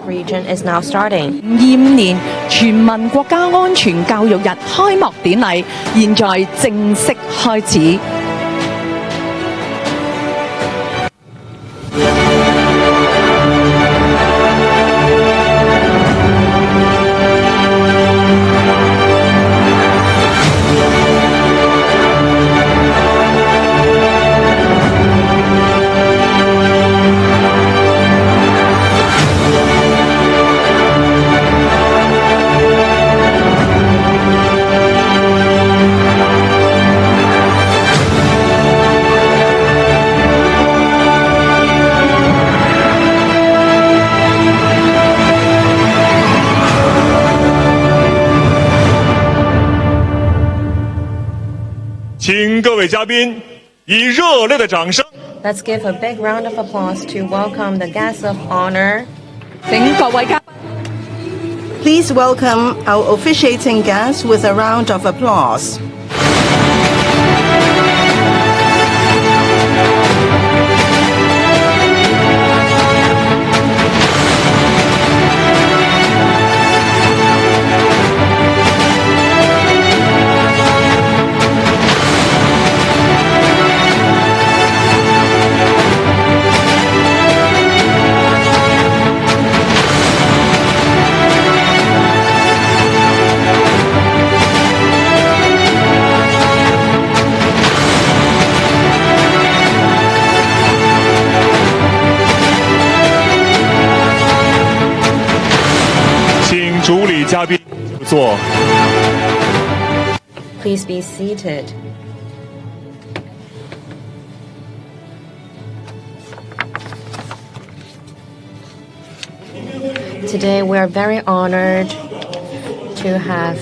region is now starting. 2025年全民國家安全教育日開幕典禮現在正式開始。请各位嘉宾以热烈的掌声。 Let's give a big round of applause to welcome the guests of honor. 請各位嘉賓 Please welcome our officiating guests with a round of applause.嘉宾坐。 Please be seated. Today we are very honored to have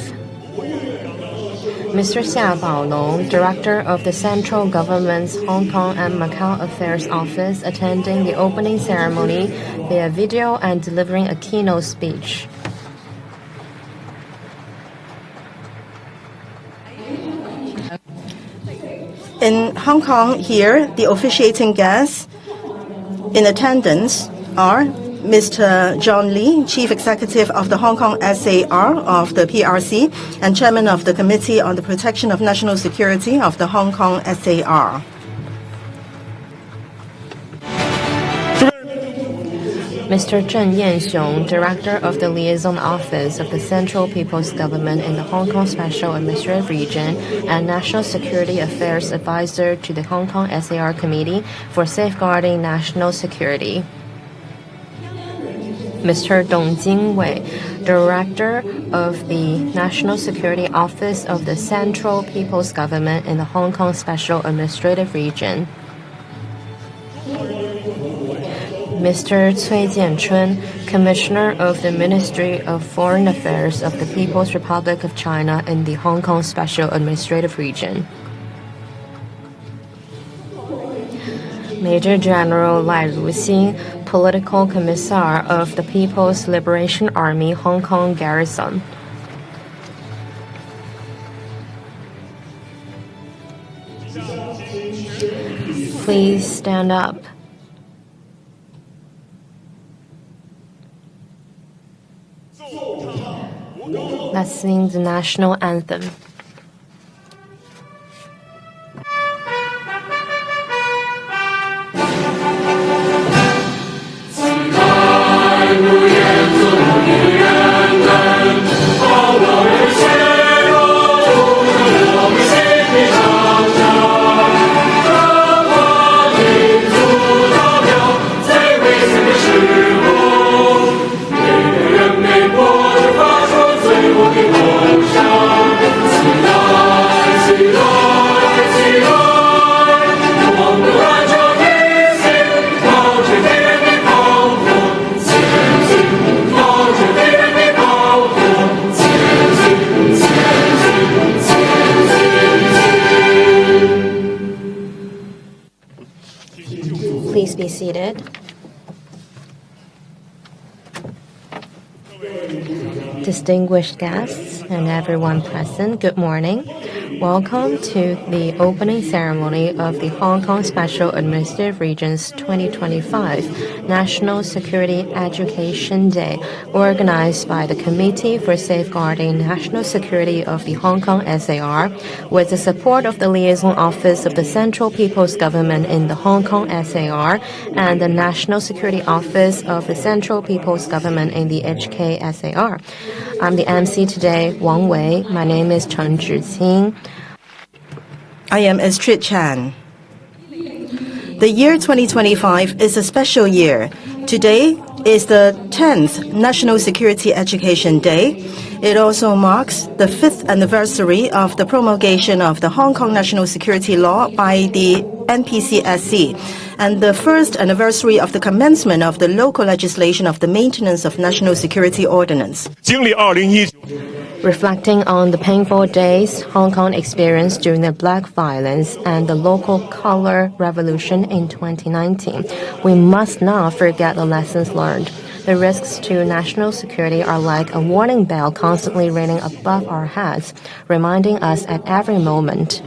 Mr. Xia Baolong, Director of the Central Government's Hong Kong and Macau Affairs Office, attending the opening ceremony via video and delivering a keynote speech. In Hong Kong here, the officiating guests in attendance are Mr. John Lee, Chief Executive of the Hong Kong SAR of the PRC and Chairman of the Committee on the Protection of National Security of the Hong Kong SAR. Mr. Zheng Yanxiong, Director of the Liaison Office of the Central People's Government in the Hong Kong Special Administrative Region and National Security Affairs Advisor to the Hong Kong SAR Committee for Safeguarding National Security. Mr. Dong Jingwei, Director of the National Security Office of the Central People's Government in the Hong Kong Special Administrative Region. Mr. Cui Jianchun, Commissioner of the Ministry of Foreign Affairs of the People's Republic of China in the Hong Kong Special Administrative Region. Major General Lai Ruxin, Political Commissar of the People's Liberation Army Hong Kong Garrison. Please stand up. Let's sing the national anthem. Please be seated. Distinguished guests and everyone present, good morning. Welcome to the opening ceremony of the Hong Kong Special Administrative Region's 2025 National Security Education Day, organized by the Committee for Safeguarding National Security of the Hong Kong SAR, with the support of the Liaison Office of the Central People's Government in the Hong Kong SAR and the National Security Office of the Central People's Government in the HK SAR. I'm the MC today, Wang Wei. My name is Chen Zhiqing. I am Astrid Chan. The year 2025 is a special year. Today is the 10th National Security Education Day. It also marks the 5th anniversary of the promulgation of the Hong Kong National Security Law by the NPCSC and the first anniversary of the commencement of the local legislation of the maintenance of national security ordinance. 经历2019 Reflecting on the painful days Hong Kong experienced during the black violence and the local color revolution in 2019, we must not forget the lessons learned. The risks to national security are like a warning bell constantly ringing above our heads, reminding us at every moment.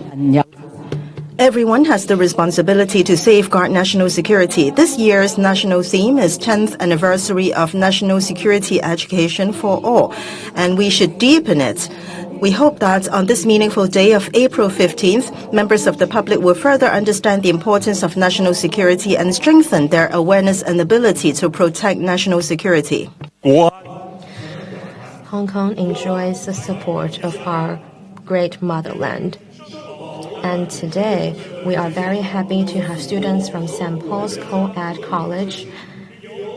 Everyone has the responsibility to safeguard national security. This year's national theme is 10th anniversary of national security education for all, and we should deepen it. We hope that on this meaningful day of April 15th, members of the public will further understand the importance of national security and strengthen their awareness and ability to protect national security. 国 Hong Kong enjoys the support of our great motherland. And today, we are very happy to have students from St. Paul's Co-ed College.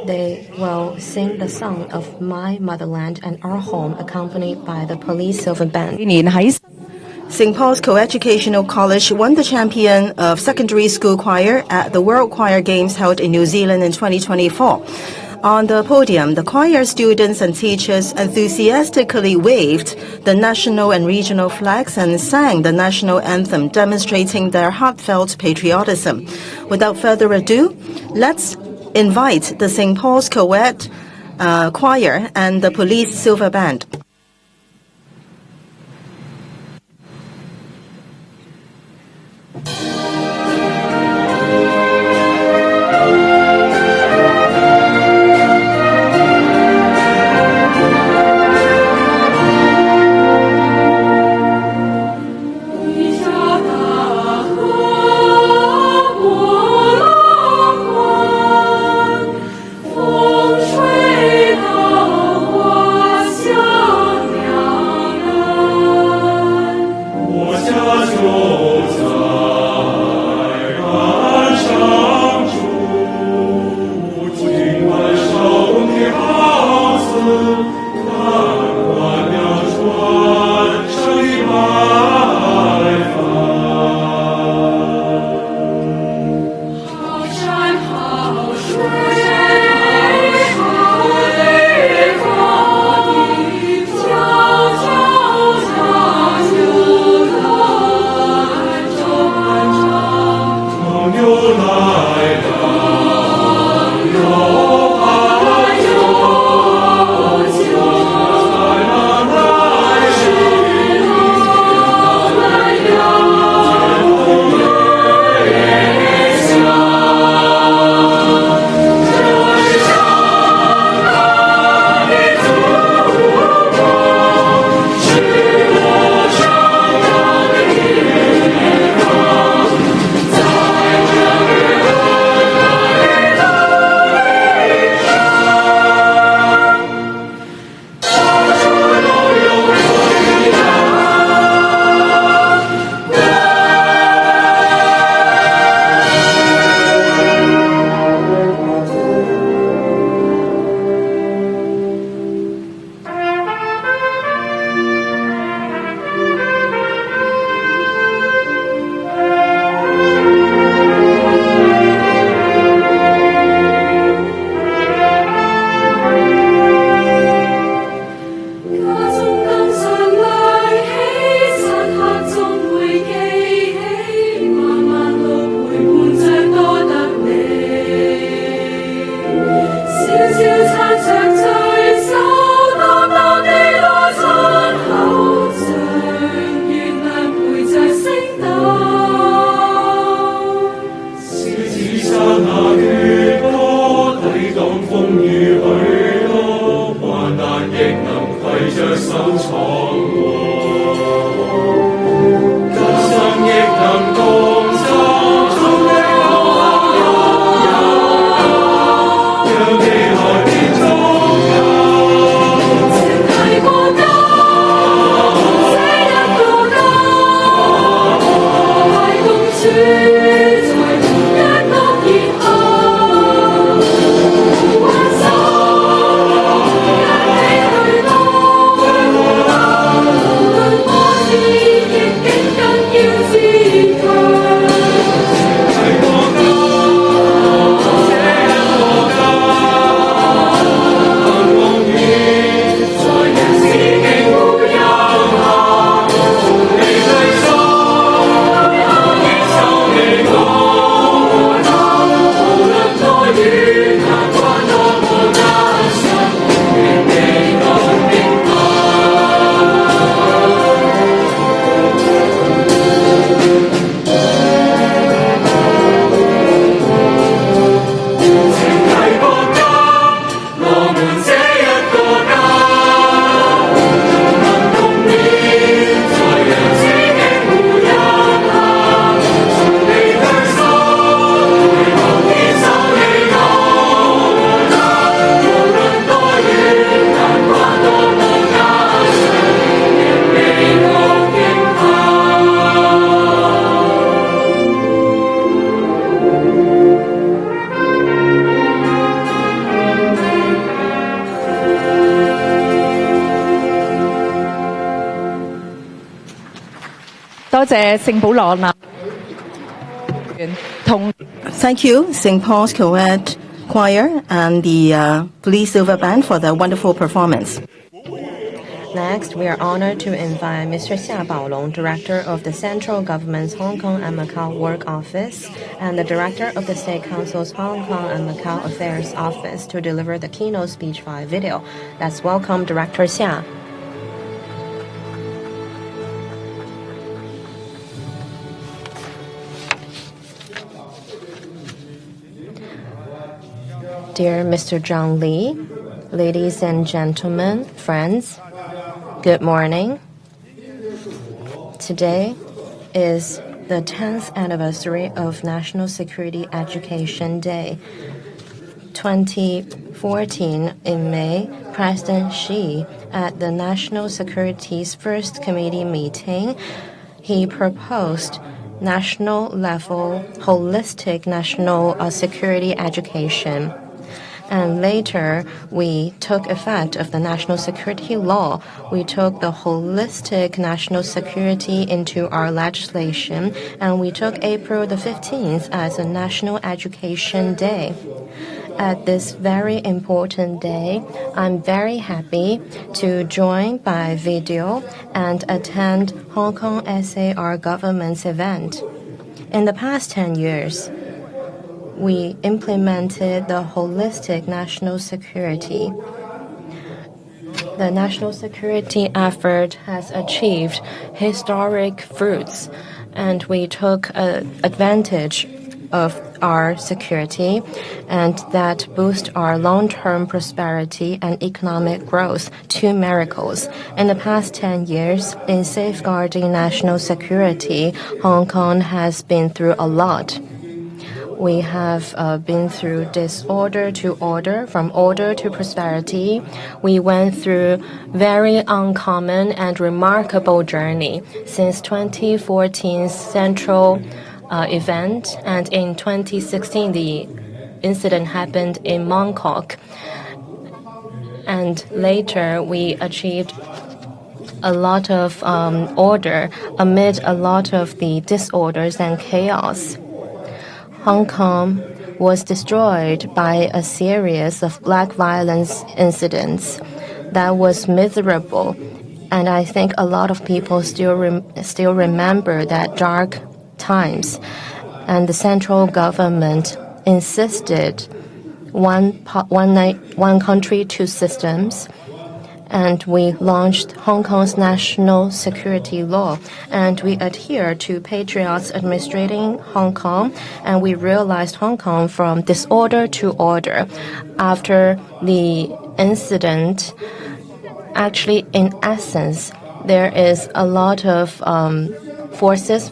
They will sing the song of My Motherland and Our Home, accompanied by the Police Silver Band. St. Paul's Co-Educational College won the champion of secondary school choir at the World Choir Games held in New Zealand in 2024. On the podium, the choir students and teachers enthusiastically waved the national and regional flags and sang the national anthem, demonstrating their heartfelt patriotism. Without further ado, let's invite the St. Paul's Co-ed choir and the Police Silver Band. 多謝聖保羅男同 Thank you, St. Paul's Co-ed Choir and the Police Silver Band for the wonderful performance. Next, we are honored to invite Mr. Xia Baolong, Director of the Central Government's Hong Kong and Macau Work Office and the Director of the State Council's Hong Kong and Macau Affairs Office to deliver the keynote speech via video. Let's welcome Director Xia. Dear Mr. Zhang Li, ladies and gentlemen, friends, good morning. Today is the 10th anniversary of National Security Education Day. 2014 in May, President Xi, at the National Security's first committee meeting, he proposed national level holistic national security education. And later, we took effect of the national security law. We took the holistic national security into our legislation, and we took April the 15th as a National Education Day. At this very important day, I'm very happy to join by video and attend Hong Kong SAR government's event. In the past 10 years, we implemented the holistic national security. The national security effort has achieved historic fruits, and we took advantage of our security, and that boost our long-term prosperity and economic growth, two miracles. In the past 10 years, in safeguarding national security, Hong Kong has been through a lot. We have been through disorder to order, from order to prosperity. We went through very uncommon and remarkable journey since 2014's central event, and in 2016 the incident happened in Mongkok. And later we achieved a lot of order amid a lot of the disorders and chaos. Hong Kong was destroyed by a series of black violence incidents that was miserable, and I think a lot of people still remember that dark times. And the central government insisted one country, two systems. And we launched Hong Kong's national security law, and we adhere to patriots administrating Hong Kong, and we realized Hong Kong from disorder to order. After the incident, actually, in essence, there is a lot of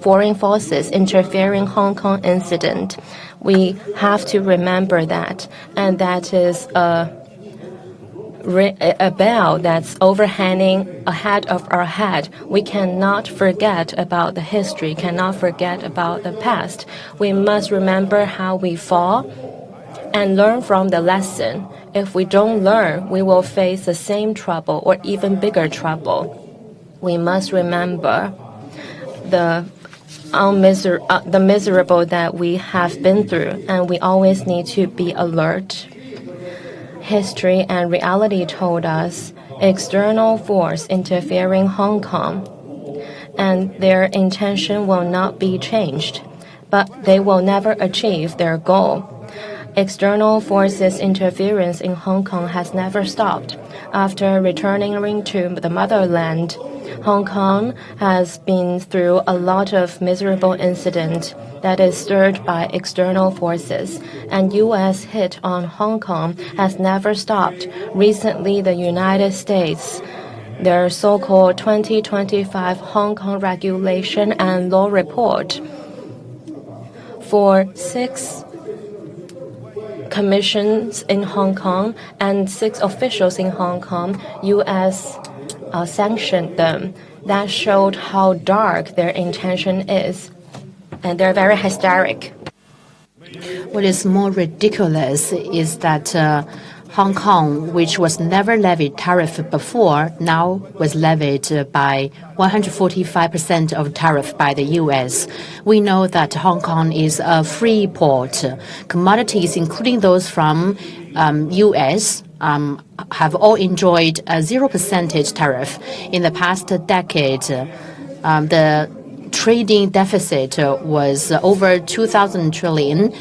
foreign forces interfering Hong Kong incident. We have to remember that, and that is a bell that's overhanging ahead of our head. We cannot forget about the history, cannot forget about the past. We must remember how we fall and learn from the lesson. If we don't learn, we will face the same trouble or even bigger trouble. We must remember the miserable that we have been through, and we always need to be alert. History and reality told us external force interfering Hong Kong, and their intention will not be changed, but they will never achieve their goal. External forces interference in Hong Kong has never stopped. After returning to the motherland, Hong Kong has been through a lot of miserable incidents that is stirred by external forces, and U.S. hit on Hong Kong has never stopped. Recently, the United States, their so-called 2025 Hong Kong Regulation and Law Report, for 6 commissions in Hong Kong and 6 officials in Hong Kong, U.S. sanctioned them. That showed how dark their intention is, and they're very hysteric. What is more ridiculous is that Hong Kong, which was never levied tariff before, now was levied by 145% of tariff by the U.S. We know that Hong Kong is a free port. Commodities, including those from U.S., have all enjoyed a 0% tariff. In the past decade, the trading deficit was over 2,000 trillion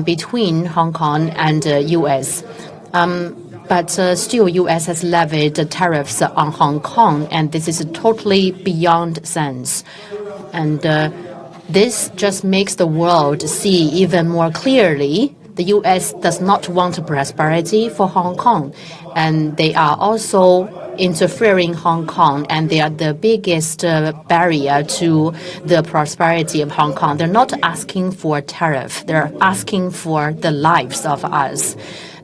between Hong Kong and U.S. But still, U.S. has levied tariffs on Hong Kong, and this is totally beyond sense. And this just makes the world see even more clearly the U.S. does not want prosperity for Hong Kong, and they are also interfering Hong Kong, and they are the biggest barrier to the prosperity of Hong Kong. They're not asking for tariff. They're asking for the lives of us.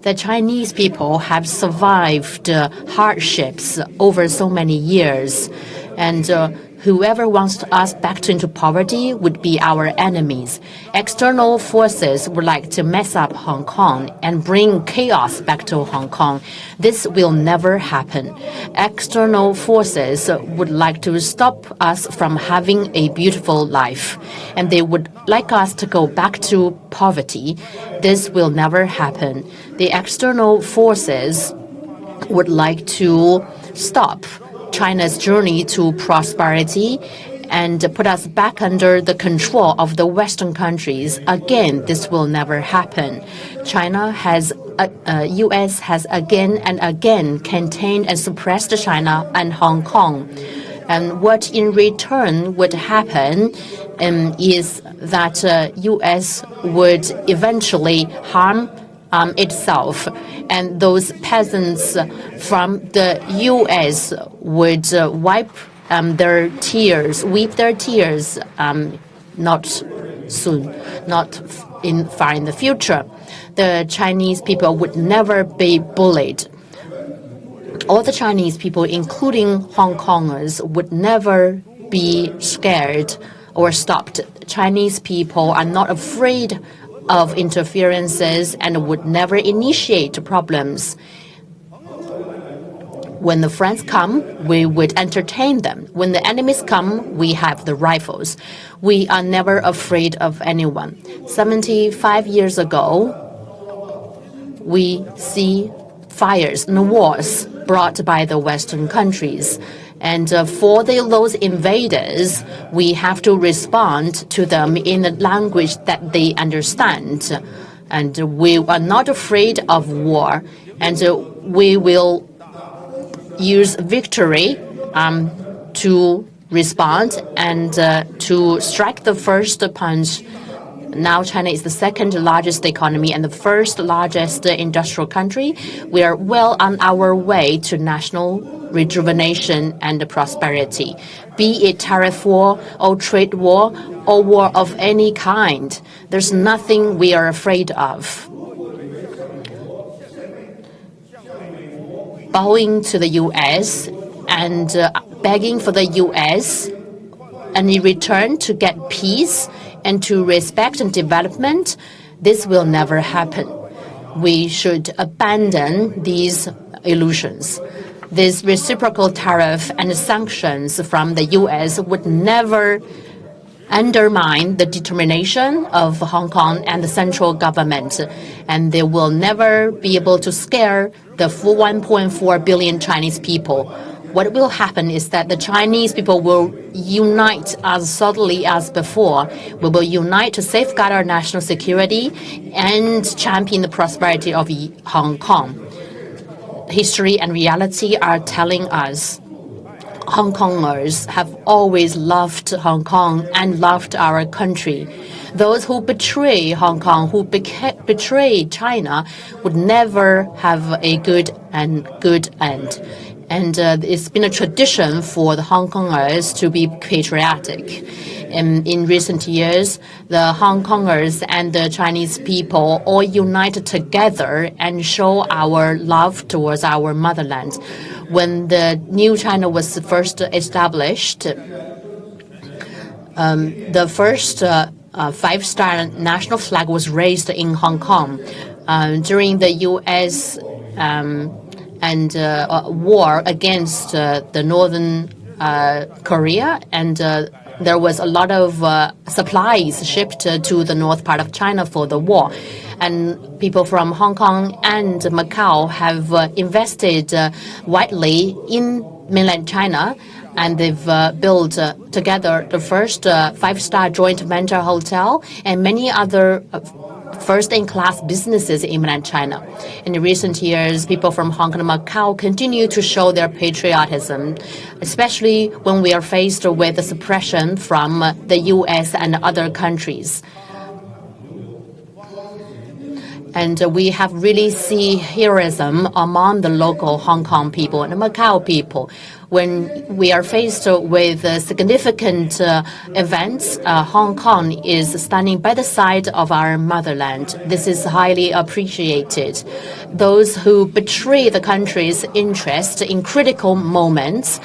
The Chinese people have survived hardships over so many years, and whoever wants us back into poverty would be our enemies. External forces would like to mess up Hong Kong and bring chaos back to Hong Kong. This will never happen. External forces would like to stop us from having a beautiful life, and they would like us to go back to poverty. This will never happen. The external forces would like to stop China's journey to prosperity and put us back under the control of the Western countries. Again, this will never happen. U.S. has again and again contained and suppressed China and Hong Kong. And what in return would happen is that U.S. would eventually harm itself, and those peasants from the U.S. would weep their tears, not soon, not far in the future. The Chinese people would never be bullied. All the Chinese people, including Hong Kongers, would never be scared or stopped. Chinese people are not afraid of interferences and would never initiate problems. When the friends come, we would entertain them. When the enemies come, we have the rifles. We are never afraid of anyone. 75 years ago, we see fires and wars brought by the Western countries. And for those invaders, we have to respond to them in a language that they understand. And we are not afraid of war. And we will use victory to respond and to strike the first punch. Now China is the second largest economy and the first largest industrial country. We are well on our way to national rejuvenation and prosperity. Be it tariff war or trade war or war of any kind, there's nothing we are afraid of. Bowing to the U.S. and begging for the U.S. and in return to get peace and to respect and development, this will never happen. We should abandon these illusions. This reciprocal tariff and sanctions from the U.S. would never undermine the determination of Hong Kong and the central government, and they will never be able to scare the full 1.4 billion Chinese people. What will happen is that the Chinese people will unite as solidly as before. We will unite to safeguard our national security and champion the prosperity of Hong Kong. History and reality are telling us Hong Kongers have always loved Hong Kong and loved our country. Those who betray Hong Kong, who betray China, would never have a good end. And it's been a tradition for the Hong Kongers to be patriotic. In recent years, the Hong Kongers and the Chinese people all united together and show our love towards our motherland. When the new China was first established, the first five-star national flag was raised in Hong Kong. During the U.S. and war against the northern Korea, and there was a lot of supplies shipped to the north part of China for the war. And people from Hong Kong and Macau have invested widely in mainland China, and they've built together the first five-star joint venture hotel and many other first-in-class businesses in mainland China. In recent years, people from Hong Kong and Macau continue to show their patriotism, especially when we are faced with the suppression from the U.S. and other countries. And we have really seen heroism among the local Hong Kong people and Macau people. When we are faced with significant events, Hong Kong is standing by the side of our motherland. This is highly appreciated. Those who betray the country's interest in critical moments,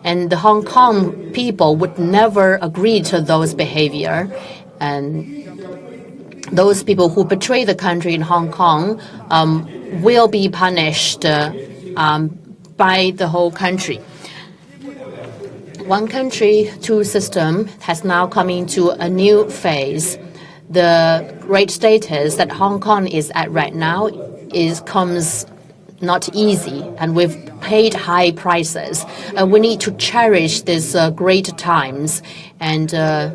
and the Hong Kong people would never agree to those behavior. And those people who betray the country in Hong Kong will be punished by the whole country. One country, two system has now come into a new phase. The great status that Hong Kong is at right now comes not easy, and we've paid high prices. We need to cherish these great times and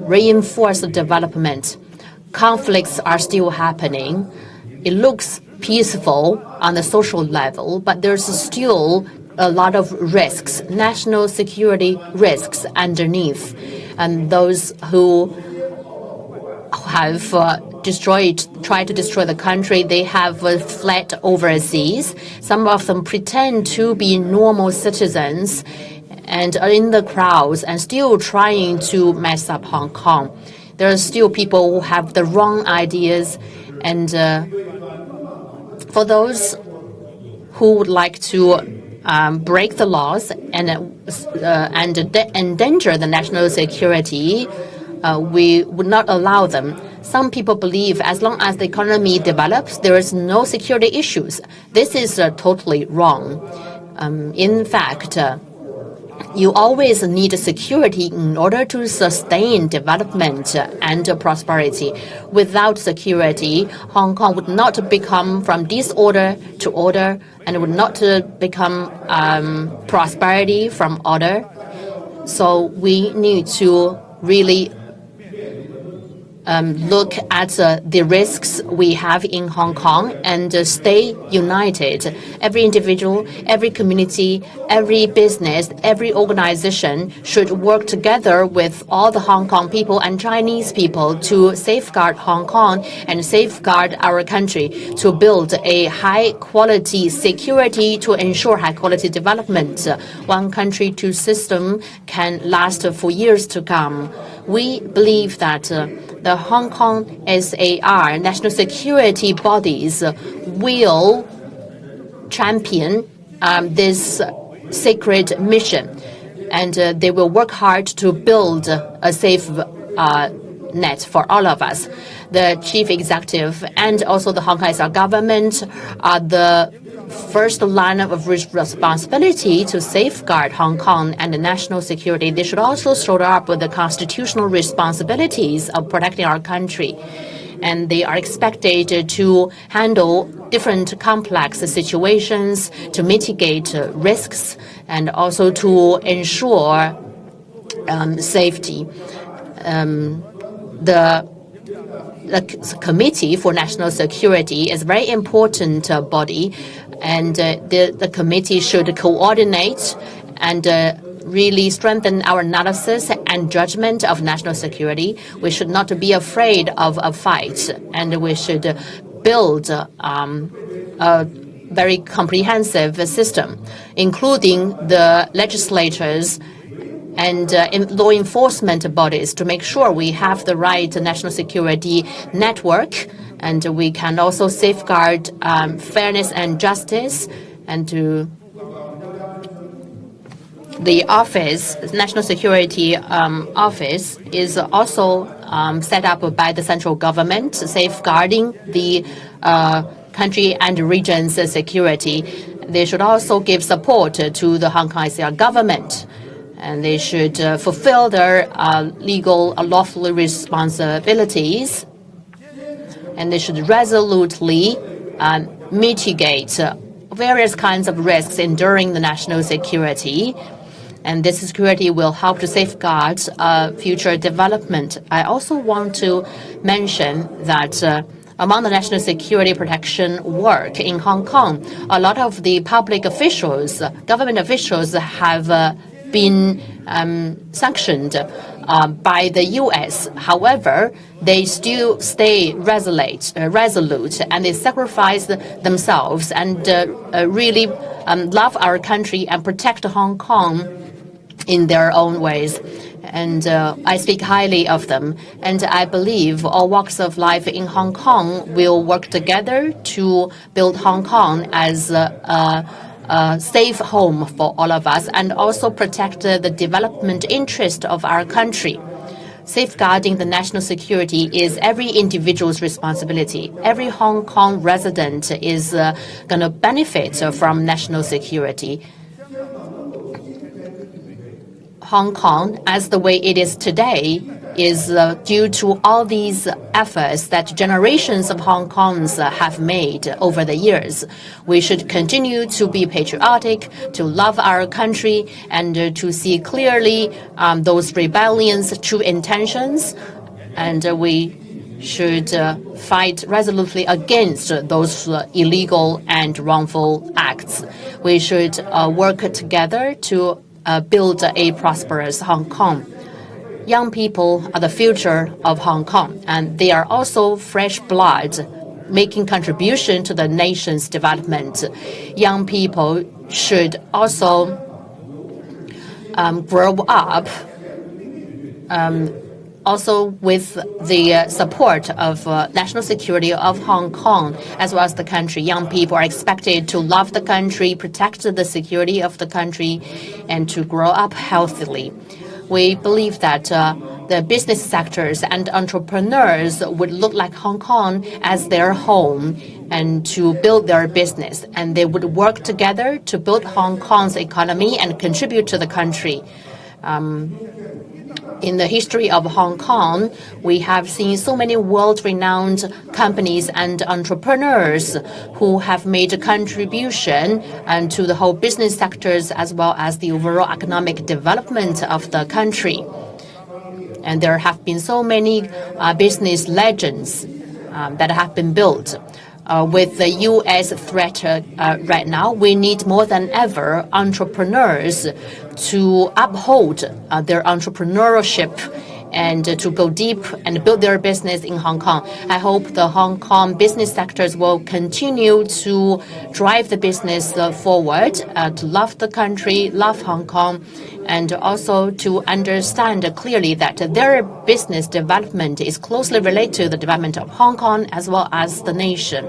reinforce the development. Conflicts are still happening. It looks peaceful on the social level, but there's still a lot of risks, national security risks underneath. And those who have tried to destroy the country, they have fled overseas. Some of them pretend to be normal citizens and are in the crowds and still trying to mess up Hong Kong. There are still people who have the wrong ideas, and for those who would like to break the laws and endanger the national security, we would not allow them. Some people believe as long as the economy develops, there is no security issues. This is totally wrong. In fact, you always need security in order to sustain development and prosperity. Without security, Hong Kong would not become from disorder to order, and would not become prosperity from order. So we need to really look at the risks we have in Hong Kong and stay united. Every individual, every community, every business, every organization should work together with all the Hong Kong people and Chinese people to safeguard Hong Kong and safeguard our country, to build a high-quality security to ensure high-quality development. One country, two system can last for years to come. We believe that the Hong Kong SAR, national security bodies, will champion this sacred mission, and they will work hard to build a safe net for all of us. The chief executive and also the Hong Kong SAR government are the first line of responsibility to safeguard Hong Kong and the national security. They should also show up with the constitutional responsibilities of protecting our country. And they are expected to handle different complex situations, to mitigate risks, and also to ensure safety. The Committee for National Security is a very important body, and the committee should coordinate and really strengthen our analysis and judgment of national security. We should not be afraid of a fight, and we should build a very comprehensive system, including the legislators and law enforcement bodies, to make sure we have the right national security network, and we can also safeguard fairness and justice. And to the office, National Security Office, is also set up by the central government, safeguarding the country and region's security. They should also give support to the Hong Kong SAR government, and they should fulfill their legal lawful responsibilities, and they should resolutely mitigate various kinds of risks enduring the national security. And this security will help to safeguard future development. I also want to mention that among the national security protection work in Hong Kong, a lot of the public officials, government officials have been sanctioned by the U.S. However, they still stay resolute, and they sacrifice themselves and really love our country and protect Hong Kong in their own ways. And I speak highly of them. And I believe all walks of life in Hong Kong will work together to build Hong Kong as a safe home for all of us, and also protect the development interest of our country. Safeguarding the national security is every individual's responsibility. Every Hong Kong resident is going to benefit from national security. Hong Kong, as the way it is today, is due to all these efforts that generations of Hong Kongs have made over the years. We should continue to be patriotic, to love our country, and to see clearly those rebellion's true intentions. And we should fight resolutely against those illegal and wrongful acts. We should work together to build a prosperous Hong Kong. Young people are the future of Hong Kong, and they are also fresh blood making contribution to the nation's development. Young people should also grow up also with the support of national security of Hong Kong as well as the country. Young people are expected to love the country, protect the security of the country, and to grow up healthily. We believe that the business sectors and entrepreneurs would look like Hong Kong as their home and to build their business, and they would work together to build Hong Kong's economy and contribute to the country. In the history of Hong Kong, we have seen so many world-renowned companies and entrepreneurs who have made a contribution to the whole business sectors as well as the overall economic development of the country. And there have been so many business legends that have been built. With the U.S. threat right now, we need more than ever entrepreneurs to uphold their entrepreneurship and to go deep and build their business in Hong Kong. I hope the Hong Kong business sectors will continue to drive the business forward, to love the country, love Hong Kong, and also to understand clearly that their business development is closely related to the development of Hong Kong as well as the nation.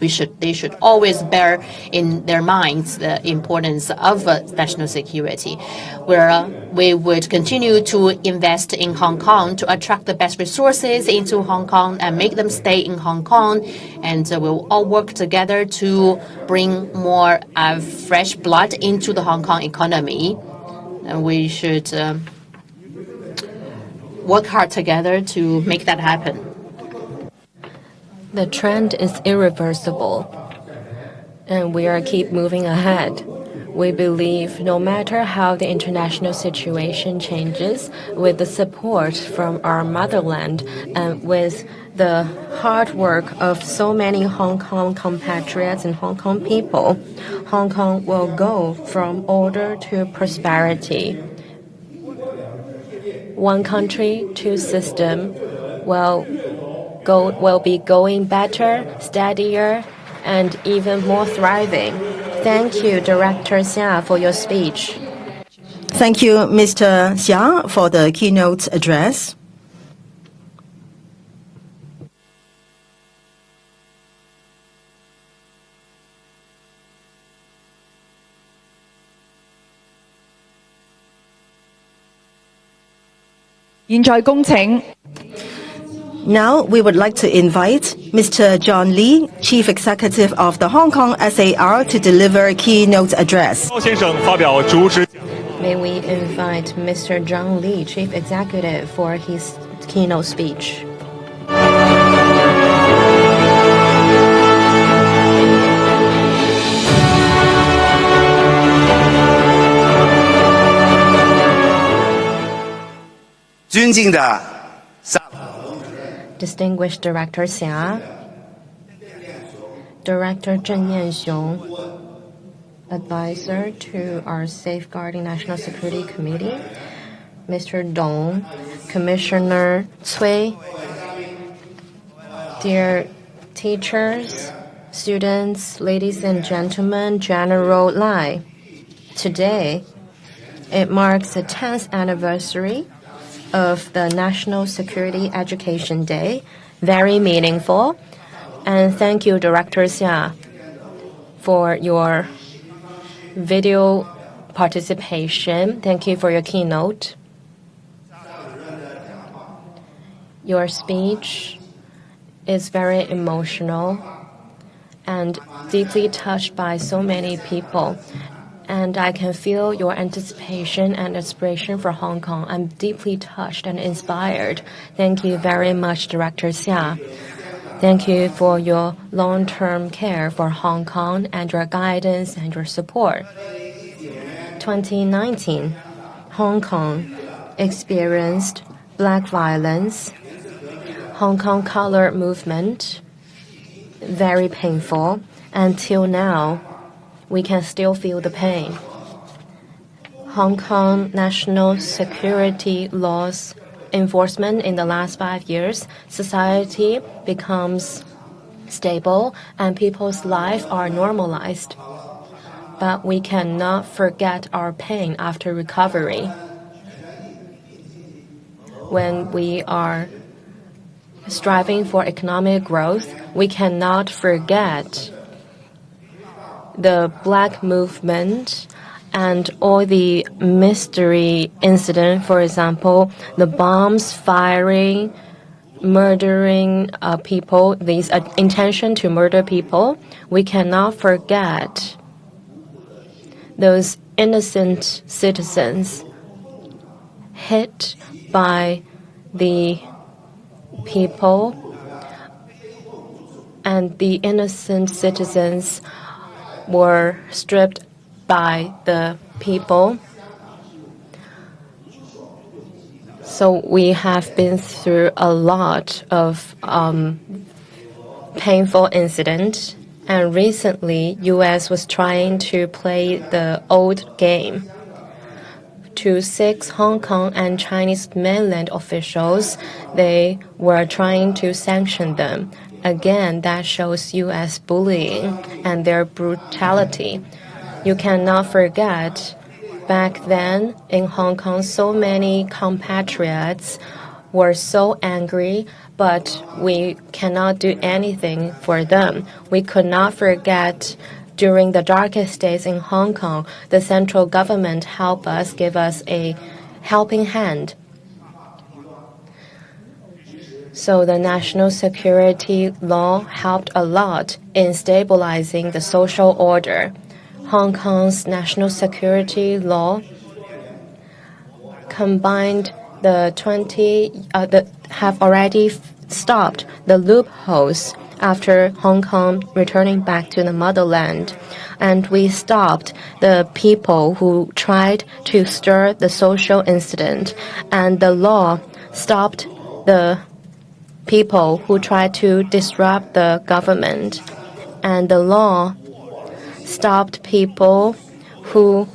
They should always bear in their minds the importance of national security, where we would continue to invest in Hong Kong to attract the best resources into Hong Kong and make them stay in Hong Kong. And we'll all work together to bring more fresh blood into the Hong Kong economy. And we should work hard together to make that happen. The trend is irreversible, and we are keep moving ahead. We believe no matter how the international situation changes, with the support from our motherland and with the hard work of so many Hong Kong compatriots and Hong Kong people, Hong Kong will go from order to prosperity. One country, two systems will be going better, steadier, and even more thriving. Thank you, Director Xia, for your speech. Thank you, Mr. Xia, for the keynote address. Now, Now, we would like to invite Mr. John Lee, Chief Executive of the Hong Kong SAR, to deliver a keynote address. 高先生发表主旨。 May we invite Mr. John Lee, Chief Executive, for his keynote speech. Distinguished Director Xia, Director Zheng Yanxiong, Advisor to our Safeguarding National Security Committee, Mr. Dong, Commissioner Cui, dear teachers, students, ladies and gentlemen, General Lai. Today, it marks the 10th anniversary of the National Security Education Day. Very meaningful. And thank you, Director Xia, for your video participation. Thank you for your keynote. Your speech is very emotional and deeply touched by so many people. And I can feel your anticipation and aspiration for Hong Kong. I'm deeply touched and inspired. Thank you very much, Director Xia. Thank you for your long-term care for Hong Kong and your guidance and your support. 2019, Hong Kong experienced black violence, Hong Kong color movement, very painful. Until now, we can still feel the pain. Hong Kong national security laws enforcement in the last 5 years, society becomes stable and people's lives are normalized. But we cannot forget our pain after recovery. When we are striving for economic growth, we cannot forget the black movement and all the mystery incident, for example, the bombs firing, murdering people, these intention to murder people. We cannot forget those innocent citizens hit by the people, and the innocent citizens were stripped by the people. So we have been through a lot of painful incidents, and recently U.S. was trying to play the old game. To 6 Hong Kong and Chinese mainland officials, they were trying to sanction them. Again, that shows U.S. bullying and their brutality. You cannot forget, back then in Hong Kong, so many compatriots were so angry, but we cannot do anything for them. We could not forget during the darkest days in Hong Kong, the central government helped us, give us a helping hand. So the national security law helped a lot in stabilizing the social order. Hong Kong's national security law combined have already stopped the loopholes after Hong Kong returning back to the motherland. And we stopped the people who tried to stir the social incident. And the law stopped the people who tried to disrupt the government. And the law stopped people who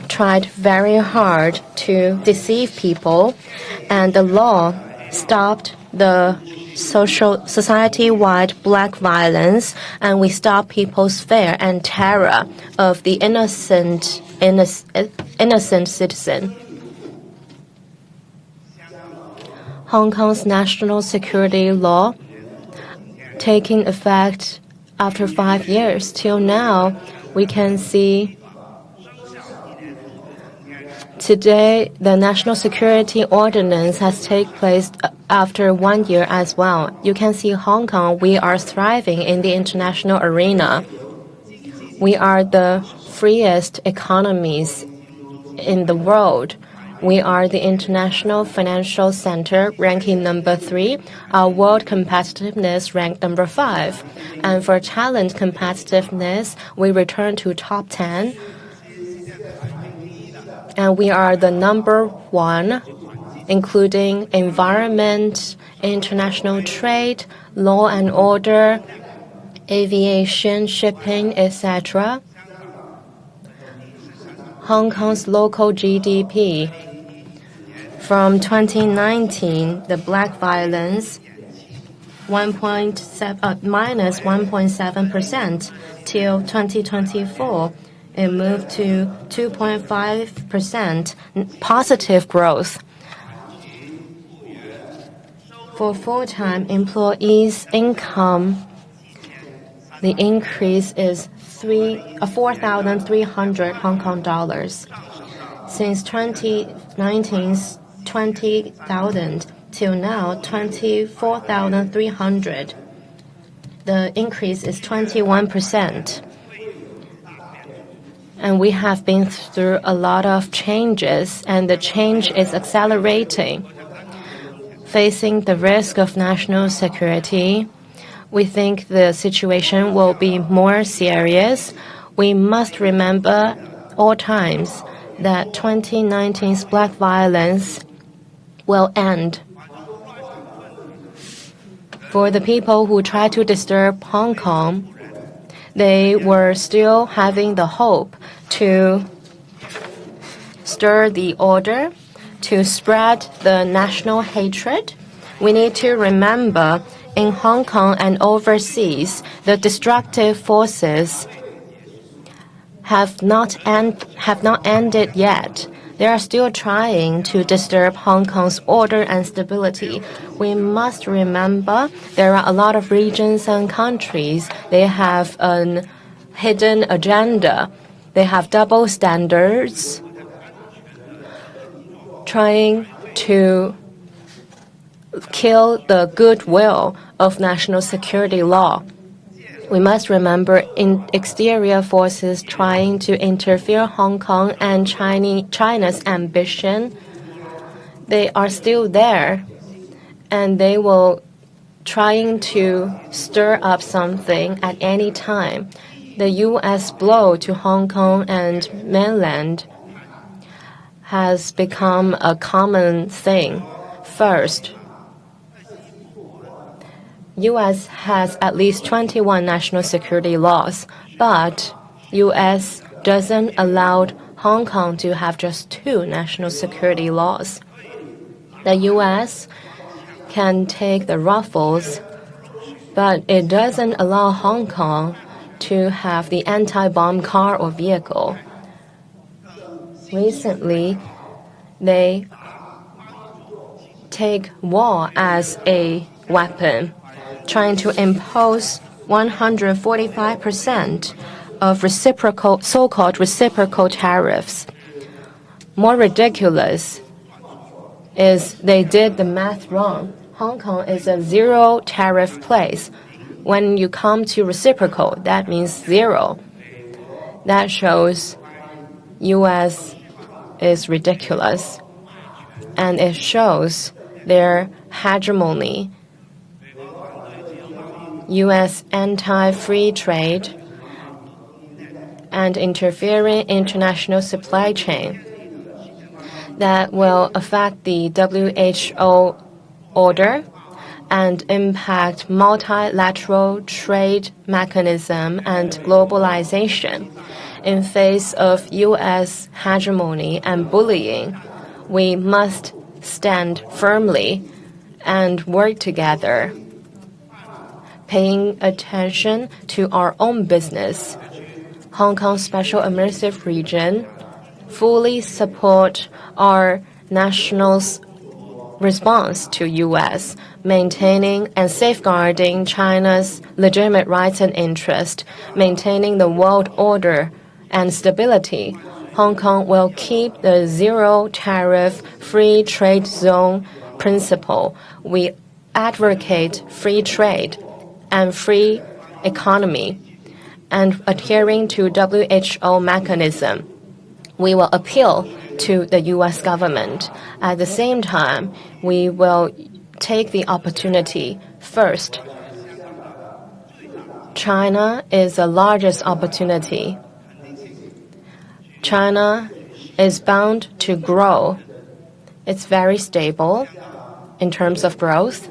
tried very hard to deceive people. And the law stopped the society-wide black violence, and we stop people's fear and terror of the innocent citizen. Hong Kong's national security law taking effect after 5 years. Till now, we can see today the national security ordinance has after 1 year as well. You can see Hong Kong, we are thriving in the international arena. We are the freest economies in the world. We are the international financial center ranking number 3. Our world competitiveness ranked number 5. And for talent competitiveness, we return to top 10. And we are the number 1, including environment, international trade, law and order, aviation, shipping, etc. Hong Kong's local GDP. From 2019, the black violence minus 1.7% till 2024. It moved to 2.5% positive growth. For full-time employees' income, the increase is 4,300 Hong Kong dollars. Since 2019's 20,000 till now 24,300. The increase is 21%. And we have been through a lot of changes, and the change is accelerating. Facing the risk of national security, we think the situation will be more serious. We must remember all times that 2019's black violence will end. For the people who try to disturb Hong Kong, they were still having the hope to stir the order, to spread the national hatred. We need to remember in Hong Kong and overseas, the destructive forces have not ended yet. They are still trying to disturb Hong Kong's order and stability. We must remember there are a lot of regions and countries. They have a hidden agenda. They have double standards, trying to kill the goodwill of national security law. We must remember in exterior forces trying to interfere Hong Kong and China's ambition. They are still there, and they will trying to stir up something at any time. The U.S. blow to Hong Kong and mainland has become a common thing. First, U.S. has at least 21 national security laws, but U.S. doesn't allow Hong Kong to have just 2 national security laws. The U.S. can take the ruffles, but it doesn't allow Hong Kong to have the anti-bomb car or vehicle. Recently, they take war as a weapon, trying to impose 145% of so-called reciprocal tariffs. More ridiculous is they did the math wrong. Hong Kong is a zero tariff place. When you come to reciprocal, that means 0. That shows U.S. is ridiculous, and it shows their hegemony. U.S. anti-free trade and interfering international supply chain that will affect the WHO order and impact multilateral trade mechanism and globalization. In face of U.S. hegemony and bullying, we must stand firmly and work together, paying attention to our own business. Hong Kong Special Administrative Region fully support our nationals' response to U.S., maintaining and safeguarding China's legitimate rights and interest, maintaining the world order and stability. Hong Kong will keep the zero tariff free trade zone principle. We advocate free trade and free economy and adhering to WHO mechanism. We will appeal to the U.S. government. At the same time, we will take the opportunity. First, China is the largest opportunity. China is bound to grow. It's very stable in terms of growth.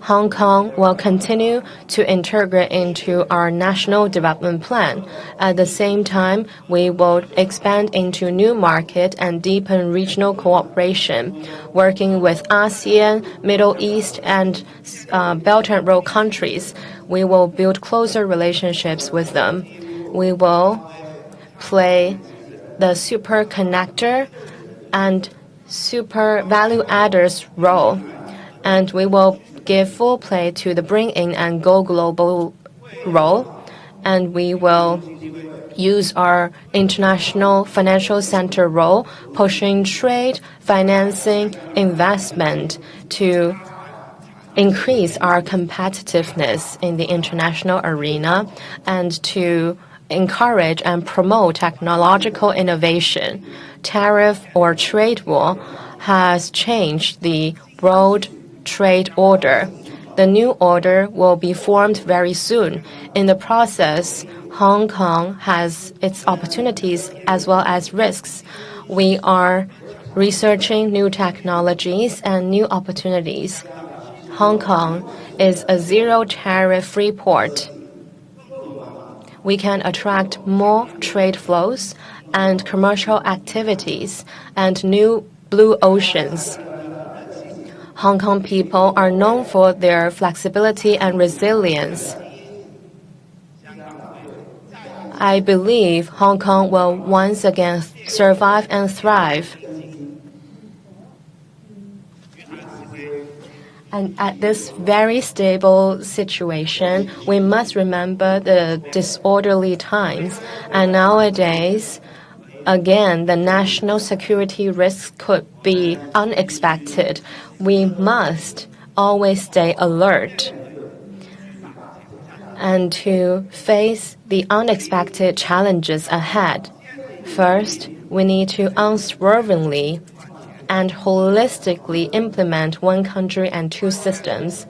Hong Kong will continue to integrate into our national development plan. At the same time, we will expand into new market and deepen regional cooperation, working with ASEAN, Middle East, and Belt and Road countries. We will build closer relationships with them. We will play the super connector and super value adders role, and we will give full play to the bring in and go global role, and we will use our international financial center role, pushing trade, financing, investment to increase our competitiveness in the international arena and to encourage and promote technological innovation. Tariff or trade war has changed the world trade order. The new order will be formed very soon. In the process, Hong Kong has its opportunities as well as risks. We are researching new technologies and new opportunities. Hong Kong is a zero-tariff free port. We can attract more trade flows and commercial activities and new blue oceans. Hong Kong people are known for their flexibility and resilience. I believe Hong Kong will once again survive and thrive. And at this very stable situation, we must remember the disorderly times. And nowadays, again, the national security risks could be unexpected. We must always stay alert and to face the unexpected challenges ahead. First, we need to unswervingly and holistically implement one country and two systems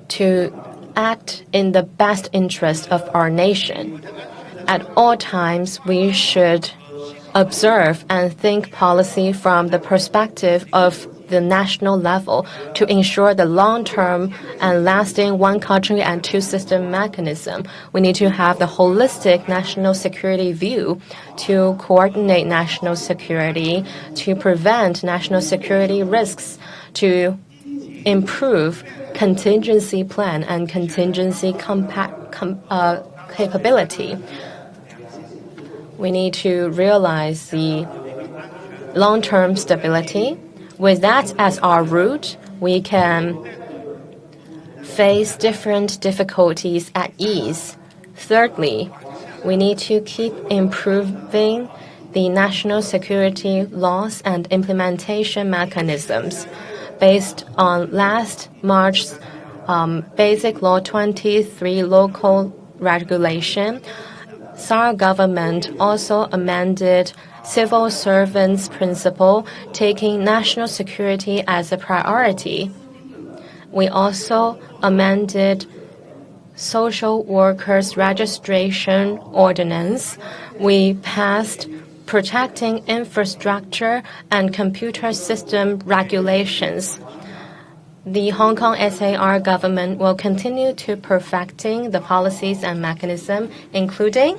to act in the best interest of our nation. At all times, we should observe and think policy from the perspective of the national level to ensure the long-term and lasting one country and two system mechanism. We need to have the holistic national security view to coordinate national security, to prevent national security risks, to improve contingency plan and contingency capability. We need to realize the long-term stability. With that as our root, we can face different difficulties at ease. Thirdly, we need to keep improving the national security laws and implementation mechanisms. Based on last March's Basic Law 23 local regulation, SAR government also amended civil servants principle, taking national security as a priority. We also amended social workers registration ordinance. We passed protecting infrastructure and computer system regulations. The Hong Kong SAR government will continue to perfecting the policies and mechanism, including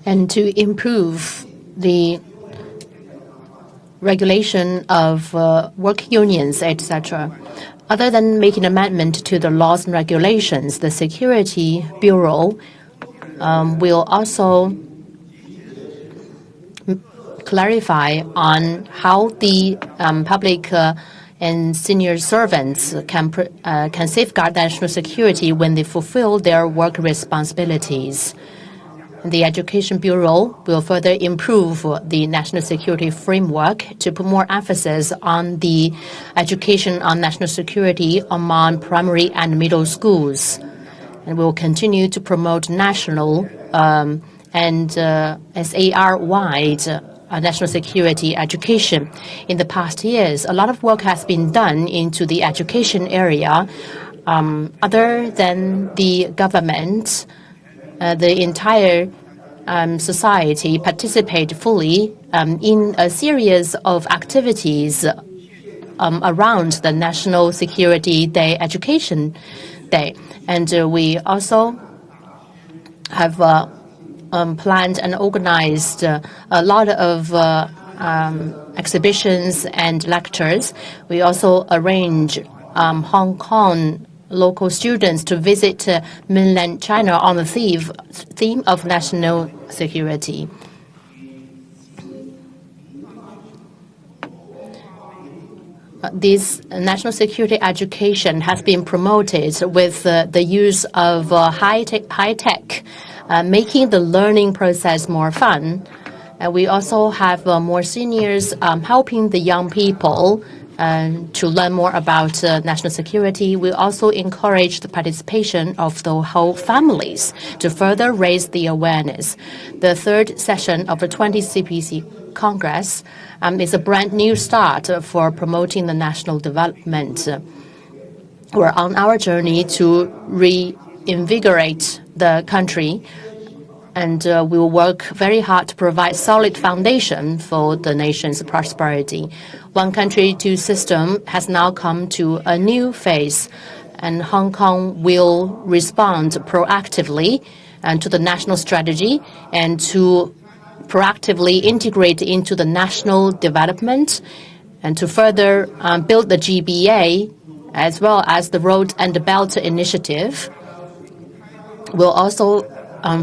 and to improve the regulation of work unions, etc. Other than making amendment to the laws and regulations, the Security Bureau will also clarify on how the public and senior servants can safeguard national security when they fulfill their work responsibilities. The Education Bureau will further improve the national security framework to put more emphasis on the education on national security among primary and middle schools. And we will continue to promote national and SAR-wide national security education. In the past years, a lot of work has been done into the education area. Other than the government, the entire society participate fully in a series of activities around the National Security Day, Education Day. And we also have planned and organized a lot of exhibitions and lectures. We also arrange Hong Kong local students to visit mainland China on the theme of national security. This national security education has been promoted with the use of high tech, making the learning process more fun. We also have more seniors helping the young people to learn more about national security. We also encourage the participation of the whole families to further raise the awareness. The third session of the 20th CPC Congress is a brand new start for promoting the national development. We're on our journey to reinvigorate the country, and we will work very hard to provide solid foundation for the nation's prosperity. One country, two system has now come to a new phase, and Hong Kong will respond proactively to the national strategy and to proactively integrate into the national development and to further build the GBA as well as the Road and the Belt Initiative. We'll also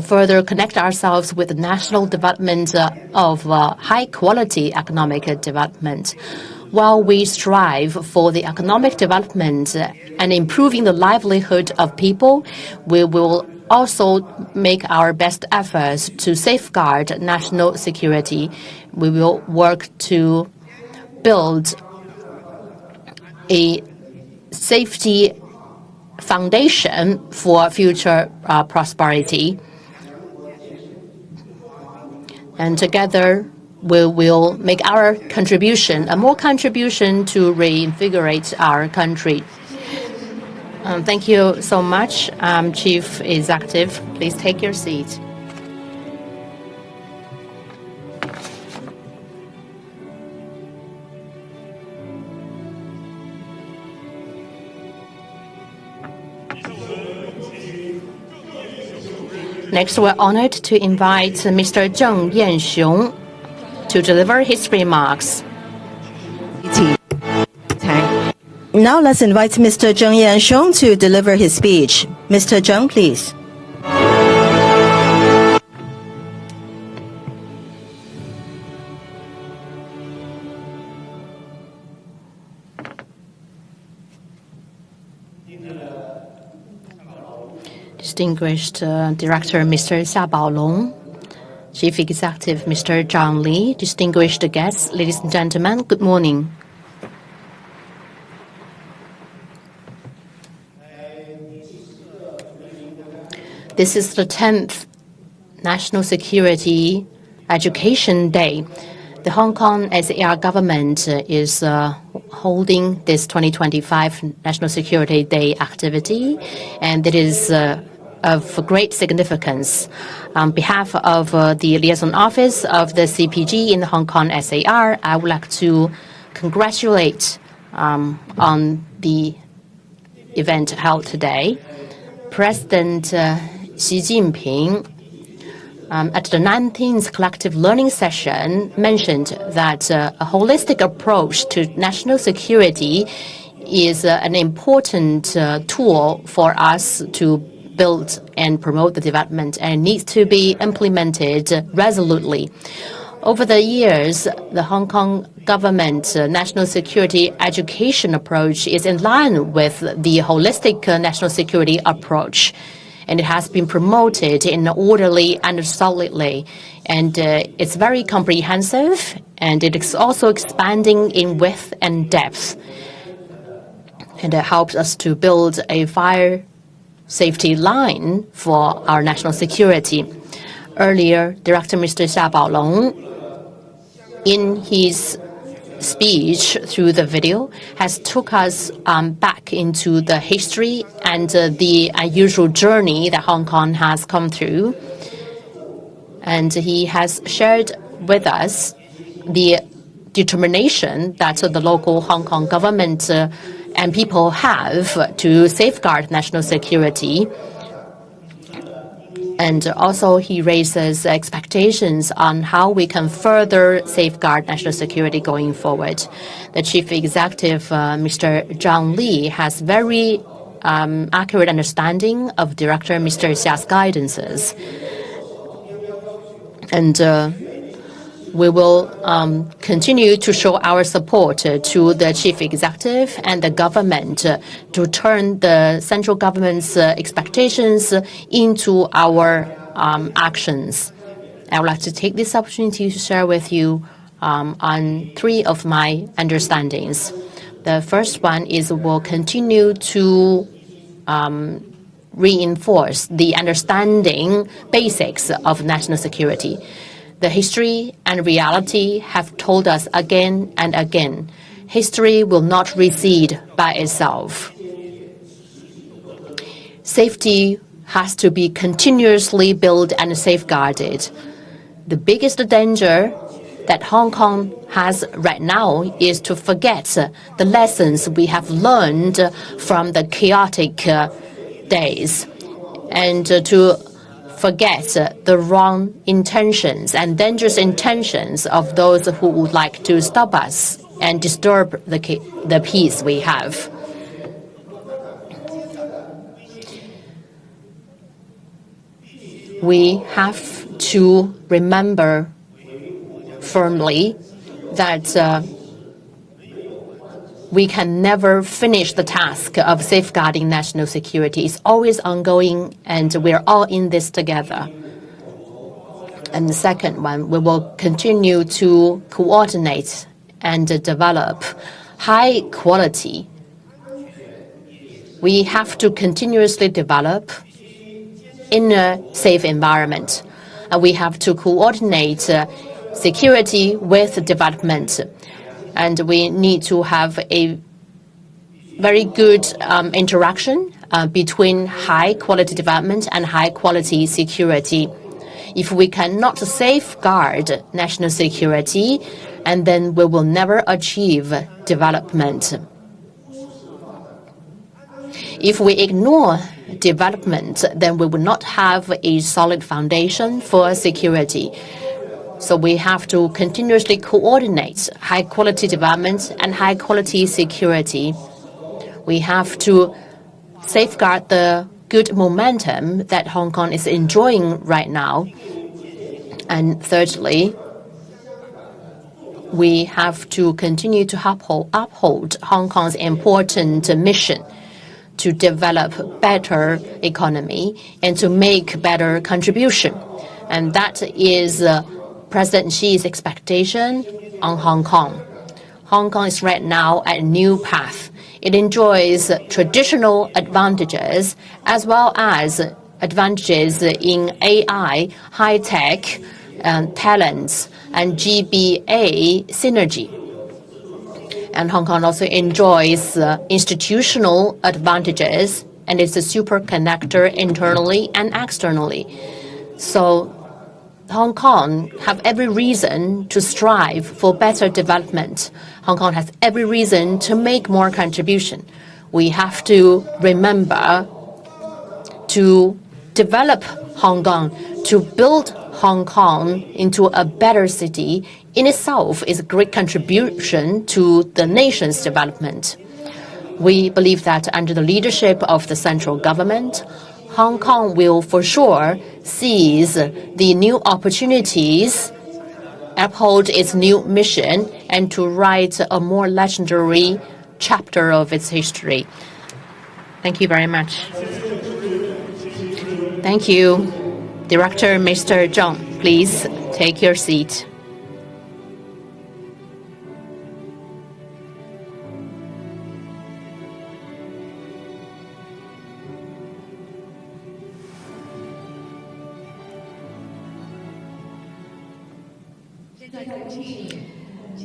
further connect ourselves with the national development of high-quality economic development. While we strive for the economic development and improving the livelihood of people, we will also make our best efforts to safeguard national security. We will work to build a safety foundation for future prosperity. And together, we will make our contribution, a more contribution to reinvigorate our country. Thank you so much, Chief Executive. Please take your seat. Next, we're honored to invite Mr. Zheng Yanxiong to deliver his remarks. Now let's invite Mr. Zheng Yanxiong to deliver his speech. Mr. Zheng, please. Distinguished Director Mr. Xia Baolong, Chief Executive Mr. Zhang Li, distinguished guests, ladies and gentlemen, good morning. This is the 10th National Security Education Day. The Hong Kong SAR government is holding this 2025 National Security Day activity, and it is of great significance. On behalf of the Liaison Office of the CPG in the Hong Kong SAR, I would like to congratulate on the event held today. President Xi Jinping at the 19th Collective Learning Session mentioned that a holistic approach to national security is an important tool for us to build and promote the development, and needs to be implemented resolutely. Over the years, the Hong Kong government national security education approach is in line with the holistic national security approach. and it has been promoted in an orderly and solidly. And it's very comprehensive, and it is also expanding in width and depth. And it helps us to build a fire safety line for our national security. Earlier, Director Mr. Xia Baolong, in his speech through the video, has took us back into the history and the unusual journey that Hong Kong has come through. And he has shared with us the determination that the local Hong Kong government and people have to safeguard national security. And also he raises expectations on how we can further safeguard national security going forward. The Chief Executive, Mr. Zhang Li, has very accurate understanding of Director Mr. Xia's guidances. And we will continue to show our support to the Chief Executive and the government to turn the central government's expectations into our actions. I would like to take this opportunity to share with you on 3 of my understandings. The first one is we'll continue to reinforce the understanding basics of national security. The history and reality have told us again and again, history will not recede by itself. Safety has to be continuously built and safeguarded. The biggest danger that Hong Kong has right now is to forget the lessons we have learned from the chaotic days, and to forget the wrong intentions and dangerous intentions of those who would like to stop us and disturb the peace we have. We have to remember firmly that we can never finish the task of safeguarding national security. It's always ongoing, and we're all in this together. And the second one, we will continue to coordinate and develop high quality. We have to continuously develop in a safe environment. We have to coordinate security with development. And we need to have a very good interaction between high-quality development and high-quality security. If we cannot safeguard national security, and then we will never achieve development. If we ignore development, then we will not have a solid foundation for security. So we have to continuously coordinate high-quality development and high-quality security. We have to safeguard the good momentum that Hong Kong is enjoying right now. And thirdly, we have to continue to uphold Hong Kong's important mission to develop better economy and to make better contribution. And that is President Xi's expectation on Hong Kong. Hong Kong is right now at a new path. It enjoys traditional advantages as well as advantages in AI, high-tech, talents, and GBA synergy. And Hong Kong also enjoys institutional advantages, and it's a super connector internally and externally. So Hong Kong have every reason to strive for better development. Hong Kong has every reason to make more contribution. We have to remember to develop Hong Kong, to build Hong Kong into a better city in itself is a great contribution to the nation's development. We believe that under the leadership of the central government, Hong Kong will for sure seize the new opportunities, uphold its new mission, and to write a more legendary chapter of its history. Thank you very much. Thank you. Director Mr. Zheng, please take your seat.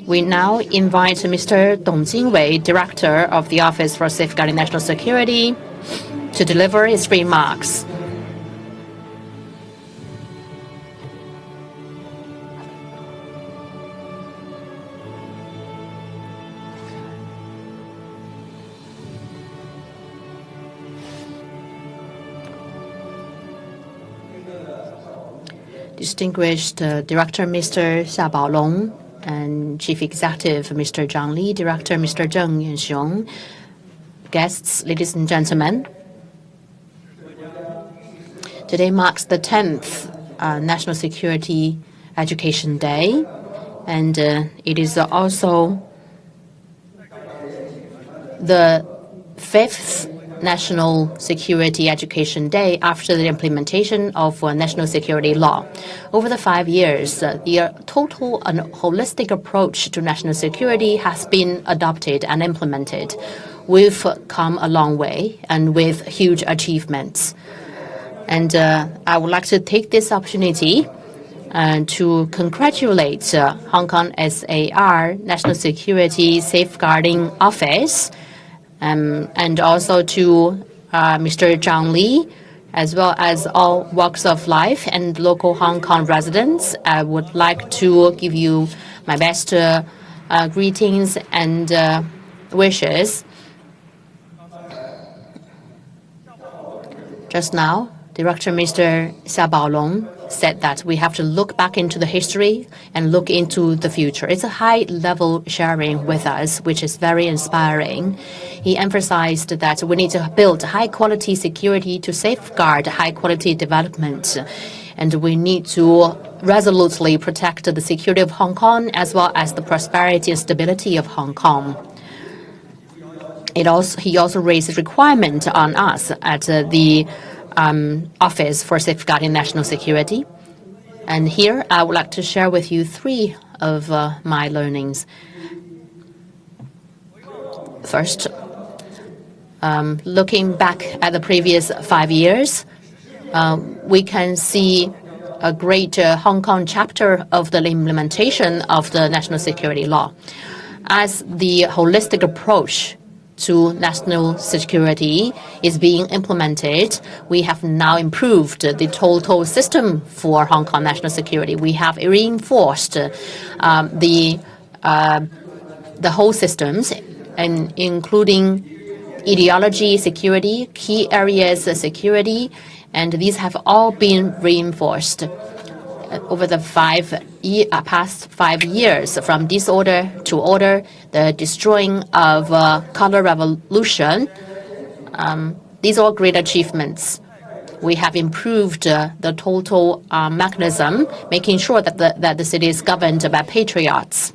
We now invite Mr. Dong Jingwei, Director of the Office for Safeguarding National Security, to deliver his remarks. Distinguished Director Mr. Xia Baolong and Chief Executive Mr. Zhang Li, Director Mr. Zheng Yanxiong, guests, ladies and gentlemen. Today marks the 10th National Security Education Day, and it is also the 5th National Security Education Day after the implementation of national security law. Over the 5 years, the total and holistic approach to national security has been adopted and implemented. We've come a long way and with huge achievements. And I would like to take this opportunity to congratulate Hong Kong SAR, National Security Safeguarding Office, and also to Mr. Zhang Li, as well as all walks of life and local Hong Kong residents. I would like to give you my best greetings and wishes. Just now, Director Mr. Xia Baolong said that we have to look back into the history and look into the future. It's a high-level sharing with us, which is very inspiring. He emphasized that we need to build high-quality security to safeguard high-quality development, and we need to resolutely protect the security of Hong Kong as well as the prosperity and stability of Hong Kong. He also raised a requirement on us at the Office for Safeguarding National Security. And here I would like to share with you 3 of my learnings. First, looking back at the previous 5 years, we can see a great Hong Kong chapter of the implementation of the national security law. As the holistic approach to national security is being implemented, we have now improved the total system for Hong Kong national security. We have reinforced the whole systems, and including ideology security, key areas security, and these have all been reinforced over the past 5 years, from disorder to order, the destroying of color revolution. These are all great achievements. We have improved the total mechanism, making sure that the city is governed by patriots.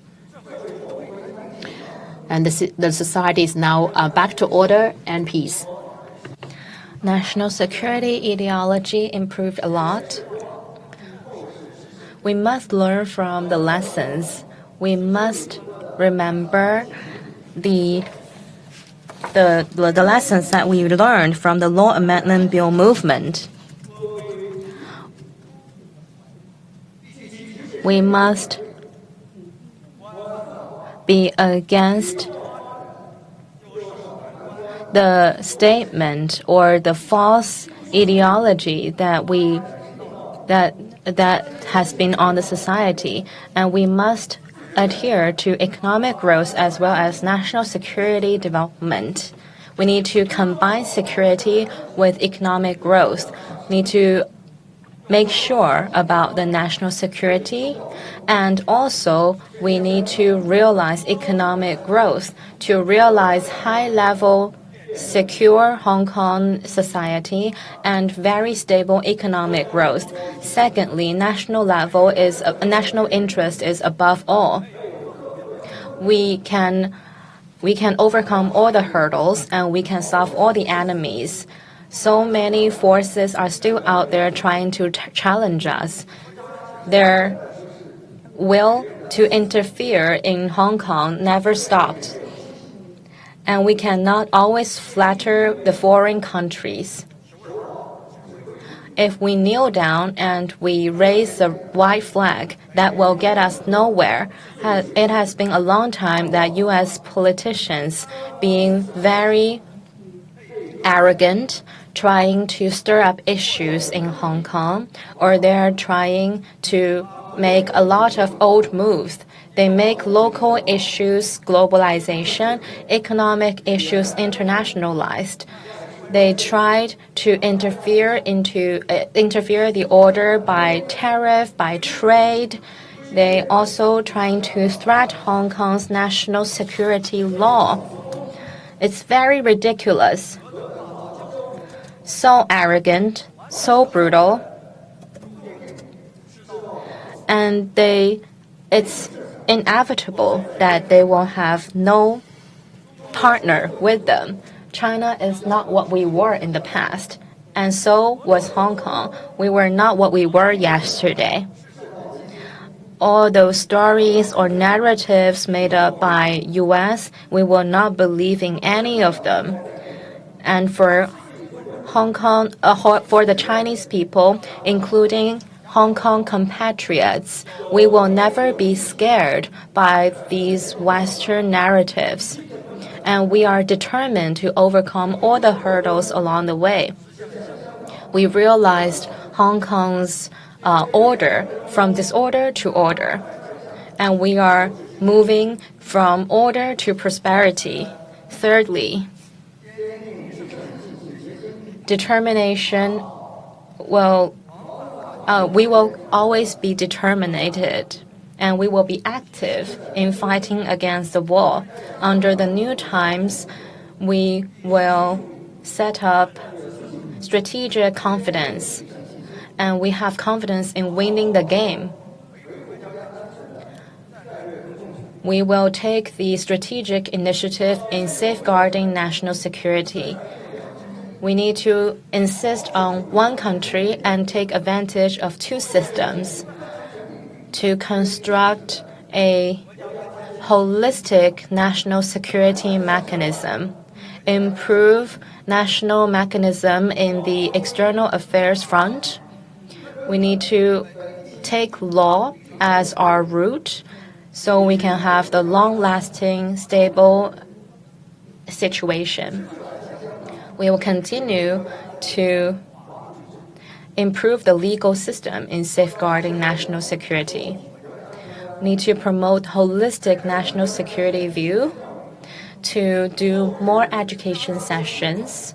And the society is now back to order and peace. National security ideology improved a lot. We must learn from the lessons. We must remember the lessons that we learned from the Law Amendment Bill movement. We must be against the statement or the false ideology that has been on the society, and we must adhere to economic growth as well as national security development. We need to combine security with economic growth. We need to make sure about the national security, and also we need to realize economic growth, to realize high-level secure Hong Kong society and very stable economic growth. Secondly, national interest is above all. We can overcome all the hurdles and we can solve all the enemies. So many forces are still out there trying to challenge us. Their will to interfere in Hong Kong never stopped. And we cannot always flatter the foreign countries. If we kneel down and we raise a white flag, that will get us nowhere. It has been a long time that U.S. politicians being very arrogant, trying to stir up issues in Hong Kong, or they're trying to make a lot of old moves. They make local issues globalization, economic issues internationalized. They tried to interfere the order by tariff, by trade. They also trying to threaten Hong Kong's national security law. It's very ridiculous. So arrogant, so brutal. And it's inevitable that they will have no partner with them. China is not what we were in the past, and so was Hong Kong. We were not what we were yesterday. All those stories or narratives made up by U.S., we will not believe in any of them. And for Hong Kong, for the Chinese people, including Hong Kong compatriots, we will never be scared by these Western narratives. And we are determined to overcome all the hurdles along the way. We realized Hong Kong's order from disorder to order. And we are moving from order to prosperity. Thirdly, determination we will always be determined, and we will be active in fighting against the war. Under the new times, we will set up strategic confidence, and we have confidence in winning the game. We will take the strategic initiative in safeguarding national security. We need to insist on one country and take advantage of two systems to construct a holistic national security mechanism, improve national mechanism in the external affairs front. We need to take law as our root so we can have the long-lasting, stable situation. We will continue to improve the legal system in safeguarding national security. We need to promote holistic national security view, to do more education sessions,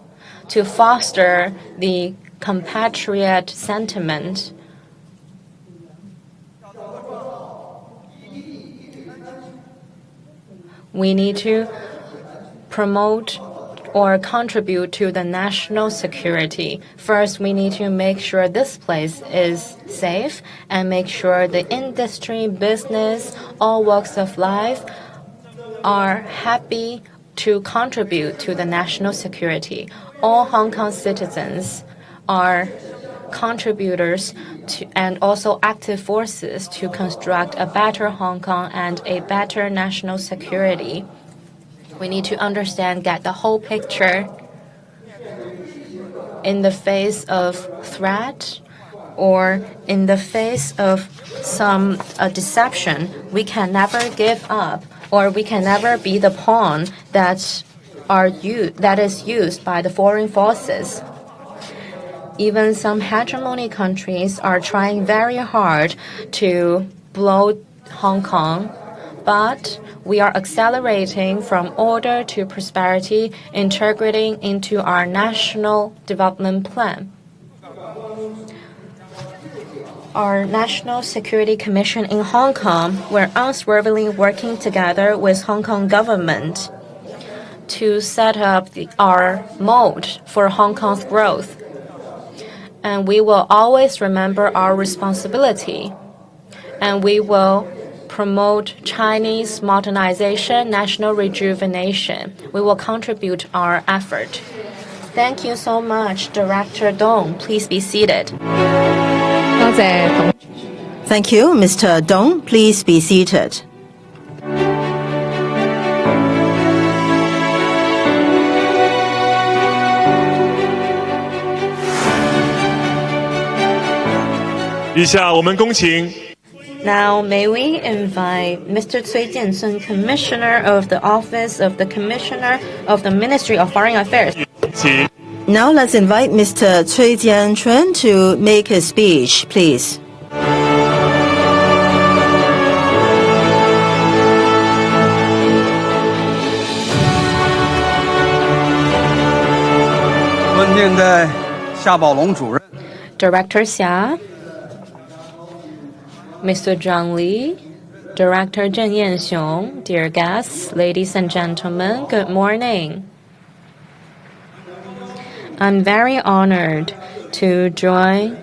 to foster the compatriot sentiment. We need to promote or contribute to the national security. First, we need to make sure this place is safe and make sure the industry, business, all walks of life are happy to contribute to the national security. All Hong Kong citizens are contributors to, and also active forces to construct a better Hong Kong and a better national security. We need to understand, get the whole picture. In the face of threat or in the face of some deception, we can never give up, or we can never be the pawn that is used by the foreign forces. Even some hegemony countries are trying very hard to blow Hong Kong, but we are accelerating from order to prosperity, integrating into our national development plan. Our National Security Commission in Hong Kong, we're unswervingly working together with Hong Kong government to set up our mold for Hong Kong's growth. And we will always remember our responsibility. And we will promote Chinese modernization, national rejuvenation. We will contribute our effort. Thank you so much, Director Dong. Please be seated. 多謝董 Thank you, Mr. Dong. Please be seated. Now, may we invite Mr. Cui Jianchun, Commissioner of the Office of the Commissioner of the Ministry of Foreign Affairs. Now let's invite Mr. Cui Jianchun to make his speech, please. Director Xia, Mr. Zhang Li, Director Zheng Yanxiong, dear guests, ladies and gentlemen, good morning. I'm very honored to join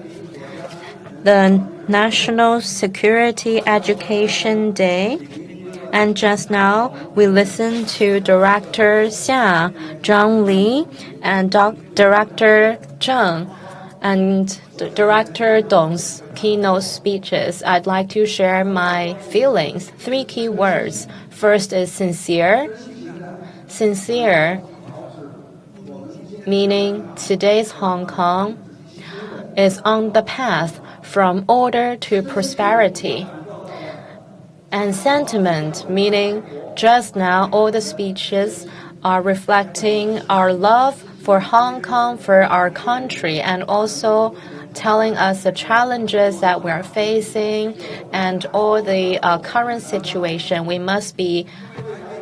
the National Security Education Day. And just now, we listened to Director Xia, Zhang Li, and Director Zheng, and Director Dong's keynote speeches. I'd like to share my feelings. 3 key words. First is sincere. Sincere, meaning today's Hong Kong is on the path from order to prosperity. And sentiment, meaning just now all the speeches are reflecting our love for Hong Kong, for our country, and also telling us the challenges that we're facing and all the current situation. We must be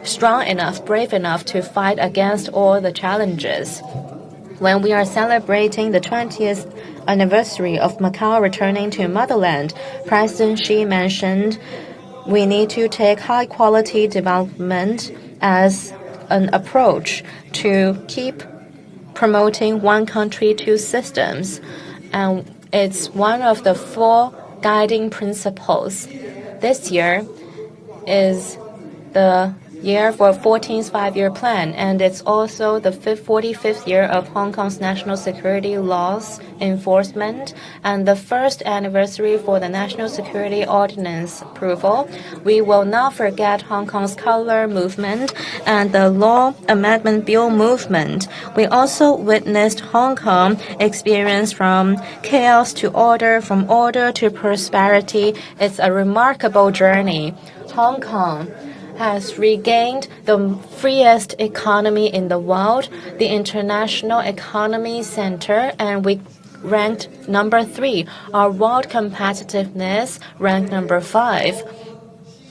strong enough, brave enough to fight against all the challenges. When we are celebrating the 20th anniversary of Macau returning to motherland, President Xi mentioned we need to take high-quality development as an approach to keep promoting one country, 2 systems. And it's one of the 4 guiding principles. This year is the year for 14th Five-Year Plan, and it's also the 45th year of Hong Kong's national security laws enforcement and the first anniversary for the National Security Ordinance approval. We will not forget Hong Kong's color movement and the Law Amendment Bill movement. We also witnessed Hong Kong experience from chaos to order, from order to prosperity. It's a remarkable journey. Hong Kong has regained the freest economy in the world, the International Economy Center, and we ranked number 3. Our world competitiveness ranked number 5.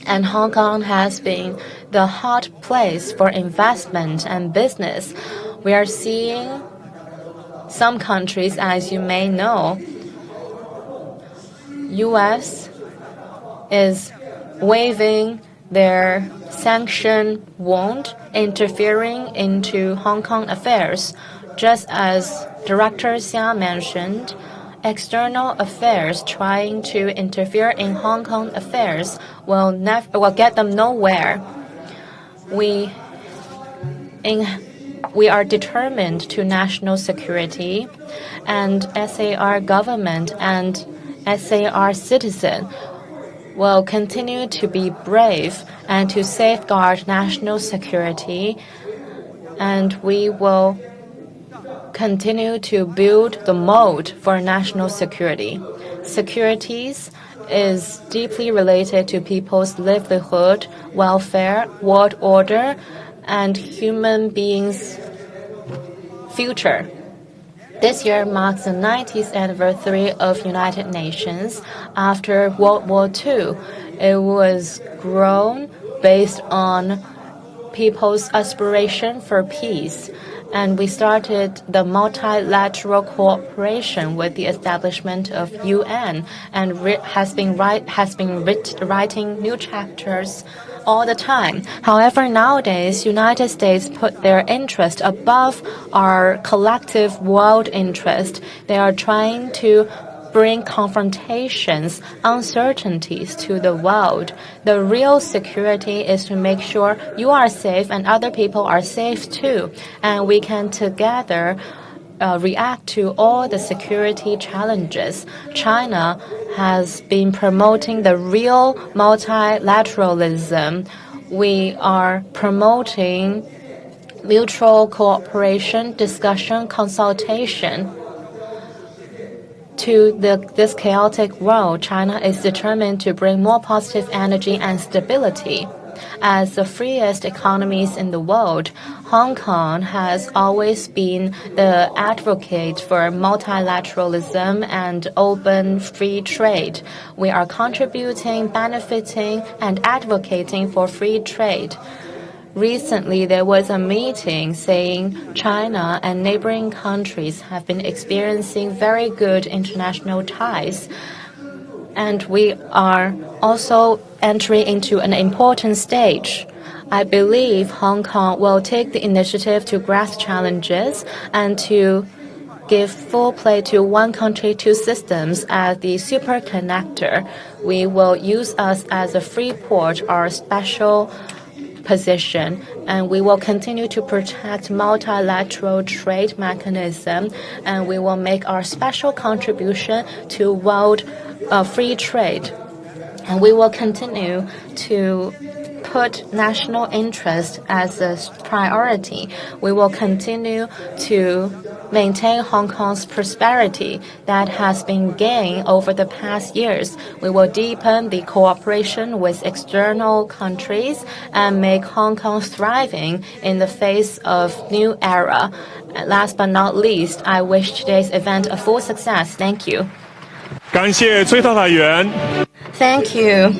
And Hong Kong has been the hot place for investment and business. We are seeing some countries, as you may know, U.S. is waiving their sanction wand, interfering into Hong Kong affairs. Just as Director Xia mentioned, external affairs trying to interfere in Hong Kong affairs will get them nowhere. We are determined to national security, and SAR government and SAR citizen will continue to be brave and to safeguard national security, and we will continue to build the mold for national security. Securities is deeply related to people's livelihood, welfare, world order, and human beings' future. This year marks the 90th anniversary of United Nations. After World War II, it was grown based on people's aspiration for peace. And we started the multilateral cooperation with the establishment of UN, and has been writing new chapters all the time. However, nowadays, United States put their interest above our collective world interest. They are trying to bring confrontations, uncertainties to the world. The real security is to make sure you are safe and other people are safe too. And we can together react to all the security challenges. China has been promoting the real multilateralism. We are promoting mutual cooperation, discussion, consultation. To this chaotic world, China is determined to bring more positive energy and stability. As the freest economies in the world, Hong Kong has always been the advocate for multilateralism and open free trade. We are contributing, benefiting, and advocating for free trade. Recently, there was a meeting saying China and neighboring countries have been experiencing very good international ties. And we are also entering into an important stage. I believe Hong Kong will take the initiative to grasp challenges and to give full play to one country, two systems as the super connector. We will use us as a free port, our special position, and we will continue to protect multilateral trade mechanism, and we will make our special contribution to world free trade. And we will continue to put national interest as a priority. We will continue to maintain Hong Kong's prosperity that has been gained over the past years. We will deepen the cooperation with external countries and make Hong Kong thriving in the face of new era. And last but not least, I wish today's event a full success. Thank you. 感谢崔特派员， Thank you.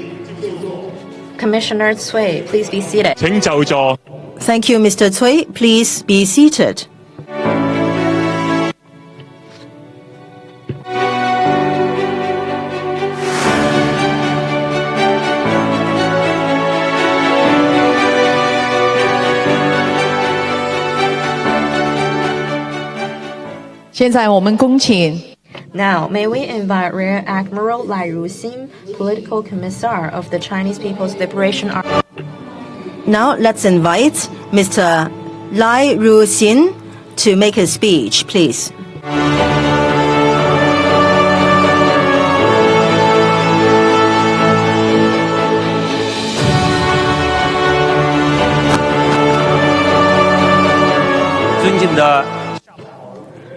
Commissioner Cui, please be seated. 请就座。 Thank you, Mr. Cui. Please be seated. Now, may we invite Rear Admiral Lai Ruxin, Political Commissar of the Chinese People's Liberation Army. Now let's invite Mr. Lai Ruxin to make a speech, please.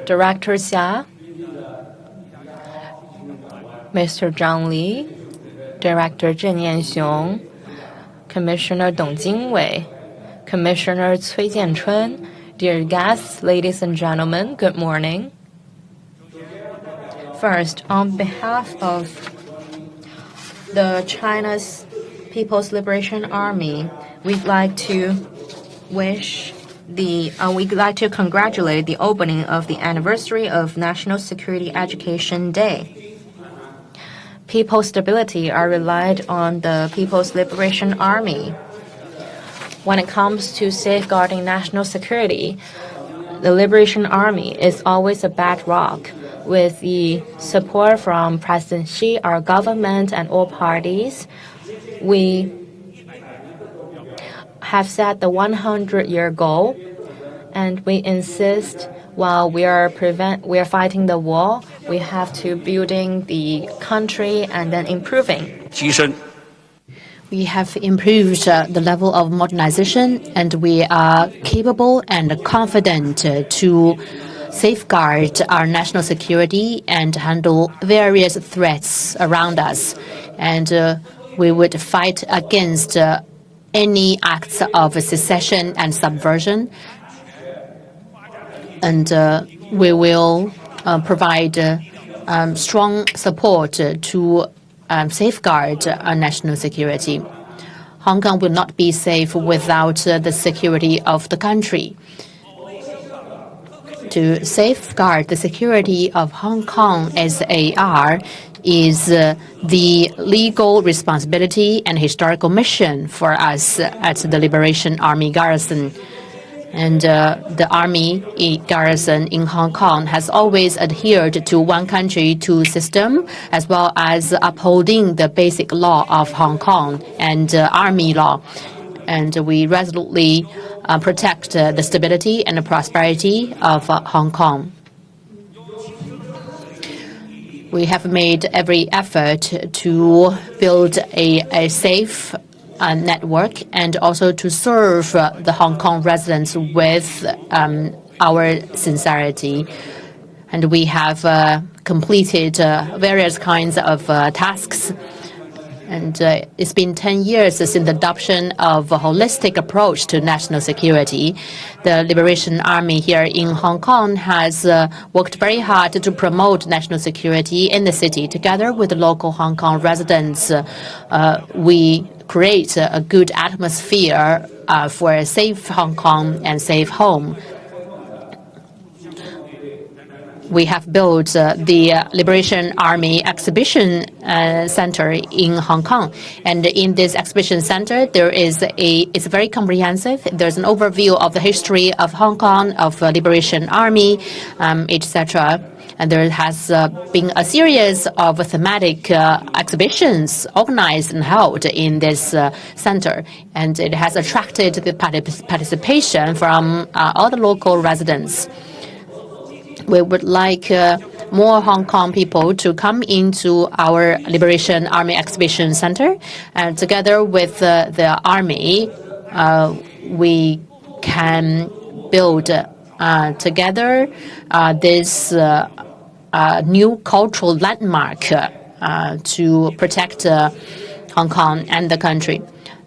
Director Xia, Mr. Zhang Li, Director Zheng Yanxiong, Commissioner Dong Jingwei, Commissioner Cui Jianchun, dear guests, ladies and gentlemen, good morning. First, on behalf of the China's People's Liberation Army, we'd like to congratulate the opening of the anniversary of National Security Education Day. People's stability are relied on the People's Liberation Army. When it comes to safeguarding national security, the Liberation Army is always a bedrock. With the support from President Xi, our government, and all parties, we have set the 100-year goal, and we insist while we are fighting the war, we have to building the country and then improving. We have improved the level of modernization, and we are capable and confident to safeguard our national security and handle various threats around us. And we would fight against any acts of secession and subversion. And we will provide strong support to safeguard our national security. Hong Kong will not be safe without the security of the country. To safeguard the security of Hong Kong SAR is the legal responsibility and historical mission for us at the Liberation Army Garrison. And the Army garrison in Hong Kong has always adhered to one country, two system, as well as upholding the basic law of Hong Kong and Army law. And we resolutely protect the stability and the prosperity of Hong Kong. We have made every effort to build a safe network and also to serve the Hong Kong residents with our sincerity. And we have completed various kinds of tasks. And it's been 10 years since the adoption of a holistic approach to national security. The Liberation Army here in Hong Kong has worked very hard to promote national security in the city. Together with the local Hong Kong residents, we create a good atmosphere for a safe Hong Kong and safe home. We have built the Liberation Army Exhibition Center in Hong Kong. And in this exhibition center, it's very comprehensive. There's an overview of the history of Hong Kong, of Liberation Army, etc. And there has been a series of thematic exhibitions organized and held in this center. And it has attracted the participation from all the local residents. We would like more Hong Kong people to come into our Liberation Army Exhibition Center. And together with the Army, we can build together this new cultural landmark to protect Hong Kong and the country.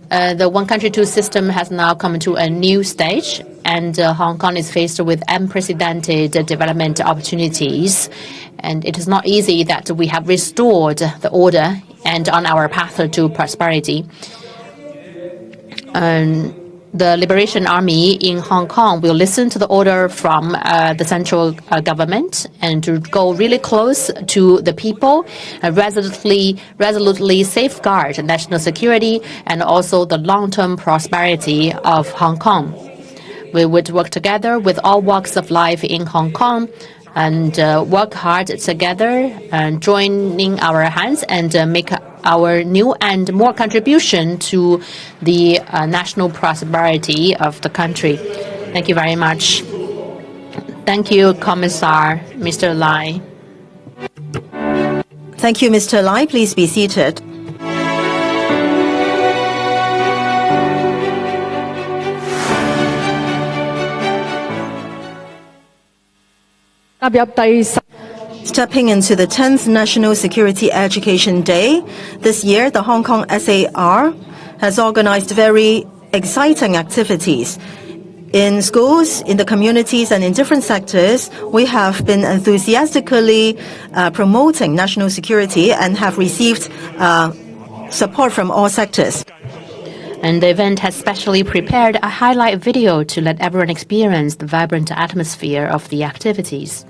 The one country, two system has now come to a new stage, and Hong Kong is faced with unprecedented development opportunities. And it is not easy that we have restored the order and on our path to prosperity. The Liberation Army in Hong Kong will listen to the order from the central government and to go really close to the people and resolutely safeguard national security and also the long-term prosperity of Hong Kong. We would work together with all walks of life in Hong Kong and work hard together and joining our hands and make our new and more contribution to the national prosperity of the country. Thank you very much. Thank you, Commissar, Mr. Lai. Thank you, Mr. Lai. Please be seated. Stepping into the 10th National Security Education Day, this year the Hong Kong SAR has organized very exciting activities. In schools, in the communities, and in different sectors, we have been enthusiastically promoting national security and have received support from all sectors. And the event has specially prepared a highlight video to let everyone experience the vibrant atmosphere of the activities.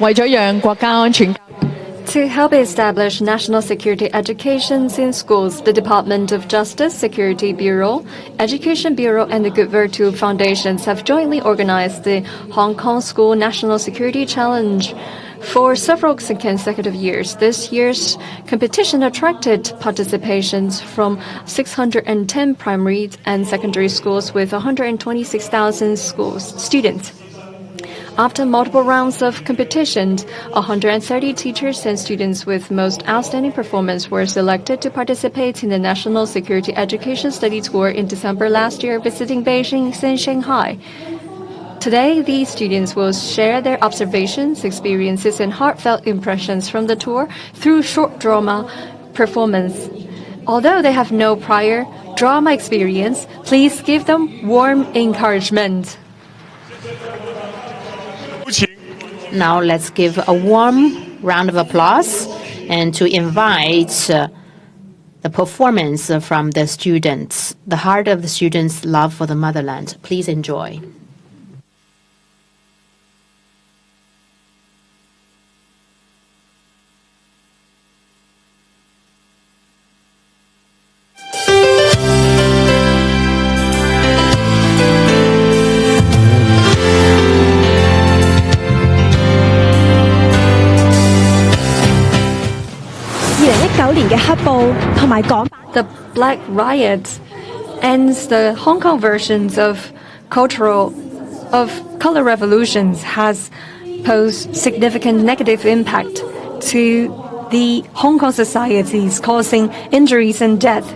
為咗讓國家安全 To help establish national security educations in schools, the Department of Justice, Security Bureau, Education Bureau, and the Good Virtue Foundations have jointly organized the Hong Kong School National Security Challenge for several consecutive years. This year's competition attracted participations from 610 primary and secondary schools with 126,000 students. After multiple rounds of competition, 130 teachers and students with most outstanding performance were selected to participate in the National Security Education Study Tour in December last year, visiting Beijing and Shanghai. Today, these students will share their observations, experiences, and heartfelt impressions from the tour through short drama performance. Although they have no prior drama experience, please give them warm encouragement. Now let's give a warm round of applause and to invite the performance from the students. The heart of the students' love for the motherland. Please enjoy. The Black Riot ends the Hong Kong versions of color revolutions has posed significant negative impact to the Hong Kong societies, causing injuries and death,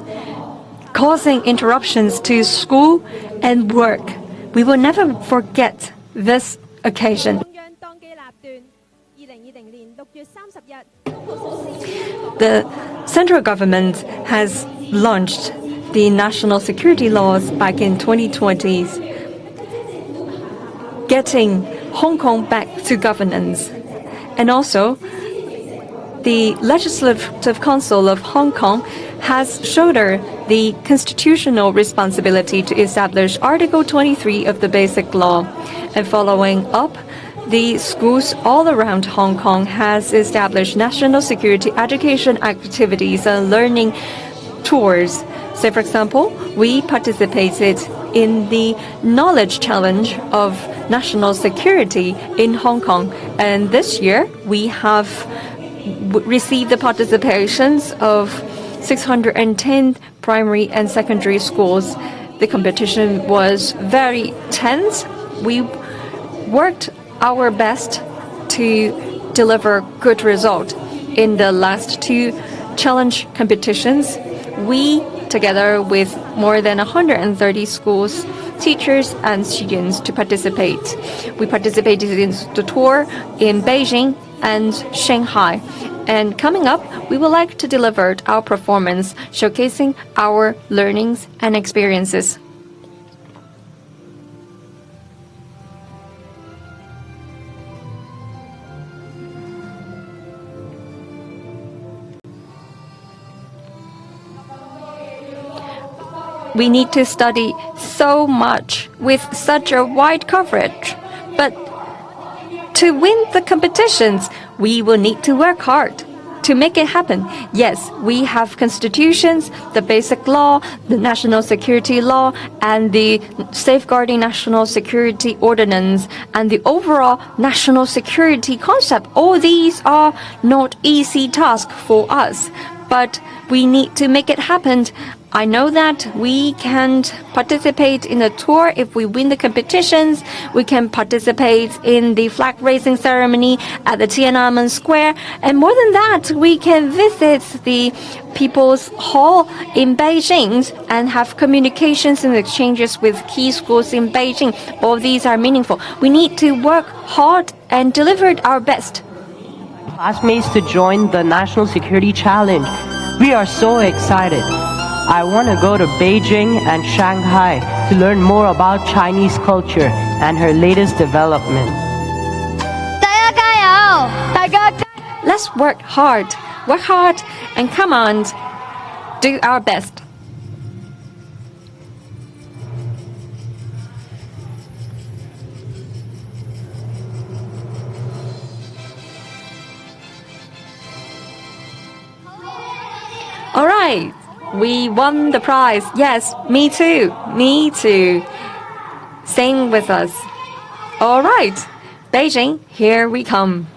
causing interruptions to school and work. We will never forget this occasion. The central government has launched the national security laws back in 2020, getting Hong Kong back to governance. And also, the Legislative Council of Hong Kong has shouldered the constitutional responsibility to establish Article 23 of the Basic Law. And following up, the schools all around Hong Kong has established national security education activities and learning tours. Say, for example, we participated in the Knowledge Challenge of National Security in Hong Kong. And this year, we have received the participations of 610 primary and secondary schools. The competition was very tense. We worked our best to deliver good result. In the last two challenge competitions, we, together with more than 130 schools, teachers and students to participate. We participated in the tour in Beijing and Shanghai. And coming up, we would like to deliver our performance showcasing our learnings and experiences. We need to study so much with such a wide coverage. But to win the competitions, we will need to work hard to make it happen. Yes, we have constitutions, the basic law, the national security law, and the safeguarding national security ordinance, and the overall national security concept. All these are not easy tasks for us, but we need to make it happen. I know that we can participate in the tour if we win the competitions. We can participate in the flag raising ceremony at the Tiananmen Square. And more than that, we can visit the People's Hall in Beijing and have communications and exchanges with key schools in Beijing. All these are meaningful. We need to work hard and deliver our best. Classmates to join the National Security Challenge. We are so excited. I want to go to Beijing and Shanghai to learn more about Chinese culture and her latest development. Let's work hard, and come on, do our best. right. We won the prize. Yes, me too. Me too. Sing with us. All right. Beijing, here we come.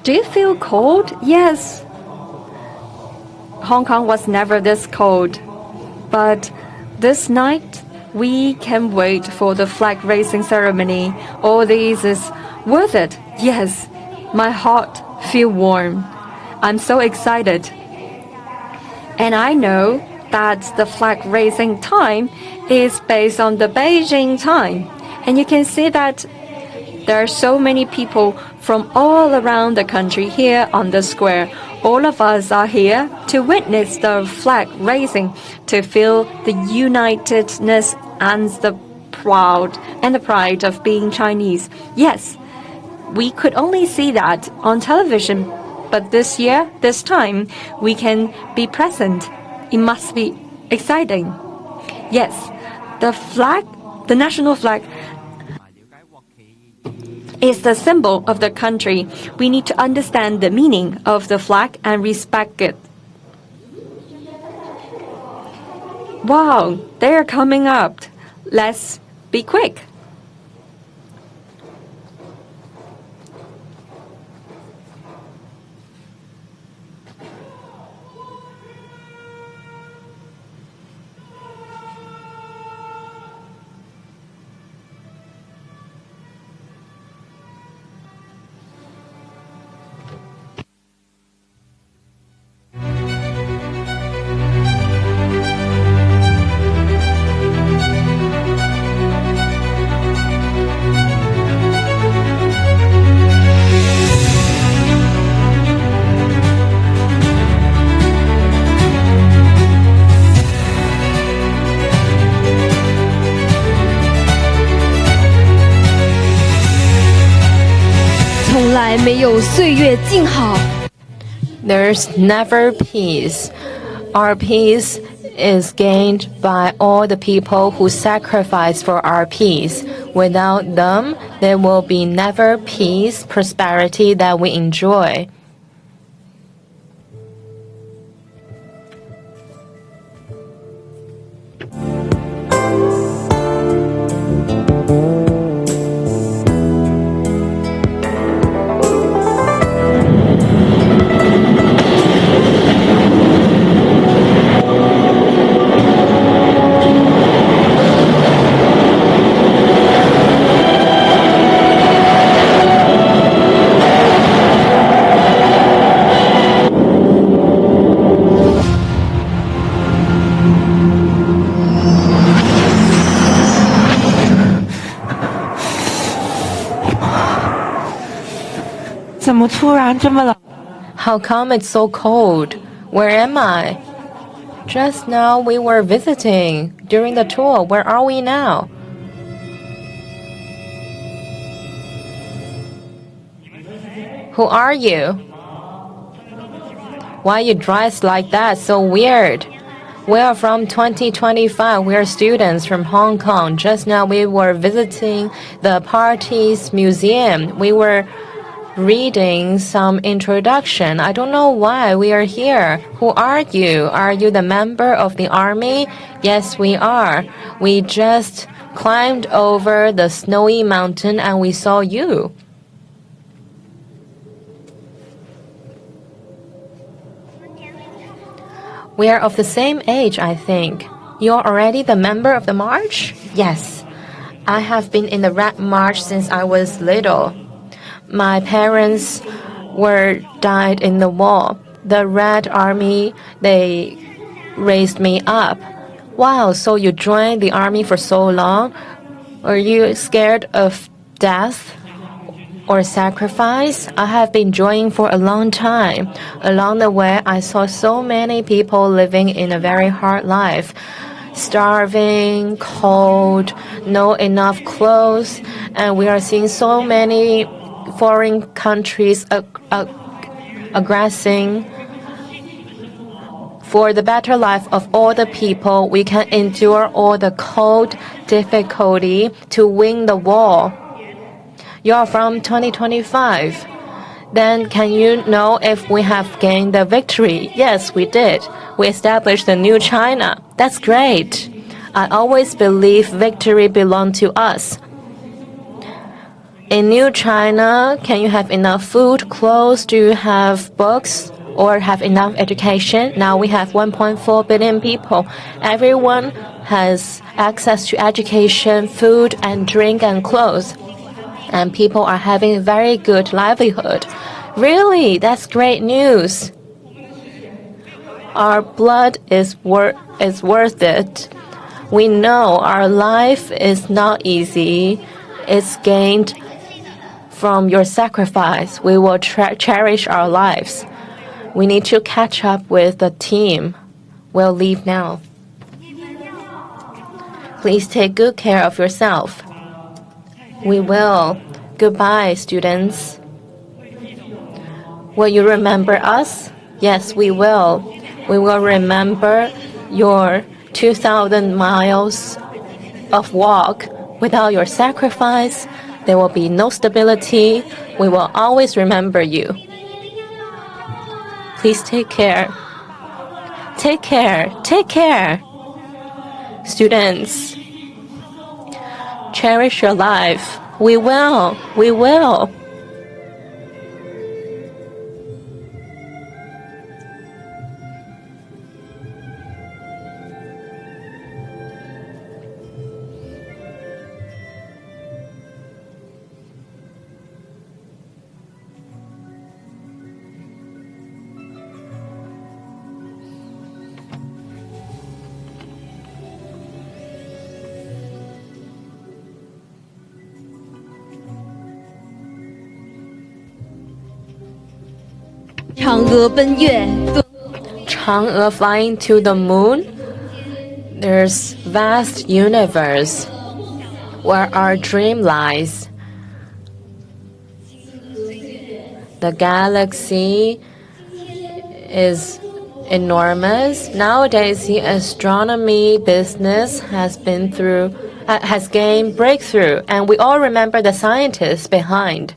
Do you feel cold? Yes. Hong Kong was never this cold. But this night, we can wait for the flag raising ceremony. All this is worth it. Yes. My heart feels warm. I'm so excited. And I know that the flag raising time is based on the Beijing time. And you can see that there are so many people from all around the country here on the square. All of us are here to witness the flag raising, to feel the unitedness and the pride of being Chinese. Yes, we could only see that on television, but this year, this time, we can be present. It must be exciting. Yes, the national flag, is the symbol of the country. We need to understand the meaning of the flag and respect it. Wow, they're coming up. Let's be quick. There's never peace. Our peace is gained by all the people who sacrifice for our peace. Without them, there will be never peace, prosperity that we enjoy. How come it's so cold? Where am I? Just now we were visiting during the tour. Where are we now? Who are you? Why you dressed like that? So weird. We are from 2025. We are students from Hong Kong. Just now we were visiting the Parties Museum. We were reading some introduction. I don't know why we are here. Who are you? Are you the member of the army? Yes, we are. We just climbed over the snowy mountain and we saw you. We are of the same age, I think. You're already the member of the march? Yes. I have been in the Red March since I was little. My parents were died in the war. The Red Army, they raised me up. Wow, so you joined the army for so long? Are you scared of death or sacrifice? I have been joining for a long time. Along the way, I saw so many people living in a very hard life. Starving, cold, no enough clothes, and we are seeing so many foreign countries aggressing. For the better life of all the people, we can endure all the cold difficulty to win the war. You are from 2025. Then can you know if we have gained the victory? Yes, we did. We established the new China. That's great. I always believe victory belongs to us. In New China, can you have enough food, clothes? Do you have books or have enough education? Now we have 1.4 billion people. Everyone has access to education, food, and drink and clothes. And people are having a very good livelihood. Really, that's great news. Our blood is worth it. We know our life is not easy. It's gained from your sacrifice. We will cherish our lives. We need to catch up with the team. We'll leave now. Please take good care of yourself. We will. Goodbye, students. Will you remember us? Yes, we will. We will remember your 2,000 miles of walk. Without your sacrifice, there will be no stability. We will always remember you. Please take care. Take care. Take care. Students, cherish your life. We will. We will. Chang'e flying to the moon. There's vast universe where our dream lies. The galaxy is enormous. Nowadays, the astronomy business has gained breakthrough, and we all remember the scientists behind.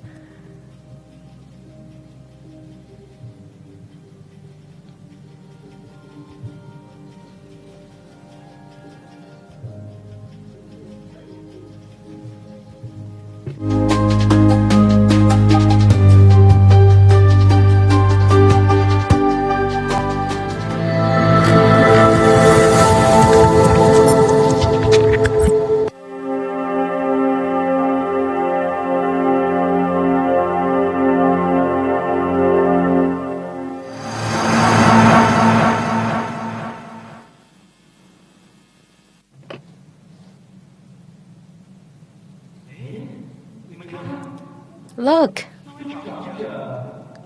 Look,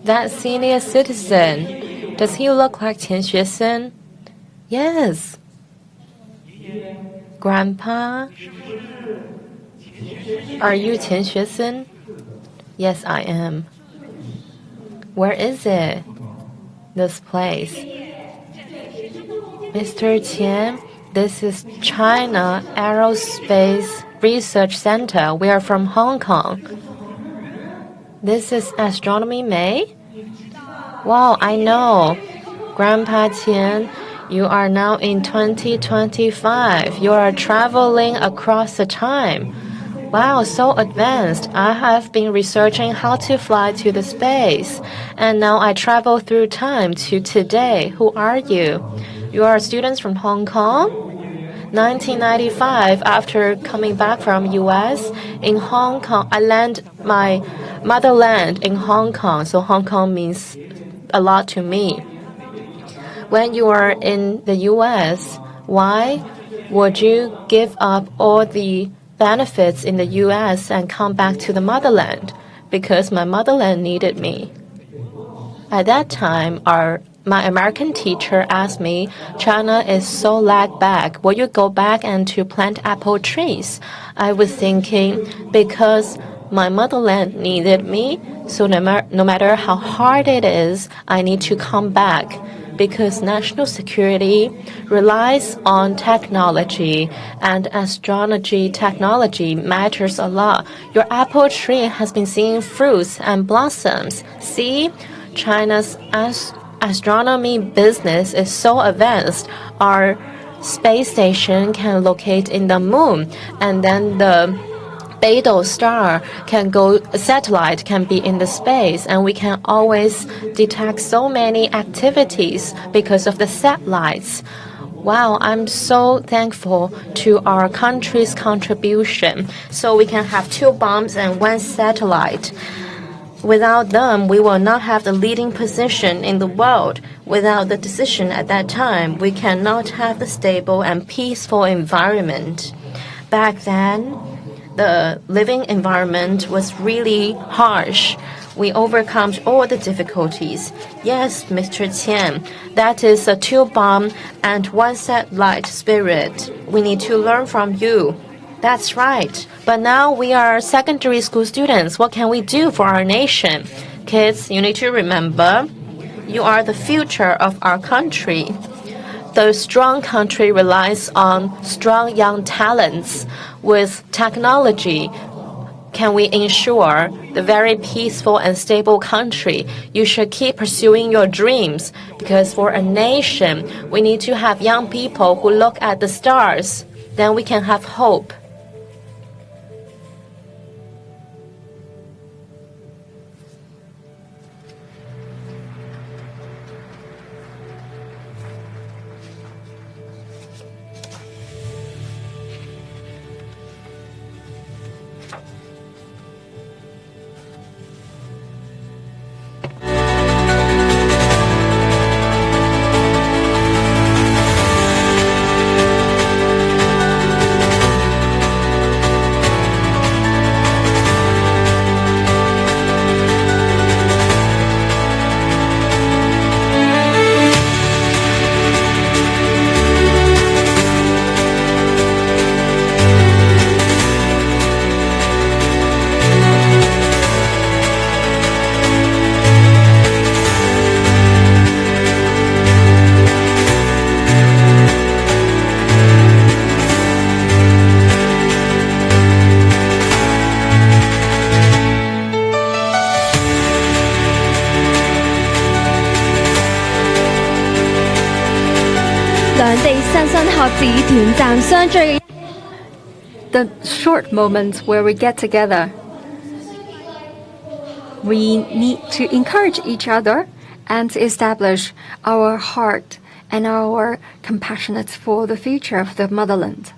that senior citizen. Does he look like Qian Xuesen? Yes. Grandpa, are you Qian Xuesen? Yes, I am. Where is it? This place. Mr. Qian, this is China Aerospace Research Center. We are from Hong Kong. This is Astronomy May? Wow, I know. Grandpa Qian, you are now in 2025. You are traveling across the time. Wow, so advanced. I have been researching how to fly to the space. And now I travel through time to today. Who are you? You are students from Hong Kong? 1995, after coming back from US, in Hong Kong, I land my motherland in Hong Kong, so Hong Kong means a lot to me. When you are in the US, why would you give up all the benefits in the US and come back to the motherland? Because my motherland needed me. At that time, my American teacher asked me, China is so lag back. Will you go back and to plant apple trees? I was thinking, because my motherland needed me, so no matter how hard it is, I need to come back. Because national security relies on technology, and astronomy technology matters a lot. Your apple tree has been seeing fruits and blossoms. See, China's astronomy business is so advanced. Our space station can locate in the moon, and then the Beidou star satellite can be in the space, and we can always detect so many activities because of the satellites. Wow, I'm so thankful to our country's contribution. So we can have 2 bombs and 1 satellite. Without them, we will not have the leading position in the world. Without the decision at that time, we cannot have the stable and peaceful environment. Back then, the living environment was really harsh. We overcome all the difficulties. Yes, Mr. Qian, that is a 2-bomb and 1 satellite spirit. We need to learn from you. That's right. But now we are secondary school students. What can we do for our nation? Kids, you need to remember, you are the future of our country. The strong country relies on strong young talents. With technology, can we ensure the very peaceful and stable country? You should keep pursuing your dreams, because for a nation, we need to have young people who look at the stars. Then we can have hope. The short moments where we get together, we need to encourage each other and establish our heart and our compassionate for the future of the motherland.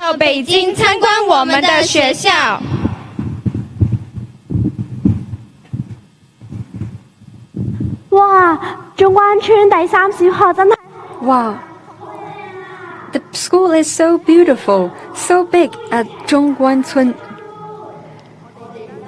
到北京参观我们的学校。哇，中關村第3小學真係 Wow! The school is so beautiful, so big at Zhongguancun.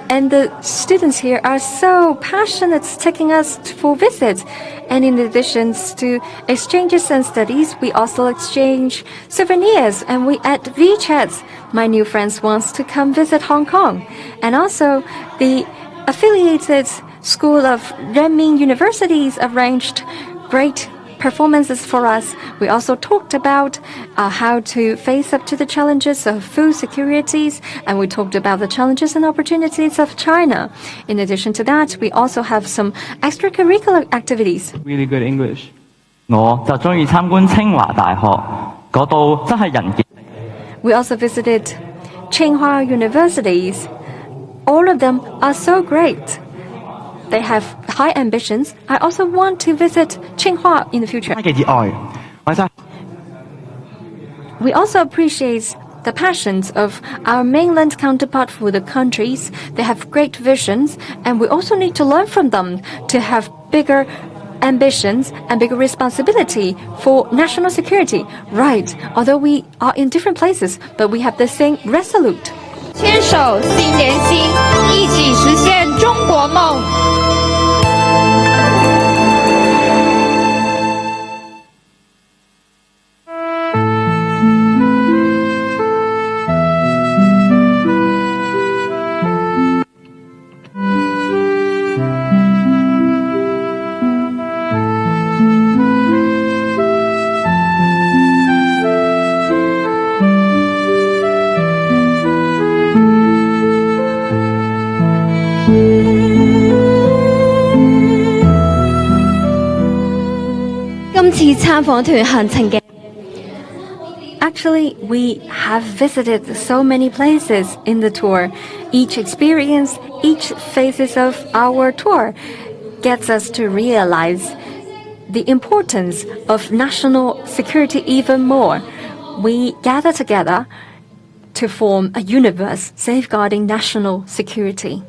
And the students here are so passionate taking us for visits. And in addition to exchanges and studies, we also exchange souvenirs and we add WeChats. My new friends wants to come visit Hong Kong. And also the affiliated School of Renmin Universities arranged great performances for us. We also talked about how to face up to the challenges of food securities, and we talked about the challenges and opportunities of China. In addition to that, we also have some extracurricular activities. Really good English. 我就中意參觀清華大學，嗰度真係人傑。We also visited Tsinghua universities. All of them are so great. They have high ambitions, I also want to visit Tsinghua in the future. We also appreciate the passions of our mainland counterpart for the countries. They have great visions, and we also need to learn from them to have bigger ambitions and bigger responsibility for national security. Right, although we are in different places, but we have the same resolute. 牵手心连心，一起实现中国梦。Actually, we have visited so many places in the tour. Each experience, each phases of our tour gets us to realize the importance of national security even more. We gather together to form a universe safeguarding national security.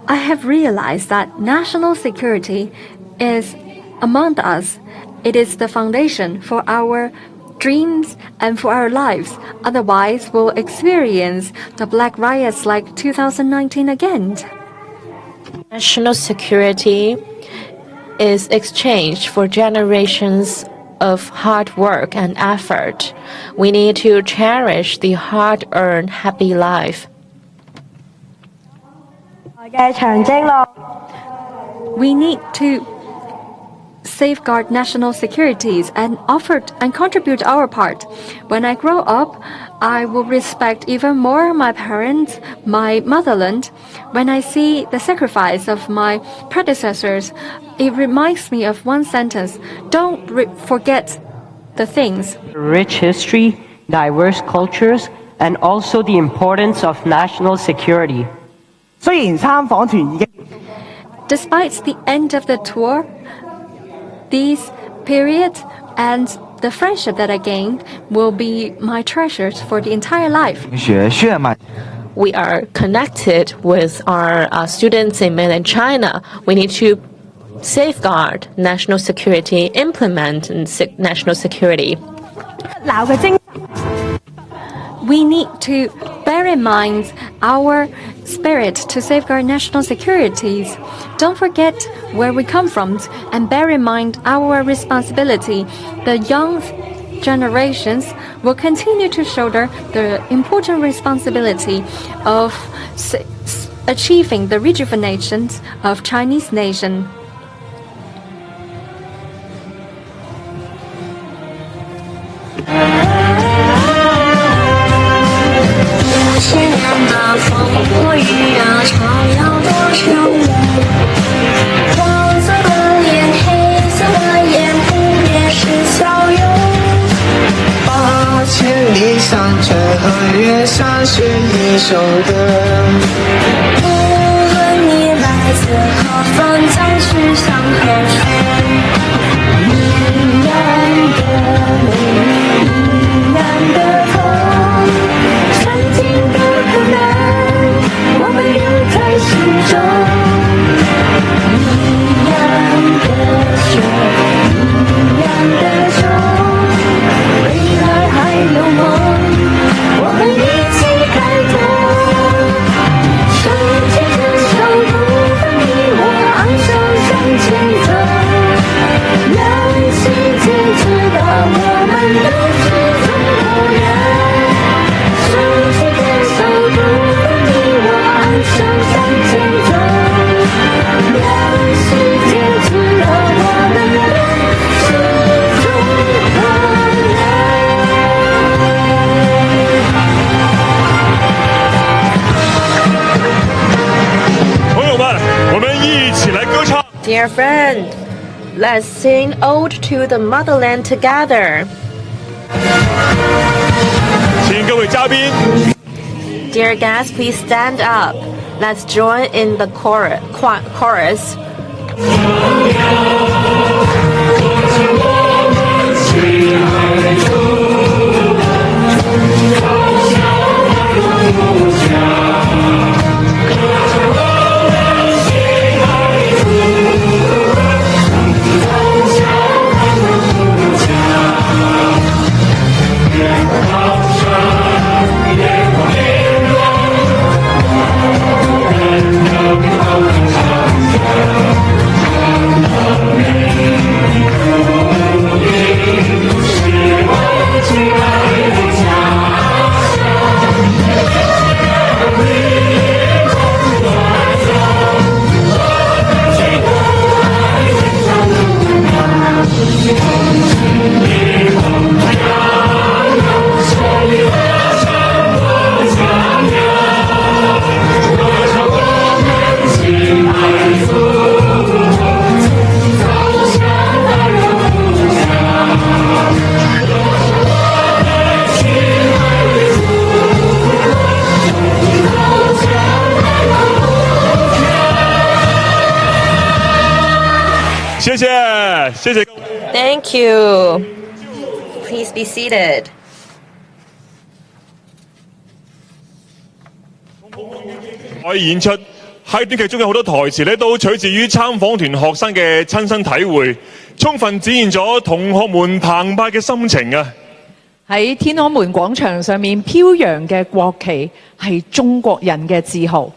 I have realized that national security is among us. It is the foundation for our dreams and for our lives. Otherwise, we'll experience the black riots like 2019 again. National security is exchanged for generations of hard work and effort. We need to cherish the hard-earned happy life. We need to safeguard national securities and contribute our part. When I grow up, I will respect even more my parents, my motherland. When I see the sacrifice of my predecessors, it reminds me of one sentence: don't forget the things. Rich history, diverse cultures, and also the importance of national security. Despite the end of the tour, these periods and the friendship that I gained will be my treasures for the entire life. We are connected with our students in mainland China. We need to safeguard national security, implement national security. We need to bear in mind our spirit to safeguard national securities. Don't forget where we come from and bear in mind our responsibility. The young generations will continue to shoulder the important responsibility of achieving the rejuvenation of Chinese nation. dear friend. Let's sing Ode to the Motherland together. 请各位嘉宾 Dear guests, please stand up. Let's join in the chorus. Thank you. Please be seated. 可以演出喺短劇中有好多台詞咧，都取自於參訪團學生嘅親身體會，充分展現咗同學們澎湃嘅心情啊！喺天安門廣場上面飄揚嘅國旗係中國人嘅自豪。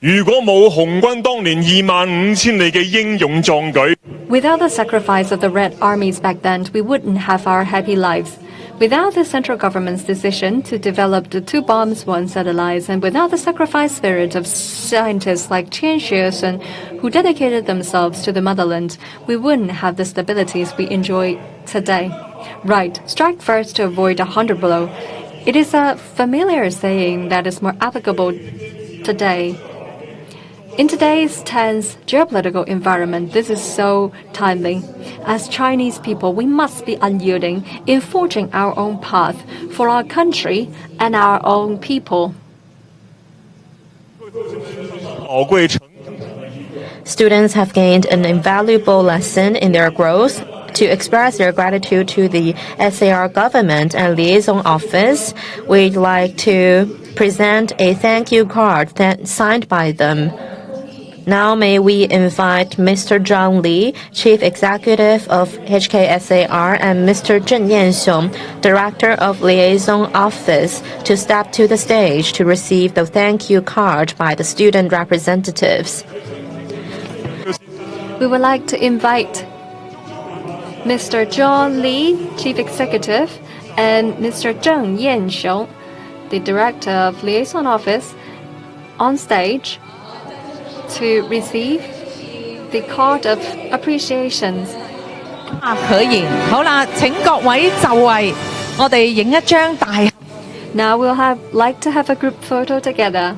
如果冇紅軍當年25000里嘅英勇壯舉 Without the sacrifice of the Red Armies back then, we wouldn't have our happy lives. Without the central government's decision to develop the 2 bombs, 1 satellites, and without the sacrifice spirit of scientists like Qian Xuesen, who dedicated themselves to the motherland, we wouldn't have the stabilities we enjoy today. Right, strike first to avoid a 100 blow. It is a familiar saying that is more applicable today. In today's tense geopolitical environment, this is so timely. As Chinese people, we must be unyielding in forging our own path for our country and our own people. Students have gained an invaluable lesson in their growth. To express their gratitude to the SAR government and liaison office, we'd like to present a thank you card signed by them. Now may we invite Mr. Zhang Li, Chief Executive of HKSAR, and Mr. Zheng Yanxiong, Director of Liaison Office, to step to the stage to receive the thank you card by the student representatives. We would like to invite Mr. John Li, Chief Executive, and Mr. Zheng Yanxiong, the Director of Liaison Office, on stage to receive the card of appreciation. 可以，好啦，請各位就位，我哋影一張大。Now we'll like to have a group photo together.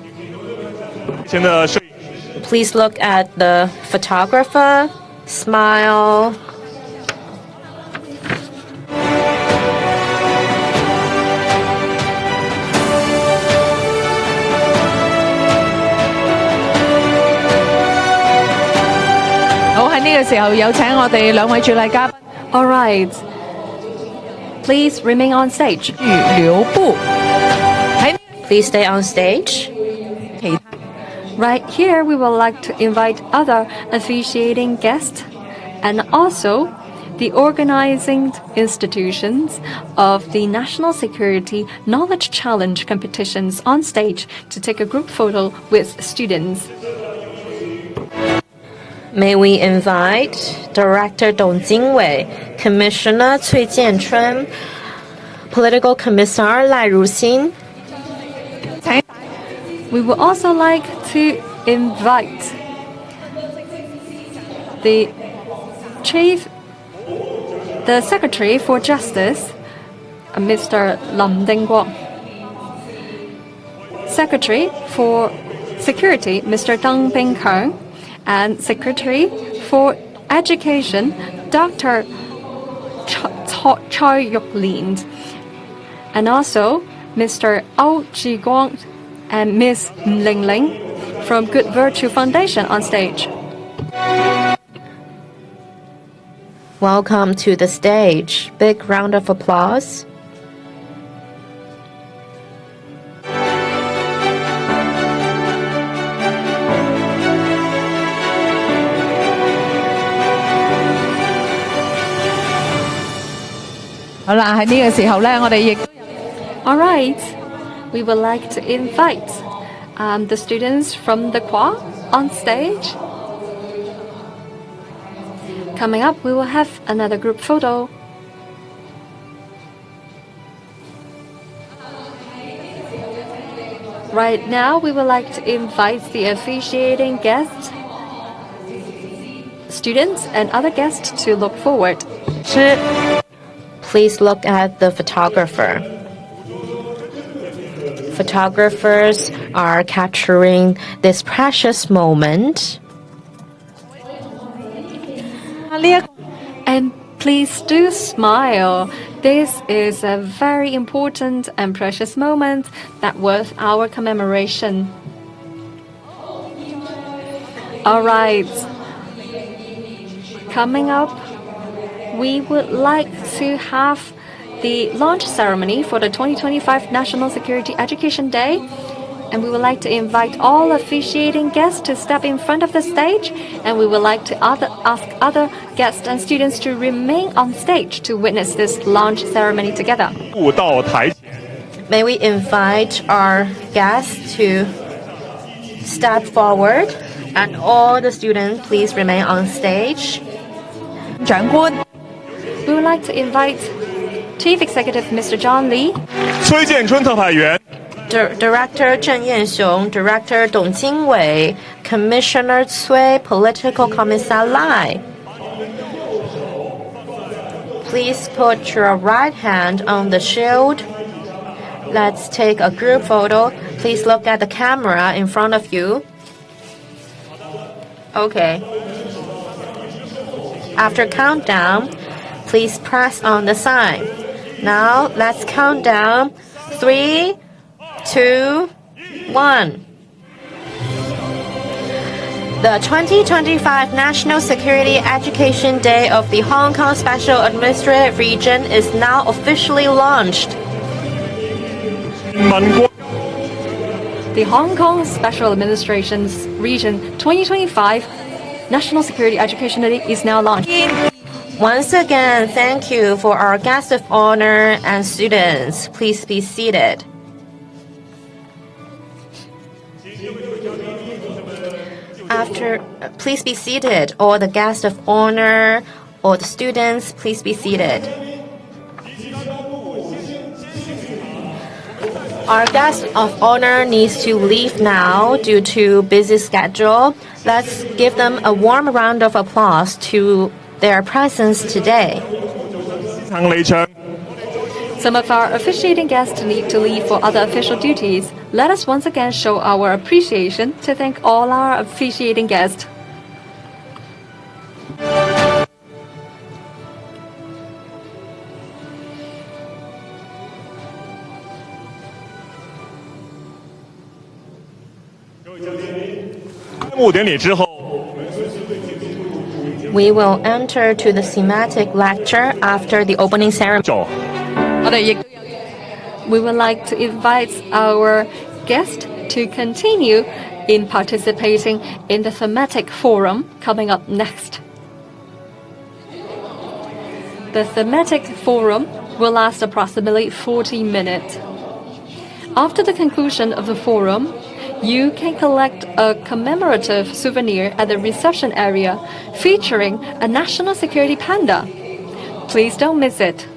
Please look at the photographer, smile. All right. Please remain on stage. Please stay on stage. Right here, we would like to invite other officiating guests and also the organizing institutions of the National Security Knowledge Challenge competitions on stage to take a group photo with students. May we invite Director Dong Jingwei, Commissioner Cui Jianchun, Political Commissar Lai Ruxin. We would also like to invite the Secretary for Justice, Mr. Lam Dingguo, Secretary for Security, Mr. Deng Bingkeng, and Secretary For education, Dr. Choi Yuk-lin, and also Mr. Ao Ji-guang and Ms. Ling Ling from Good Virtue Foundation on stage. Welcome to the stage. Big round of applause. All right, we would like to invite the students from the choir on stage. Coming up, we will have another group photo. Right now, we would like to invite the officiating guests, students, and other guests to look forward. Please look at the photographer. Photographers are capturing this precious moment. And please do smile. This is a very important and precious moment that worth our commemoration. All right. Coming up, we would like to have the launch ceremony for the 2025 National Security Education Day. And we would like to invite all officiating guests to step in front of the stage. And we would like to ask other guests and students to remain on stage to witness this launch ceremony together. May we invite our guests to step forward, and all the students please remain on stage. We would like to invite Chief Executive Mr. John Lee, Director Zheng Yanxiong, Director Dong Jingwei, Commissioner Cui, Political Commissar Lai. Please put your right hand on the shield. Let's take a group photo. Please look at the camera in front of you. Okay. After countdown, please press on the sign. Now let's count down. 3, 2, 1. The 2025 National Security Education Day of the Hong Kong Special Administrative Region is now officially launched. The Hong Kong Special Administration's Region 2025 National Security Education Day is now launched. Once again, thank you for our guests of honor and students. Please be seated. Please be seated. All the guests of honor, all the students, please be seated. Our guest of honor needs to leave now due to busy schedule. Let's give them a warm round of applause to their presence today. Some of our officiating guests need to leave for other official duties. Let us once again show our appreciation to thank all our officiating guests. We will enter to the thematic lecture after the opening ceremony. We would like to invite our guests to continue in participating in the thematic forum coming up next. The thematic forum will last approximately 40 minutes. After the conclusion of the forum, you can collect a commemorative souvenir at the reception area featuring a national security panda. Please don't miss it.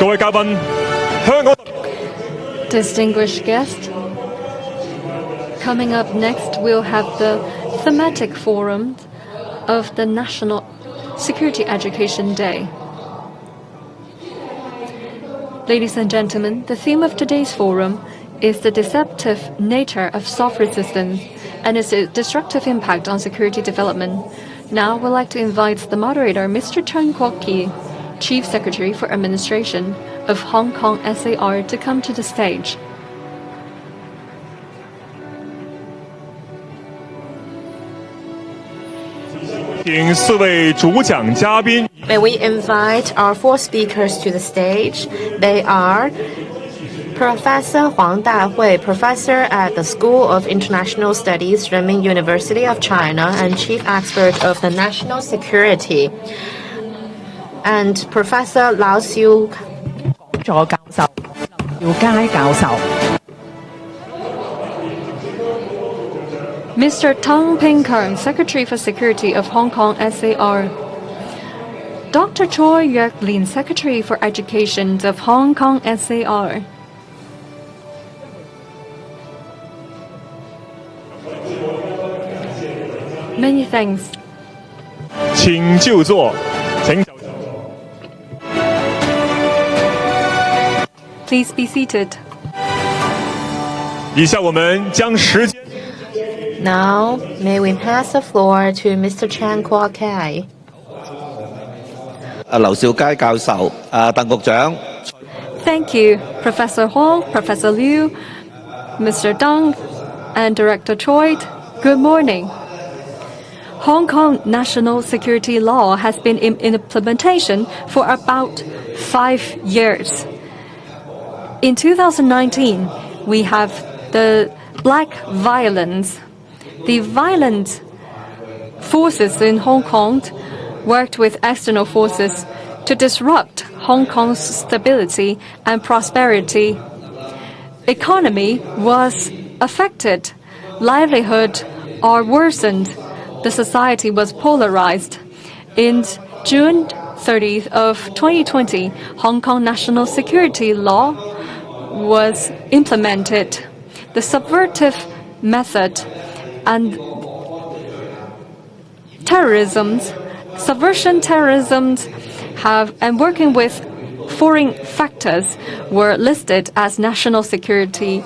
各位嘉賓，香港 Distinguished guests, coming up next, we'll have the thematic forum of the National Security Education Day. Ladies and gentlemen, the theme of today's forum is the deceptive nature of soft resistance and its destructive impact on security development. Now, we'd like to invite the moderator, Mr. Chen Kuo-ki, Chief Secretary for Administration of Hong Kong SAR, to come to the stage. May we invite our 4 speakers to the stage? They are Professor Huang Dahui, Professor at the School of International Studies, Renmin University of China, and Chief Expert of the National Security, and Professor Lau Xiu, Mr. Tang Ping-kang, Secretary for Security of Hong Kong SAR. Dr. Choi Yuk-lin, Secretary for Education of Hong Kong SAR. Many thanks. 請就座，請。 Please be seated. 以下我們將時間。 Now, may we pass the floor to Mr. Chan Kuo-ki. 劉兆佳教授、鄧局長。 Thank you, Professor Huang, Professor Liu, Mr. Deng, and Director Choi. Good morning. Hong Kong national security law has been in implementation for about 5 years. In 2019, we have the black violence. The violent forces in Hong Kong worked with external forces to disrupt Hong Kong's stability and prosperity. Economy was affected, livelihood are worsened, the society was polarized. In June 30th of 2020, Hong Kong national security law was implemented. The subversive method and subversion terrorism and working with foreign factors were listed as national security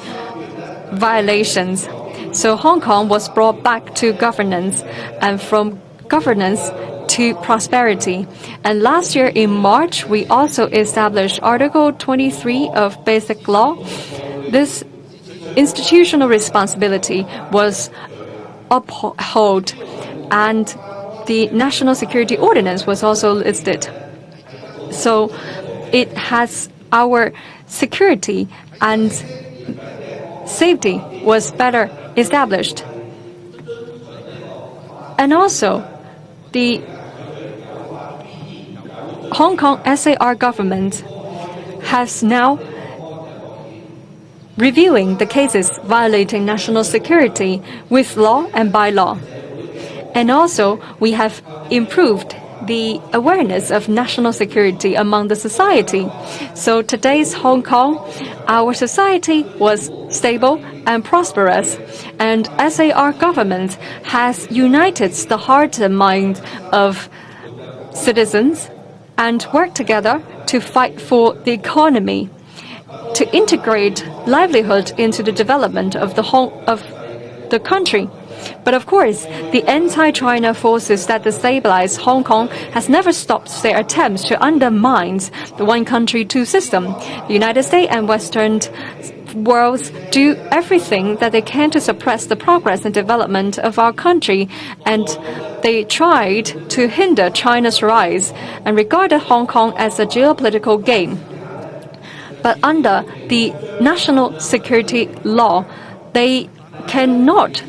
violations. So Hong Kong was brought back to governance, and from governance to prosperity. And last year in March, we also established Article 23 of Basic Law. This institutional responsibility was upheld, and the National Security Ordinance was also listed. So it has our security and safety was better established. And also, the Hong Kong SAR government has now reviewing the cases violating national security with law and by law. And also, we have improved the awareness of national security among the society. So today's Hong Kong, our society was stable and prosperous, and SAR government has united the heart and mind of citizens and worked together to fight for the economy, to integrate livelihood into the development of the country. But of course, the anti-China forces that destabilize Hong Kong has never stopped their attempts to undermine the one country, two system. The United States and Western worlds do everything that they can to suppress the progress and development of our country, and they tried to hinder China's rise and regarded Hong Kong as a geopolitical game. But under the national security law, they cannot.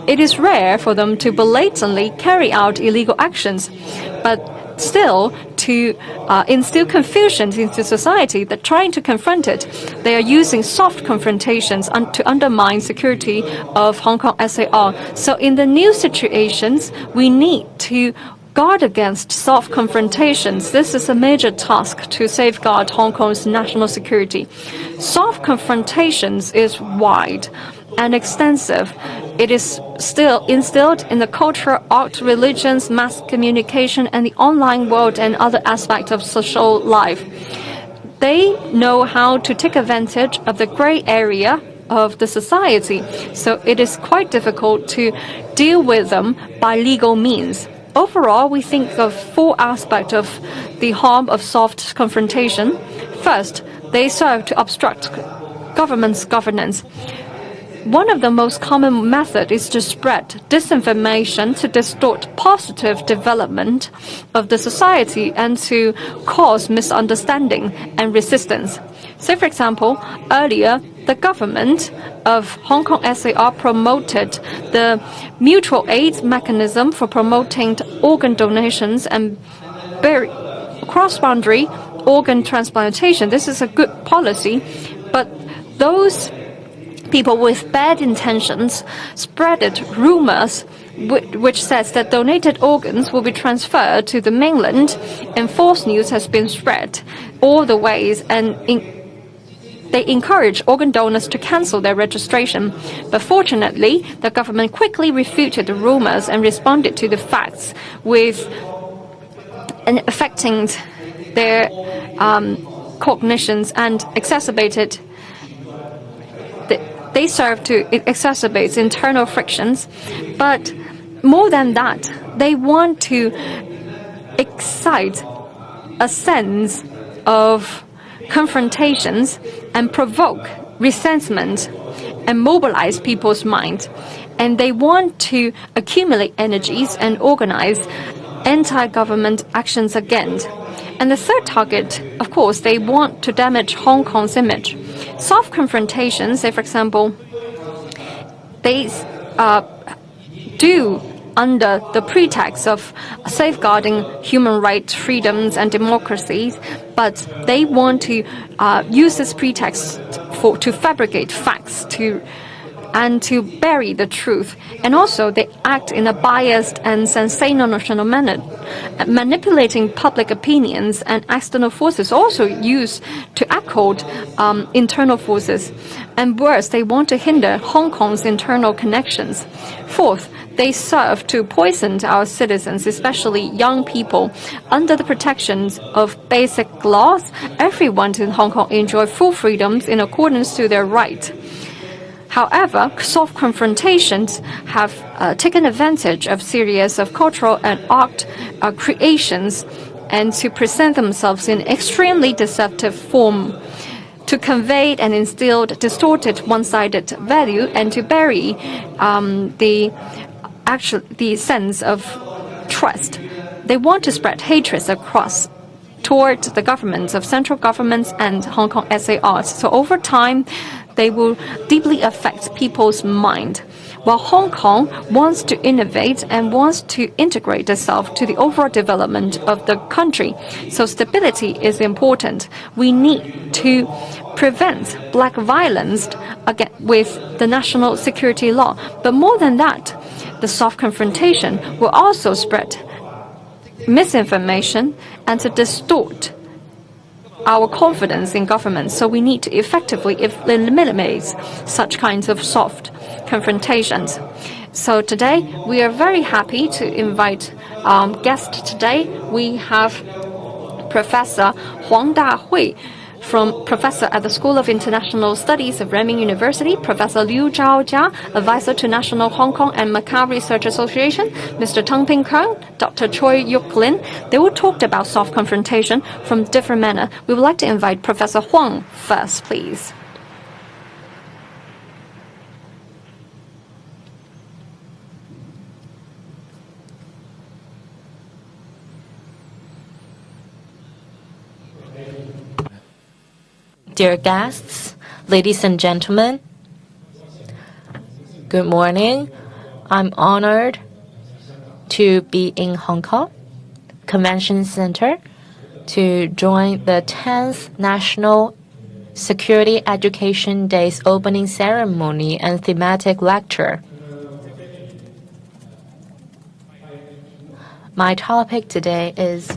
It is rare for them to blatantly carry out illegal actions, but still to instill confusion into society, that trying to confront it, they are using soft confrontations to undermine security of Hong Kong SAR. So in the new situations, we need to guard against soft confrontations. This is a major task to safeguard Hong Kong's national security. Soft confrontations is wide and extensive. It is still instilled in the culture, art, religions, mass communication, and the online world and other aspects of social life. They know how to take advantage of the gray area of the society, so it is quite difficult to deal with them by legal means. Overall, we think of four aspects of the harm of soft confrontation. First, they serve to obstruct government's governance. One of the most common methods is to spread disinformation to distort positive development of the society and to cause misunderstanding and resistance. Say, for example, earlier, the government of Hong Kong SAR promoted the mutual aid mechanism for promoting organ donations and cross-boundary organ transplantation. This is a good policy, but those people with bad intentions spreaded rumors which says that donated organs will be transferred to the mainland, and false news has been spread all the ways, and they encourage organ donors to cancel their registration. But fortunately, the government quickly refuted the rumors and responded to the facts and affecting their cognitions and exacerbated. They serve to exacerbate internal frictions, but more than that, they want to excite a sense of confrontations and provoke resentment and mobilize people's mind. And they want to accumulate energies and organize anti-government actions again. And the third target, of course, they want to damage Hong Kong's image. Soft confrontations, say, for example, they do under the pretext of safeguarding human rights, freedoms, and democracies, but they want to use this pretext to fabricate facts and to bury the truth. And also, they act in a biased and sensational manner, manipulating public opinions, and external forces also used to echo internal forces. And worse, they want to hinder Hong Kong's internal connections. Fourth, they serve to poison our citizens, especially young people. Under the protections of basic laws, everyone in Hong Kong enjoys full freedoms in accordance to their right. However, soft confrontations have taken advantage of series of cultural and art creations and to present themselves in extremely deceptive form, to convey and instill distorted one-sided value and to bury the sense of trust. They want to spread hatred across toward the governments of central governments and Hong Kong SAR. So over time, they will deeply affect people's mind. While Hong Kong wants to innovate and wants to integrate itself to the overall development of the country, so stability is important. We need to prevent black violence with the national security law. But more than that, the soft confrontation will also spread misinformation and to distort our confidence in government. So we need to effectively eliminate such kinds of soft confrontations. So today, we are very happy to invite guests today. We have Professor Huang Dahui, Professor at the School of International Studies of Renmin University, Professor Liu Zhaojia, Advisor to National Hong Kong and Macau Research Association, Mr. Teng Ping Kong, Dr. Choi Yuk Lin. They will talk about soft confrontation from different manner. We would like to invite Professor Huang first, please. Dear guests, ladies and gentlemen, good morning. I'm honored to be in Hong Kong Convention Center to join the 10th National Security Education Day's opening ceremony and thematic lecture. My topic today is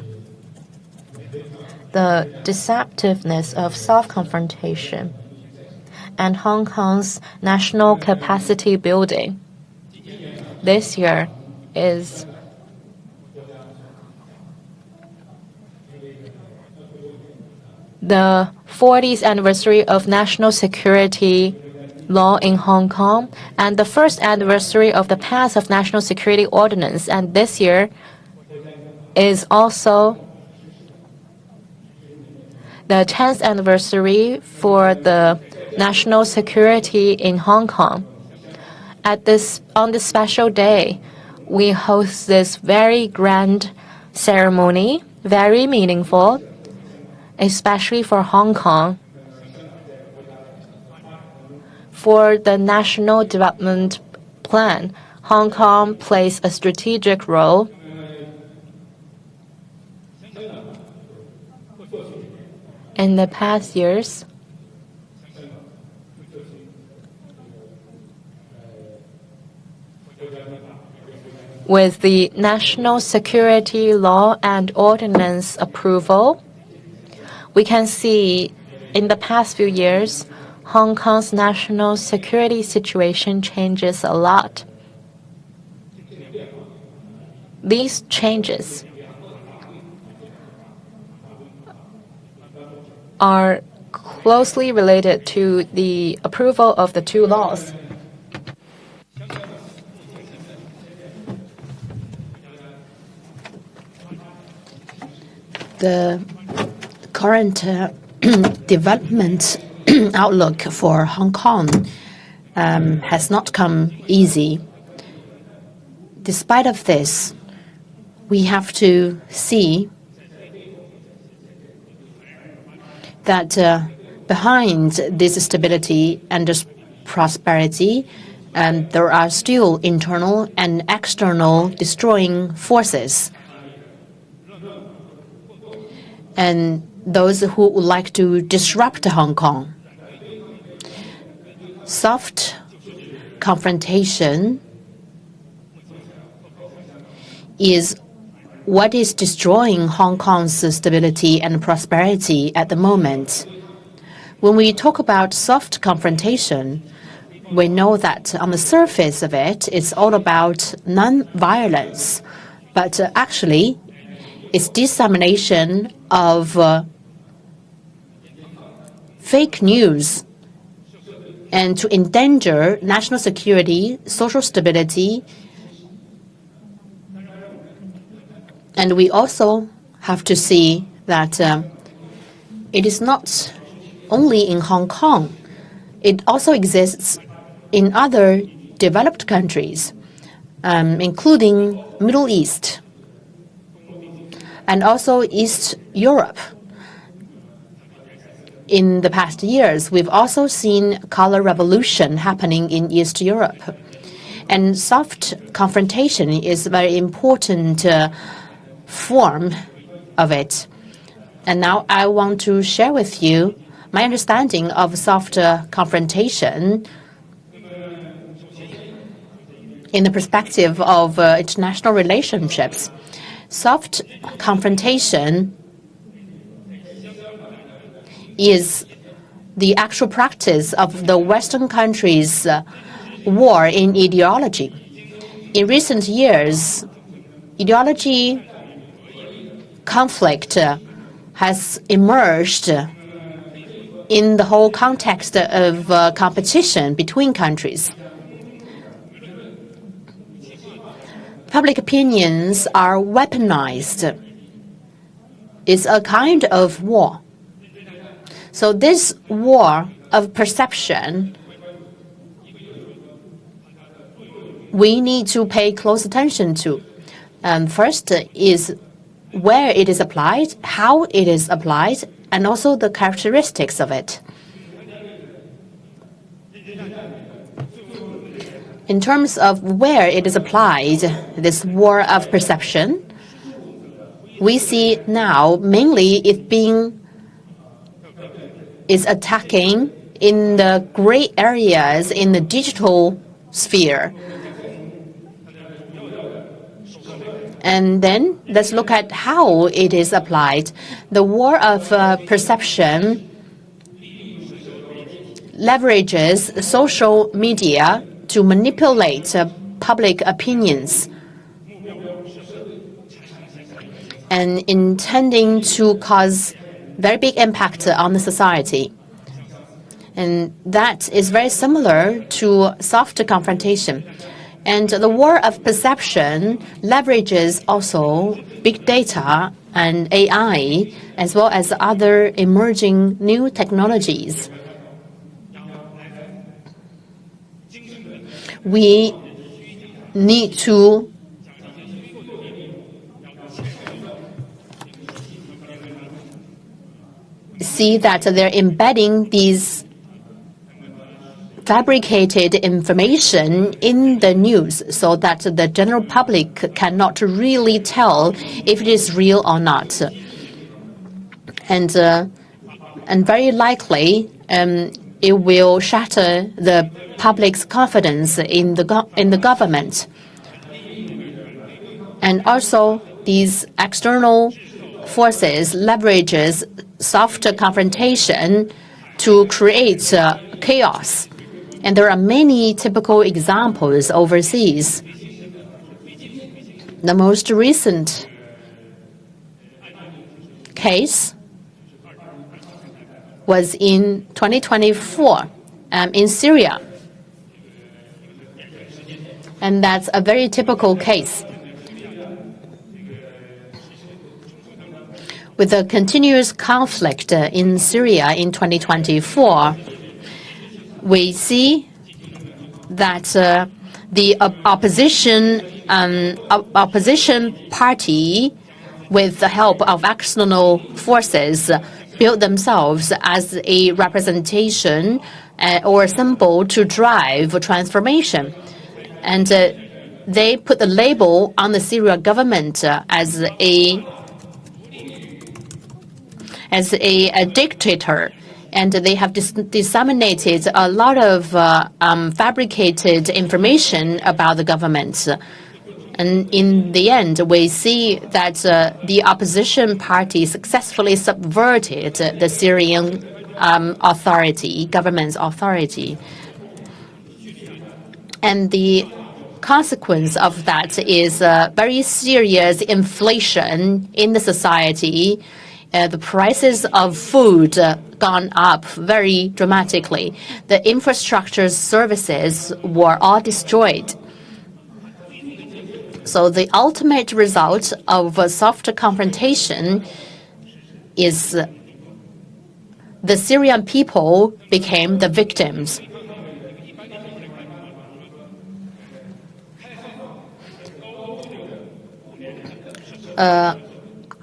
the deceptiveness of soft confrontation and Hong Kong's national capacity building. This year is the 40th anniversary of national security law in Hong Kong and the first anniversary of the pass of national security ordinance. And this year is also the 10th anniversary for the national security in Hong Kong. On this special day, we host this very grand ceremony, very meaningful, especially for Hong Kong. For the National Development Plan, Hong Kong plays a strategic role. In the past years, with the National Security Law and Ordinance approval, we can see in the past few years, Hong Kong's national security situation changes a lot. These changes are closely related to the approval of the two laws. The current development outlook for Hong Kong has not come easy. Despite of this, we have to see that behind this stability and this prosperity, there are still internal and external destroying forces. And those who would like to disrupt Hong Kong. Soft confrontation is what is destroying Hong Kong's stability and prosperity at the moment. When we talk about soft confrontation, we know that on the surface of it, it's all about non-violence, but actually, it's dissemination of fake news and to endanger national security, social stability. And we also have to see that it is not only in Hong Kong. It also exists in other developed countries, including Middle East and also East Europe. In the past years, we've also seen color revolution happening in East Europe. And soft confrontation is a very important form of it. And now I want to share with you my understanding of soft confrontation in the perspective of international relationships. Soft confrontation is the actual practice of the Western countries' war in ideology. In recent years, ideology conflict has emerged in the whole context of competition between countries. Public opinions are weaponized. It's a kind of war. So this war of perception, we need to pay close attention to. First is where it is applied, how it is applied, and also the characteristics of it. In terms of where it is applied, this war of perception, we see now mainly it is attacking in the gray areas in the digital sphere. And then let's look at how it is applied. The war of perception leverages social media to manipulate public opinions and intending to cause very big impact on the society. And that is very similar to soft confrontation. And the war of perception leverages also big data and AI, as well as other emerging new technologies. We need to see that they're embedding these fabricated information in the news so that the general public cannot really tell if it is real or not. And very likely it will shatter the public's confidence in the government. And also these external forces leverages soft confrontation to create chaos. And there are many typical examples overseas. The most recent case was in 2024 in Syria. And that's a very typical case. With the continuous conflict in Syria in 2024, we see that the opposition party, with the help of external forces, built themselves as a representation or symbol to drive transformation. And they put the label on the Syrian government as a dictator. And they have disseminated a lot of fabricated information about the government. And in the end, we see that the opposition party successfully subverted the Syrian government's authority. And the consequence of that is very serious inflation in the society. The prices of food gone up very dramatically. The infrastructure services were all destroyed. So the ultimate result of a soft confrontation is the Syrian people became the victims.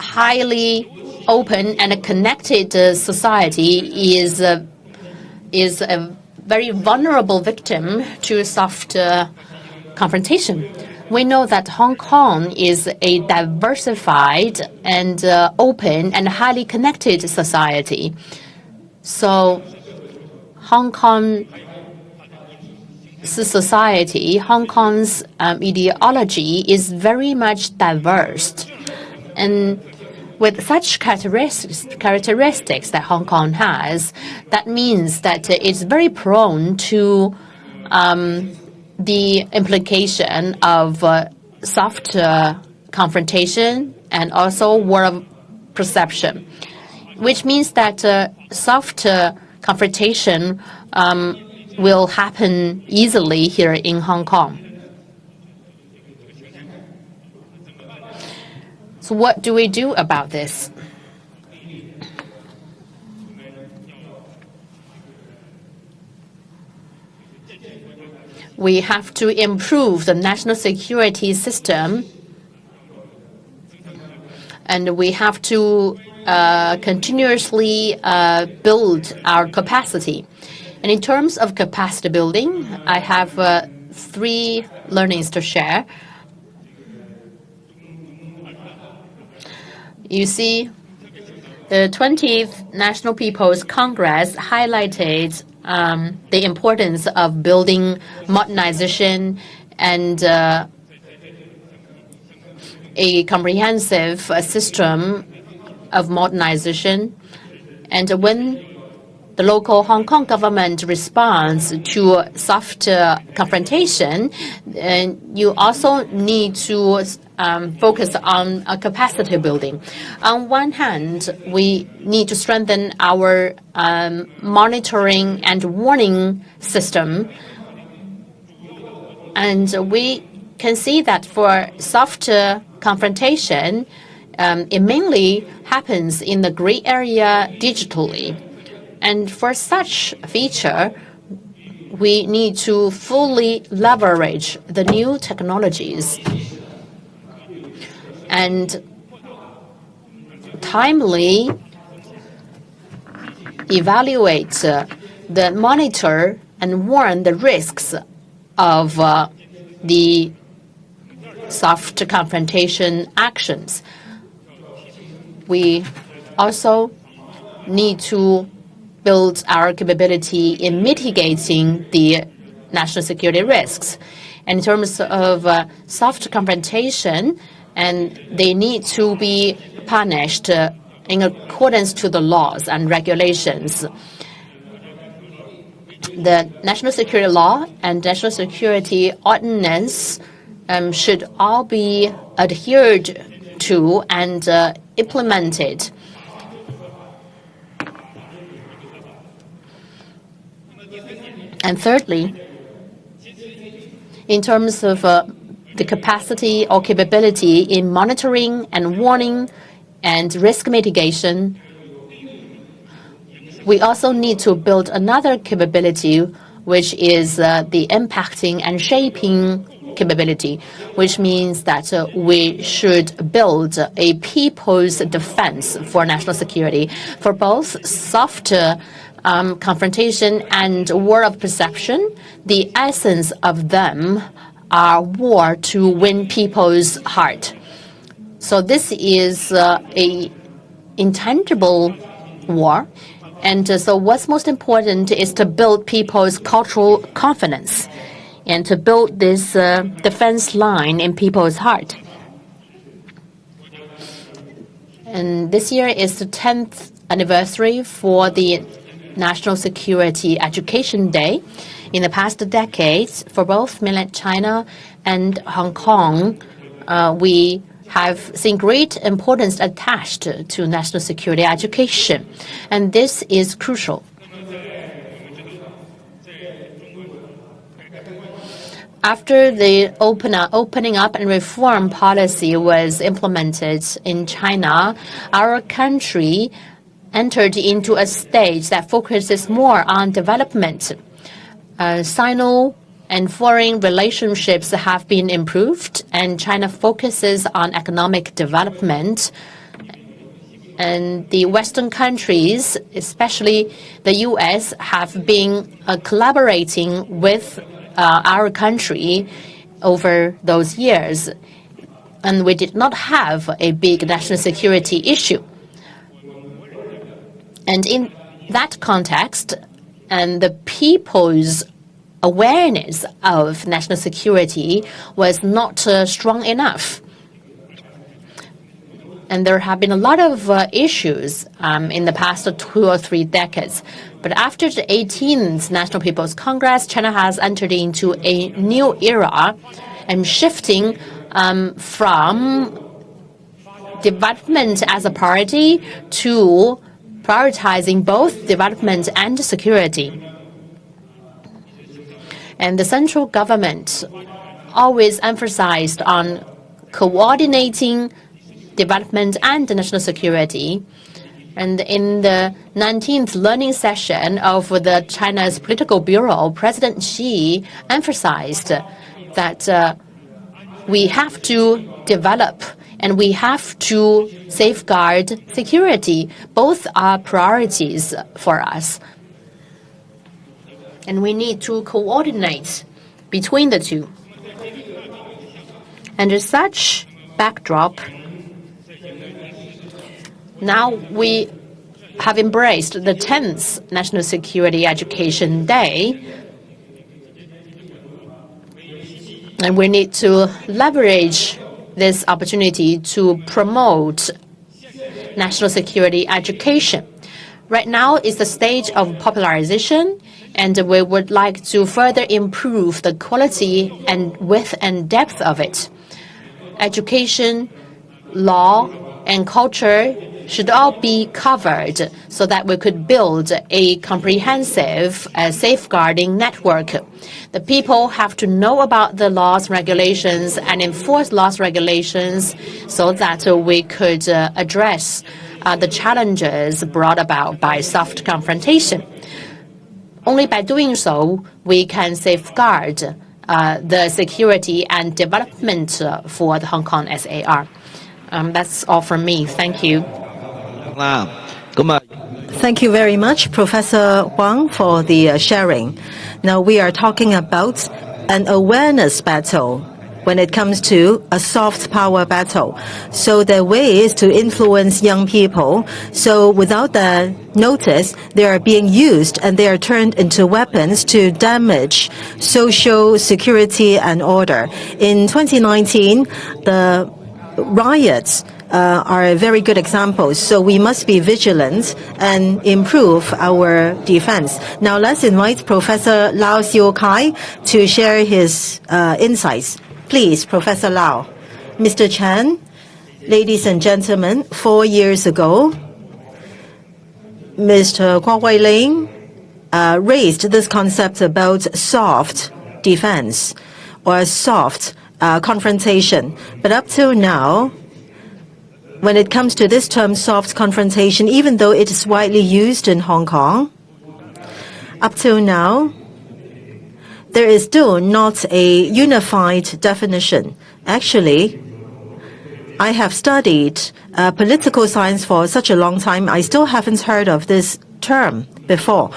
Highly open and connected society is a very vulnerable victim to soft confrontation. We know that Hong Kong is a diversified and open and highly connected society. So Hong Kong's society, Hong Kong's ideology is very much diverse. And with such characteristics that Hong Kong has, that means that it's very prone to the implication of soft confrontation and also war of perception, which means that soft confrontation will happen easily here in Hong Kong. So what do we do about this? We have to improve the national security system, and we have to continuously build our capacity. And in terms of capacity building, I have 3 learnings to share. You see, the 20th National People's Congress highlighted the importance of building modernization and a comprehensive system of modernization. And when the local Hong Kong government responds to soft confrontation, you also need to focus on capacity building. On one hand, we need to strengthen our monitoring and warning system. And we can see that for soft confrontation, it mainly happens in the gray area digitally. And for such feature, we need to fully leverage the new technologies and timely evaluate, monitor and warn the risks of the soft confrontation actions. We also need to build our capability in mitigating the national security risks. In terms of soft confrontation, and they need to be punished in accordance to the laws and regulations. The national security law and national security ordinance should all be adhered to and implemented. And thirdly, in terms of the capacity or capability in monitoring and warning and risk mitigation, we also need to build another capability, which is the impacting and shaping capability, which means that we should build a people's defense for national security. For both soft confrontation and war of perception, the essence of them are war to win people's heart. So this is a intangible war. And so what's most important is to build people's cultural confidence and to build this defense line in people's heart. And this year is the 10th anniversary for the National Security Education Day. In the past decades, for both mainland China and Hong Kong, we have seen great importance attached to national security education, and this is crucial. After the opening up and reform policy was implemented in China, our country entered into a stage that focuses more on development. Sino and foreign relationships have been improved, and China focuses on economic development. And the Western countries, especially the U.S., have been collaborating with our country over those years. And we did not have a big national security issue. And in that context, and the people's awareness of national security was not strong enough. And there have been a lot of issues in the past 2 or 3 decades. But after the 18th National People's Congress, China has entered into a new era and shifting from development as a priority to prioritizing both development and security. And the central government always emphasized on coordinating development and national security. And in the 19th learning session of the China's Political Bureau, President Xi emphasized that we have to develop and we have to safeguard security. Both are priorities for us. And we need to coordinate between the two. Under such backdrop, now we have embraced the 10th National Security Education Day, and we need to leverage this opportunity to promote national security education. Right now is the stage of popularization, and we would like to further improve the quality and width and depth of it. Education, law, and culture should all be covered so that we could build a comprehensive safeguarding network. The people have to know about the laws, regulations, and enforce laws, regulations so that we could address the challenges brought about by soft confrontation. Only by doing so, we can safeguard the security and development for the Hong Kong SAR. That's all from me. Thank you. Thank you very much, Professor Huang, for the sharing. Now we are talking about an awareness battle when it comes to a soft power battle. So the way is to influence young people. So without the notice, they are being used and they are turned into weapons to damage social security and order. In 2019, the riots are very good examples. So we must be vigilant and improve our defense. Now let's invite Professor Lau Siu Kai to share his insights. Please, Professor Lau. Mr. Chen, ladies and gentlemen, 4 years ago, Mr. Kwok Wai Ling raised this concept about soft defense or soft confrontation. But up till now, when it comes to this term soft confrontation, even though it is widely used in Hong Kong, up till now, there is still not a unified definition. Actually, I have studied political science for such a long time. I still haven't heard of this term before.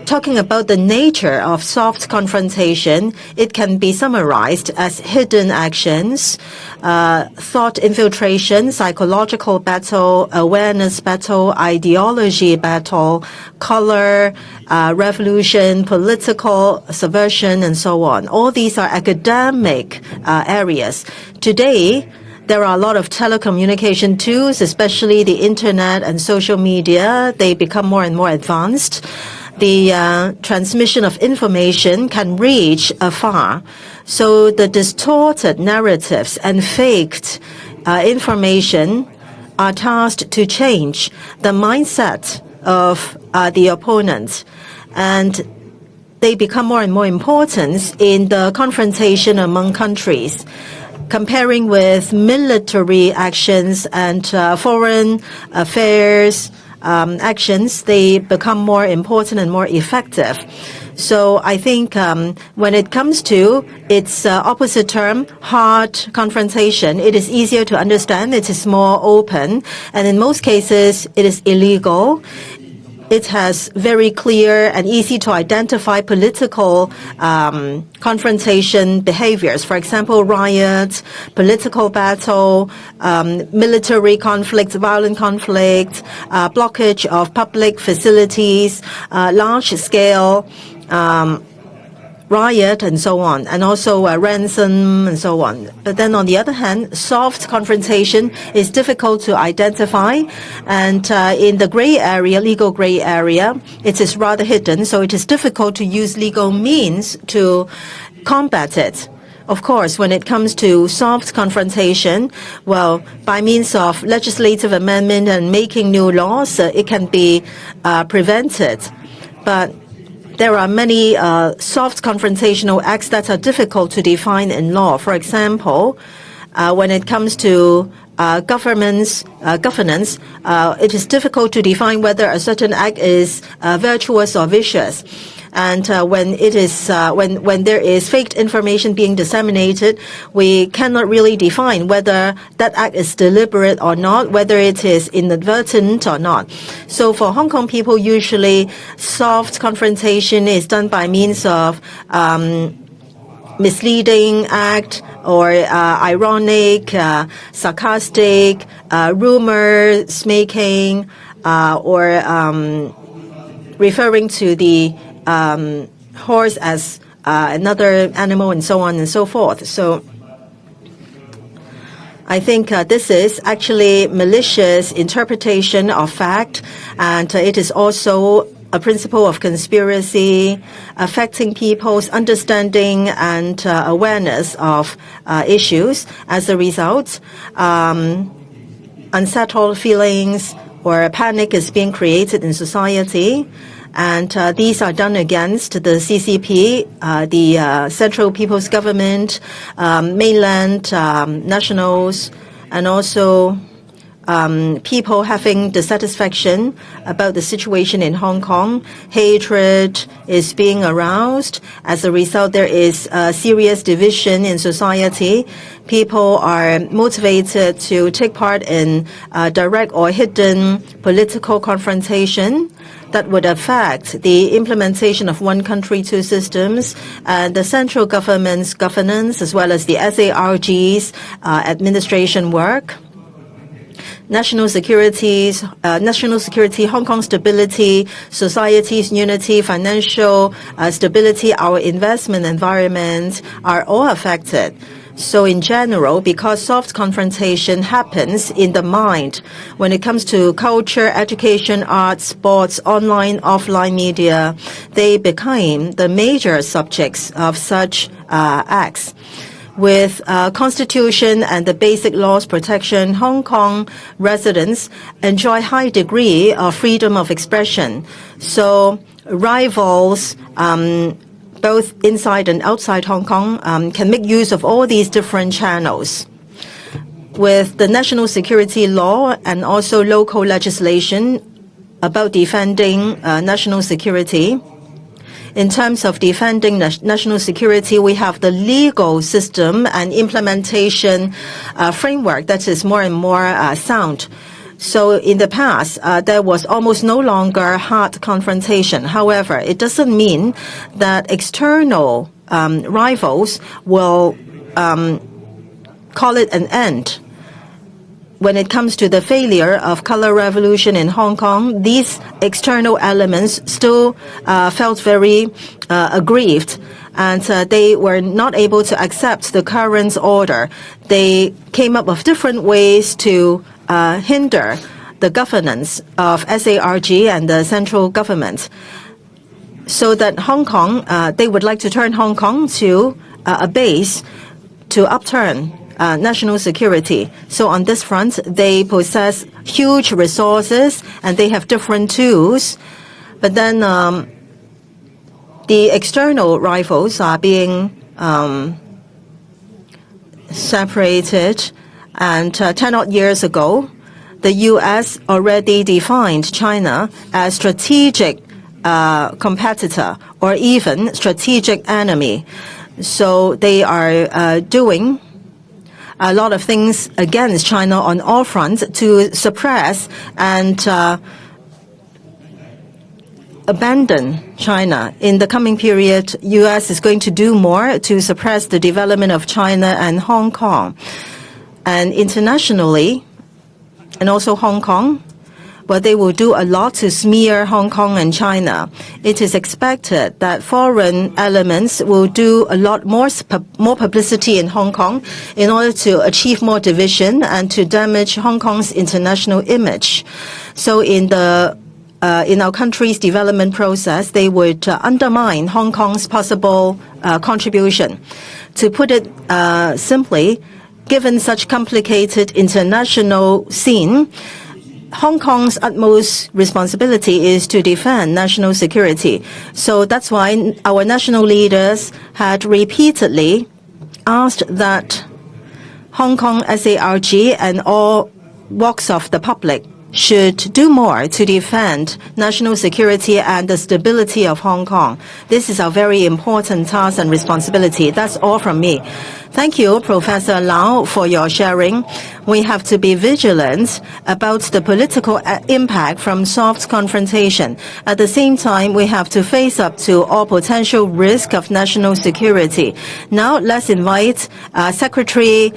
Talking about the nature of soft confrontation, it can be summarized as hidden actions, thought infiltration, psychological battle, awareness battle, ideology battle, color, revolution, political subversion, and so on. All these are academic areas. Today, there are a lot of telecommunication tools, especially the internet and social media. They become more and more advanced. The transmission of information can reach afar. So the distorted narratives and faked information are tasked to change the mindset of the opponent. And they become more and more important in the confrontation among countries. Comparing with military actions and foreign affairs actions, they become more important and more effective. So I think when it comes to its opposite term, hard confrontation, it is easier to understand, it is more open, and in most cases it is illegal. It has very clear and easy to identify political confrontation behaviors. For example, riots, political battle, military conflict, violent conflict, blockage of public facilities, large-scale riot, and so on, and also ransom, and so on. But then on the other hand, soft confrontation is difficult to identify, and in the gray area, legal gray area, it is rather hidden, so it is difficult to use legal means to combat it. Of course, when it comes to soft confrontation, well, by means of legislative amendment and making new laws, it can be prevented. But there are many soft confrontational acts that are difficult to define in law. For example, when it comes to governance, it is difficult to define whether a certain act is virtuous or vicious. And when it is when there is faked information being disseminated, we cannot really define whether that act is deliberate or not, whether it is inadvertent or not. So for Hong Kong people, usually soft confrontation is done by means of misleading act or ironic, sarcastic, rumors making, or referring to the horse as another animal, and so on and so forth. So I think this is actually malicious interpretation of fact, and it is also a principle of conspiracy affecting people's understanding and awareness of issues. As a result, unsettled feelings or panic is being created in society. And these are done against the CCP, the Central People's Government, mainland nationals, and also people having dissatisfaction about the situation in Hong Kong. Hatred is being aroused. As a result, there is a serious division in society. People are motivated to take part in direct or hidden political confrontation that would affect the implementation of one country, two systems, and the central government's governance, as well as the SARG's administration work. National security, Hong Kong stability, society's unity, financial stability, our investment environment are all affected. So in general, because soft confrontation happens in the mind when it comes to culture, education, arts, sports, online, offline media, they became the major subjects of such acts. With constitution and the basic laws protection, Hong Kong residents enjoy high degree of freedom of expression. So rivals, both inside and outside Hong Kong, can make use of all these different channels. With the national security law and also local legislation about defending national security, in terms of defending national security, we have the legal system and implementation framework that is more and more sound. So in the past, there was almost no longer hard confrontation. However, it doesn't mean that external rivals will call it an end. When it comes to the failure of color revolution in Hong Kong, these external elements still felt very aggrieved, and they were not able to accept the current order. They came up with different ways to hinder the governance of SARG and the central government, so that Hong Kong, they would like to turn Hong Kong to a base to upturn national security. So on this front, they possess huge resources and they have different tools. But then the external rivals are being separated. And 10 odd years ago, the U.S. already defined China as strategic competitor or even strategic enemy. So they are doing a lot of things against China on all fronts to suppress and abandon China. In the coming period, U.S. is going to do more to suppress the development of China and Hong Kong. And internationally, and also Hong Kong, but they will do a lot to smear Hong Kong and China. It is expected that foreign elements will do a lot more publicity in Hong Kong in order to achieve more division and to damage Hong Kong's international image. So in our country's development process, they would undermine Hong Kong's possible contribution. To put it simply, given such complicated international scene, Hong Kong's utmost responsibility is to defend national security. So that's why our national leaders had repeatedly asked that Hong Kong SARG and all walks of the public should do more to defend national security and the stability of Hong Kong. This is a very important task and responsibility. That's all from me. Thank you, Professor Lau, for your sharing. We have to be vigilant about the political impact from soft confrontation. At the same time, we have to face up to all potential risk of national security. Now, let's invite Secretary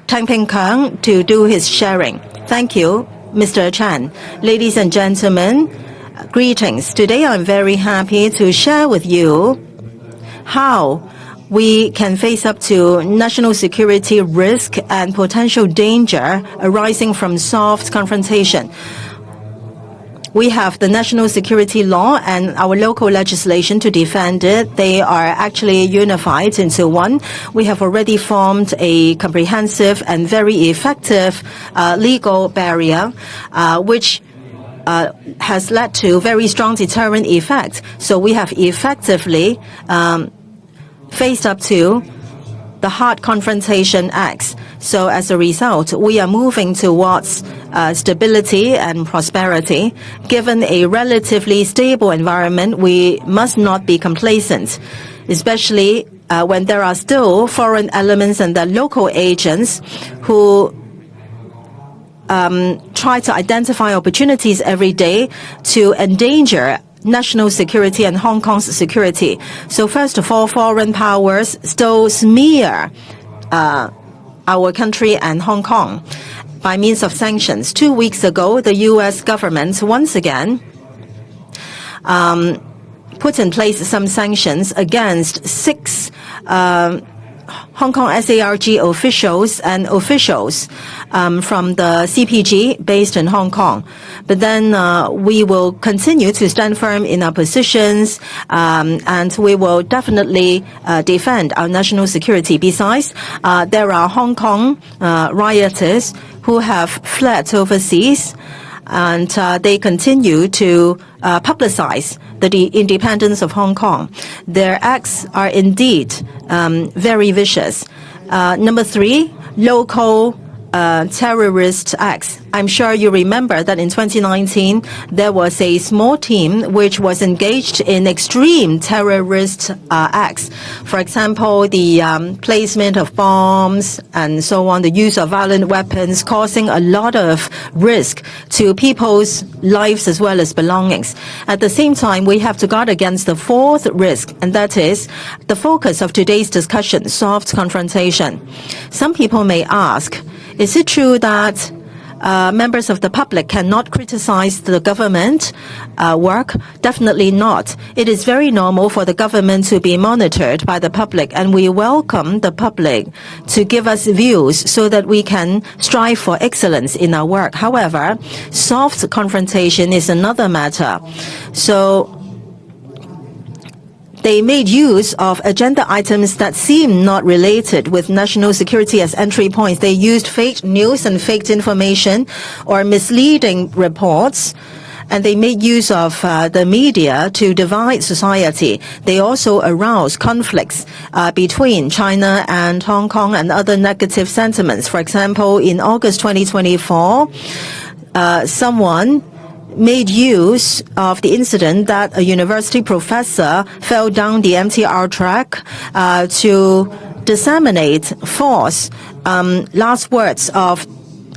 Tang Ping Kang to do his sharing. Thank you, Mr. Chan. Ladies and gentlemen, greetings. Today I'm very happy to share with you how we can face up to national security risk and potential danger arising from soft confrontation. We have the national security law and our local legislation to defend it. They are actually unified into one. We have already formed a comprehensive and very effective legal barrier, which has led to very strong deterrent effect. So we have effectively faced up to the hard confrontation acts. So as a result, we are moving towards stability and prosperity. Given a relatively stable environment, we must not be complacent, especially when there are still foreign elements and the local agents who try to identify opportunities every day to endanger national security and Hong Kong's security. So first of all, foreign powers still smear our country and Hong Kong by means of sanctions. 2 weeks ago, the U.S. government once again put in place some sanctions against 6 Hong Kong SARG officials and officials from the CPG based in Hong Kong. But then we will continue to stand firm in our positions and we will definitely defend our national security. Besides, there are Hong Kong rioters who have fled overseas and they continue to publicize the independence of Hong Kong. Their acts are indeed very vicious. Number 3, local terrorist acts. I'm sure you remember that in 2019, there was a small team which was engaged in extreme terrorist acts. For example, the placement of bombs and so on, the use of violent weapons, causing a lot of risk to people's lives as well as belongings. At the same time, we have to guard against the 4th risk, and that is the focus of today's discussion, soft confrontation. Some people may ask, is it true that members of the public cannot criticize the government work? Definitely not. It is very normal for the government to be monitored by the public, and we welcome the public to give us views so that we can strive for excellence in our work. However, soft confrontation is another matter. So they made use of agenda items that seem not related with national security as entry points. They used fake news and fake information or misleading reports, and they made use of the media to divide society. They also aroused conflicts between China and Hong Kong and other negative sentiments. For example, in August 2024, someone made use of the incident that a university professor fell down the MTR track to disseminate false last words of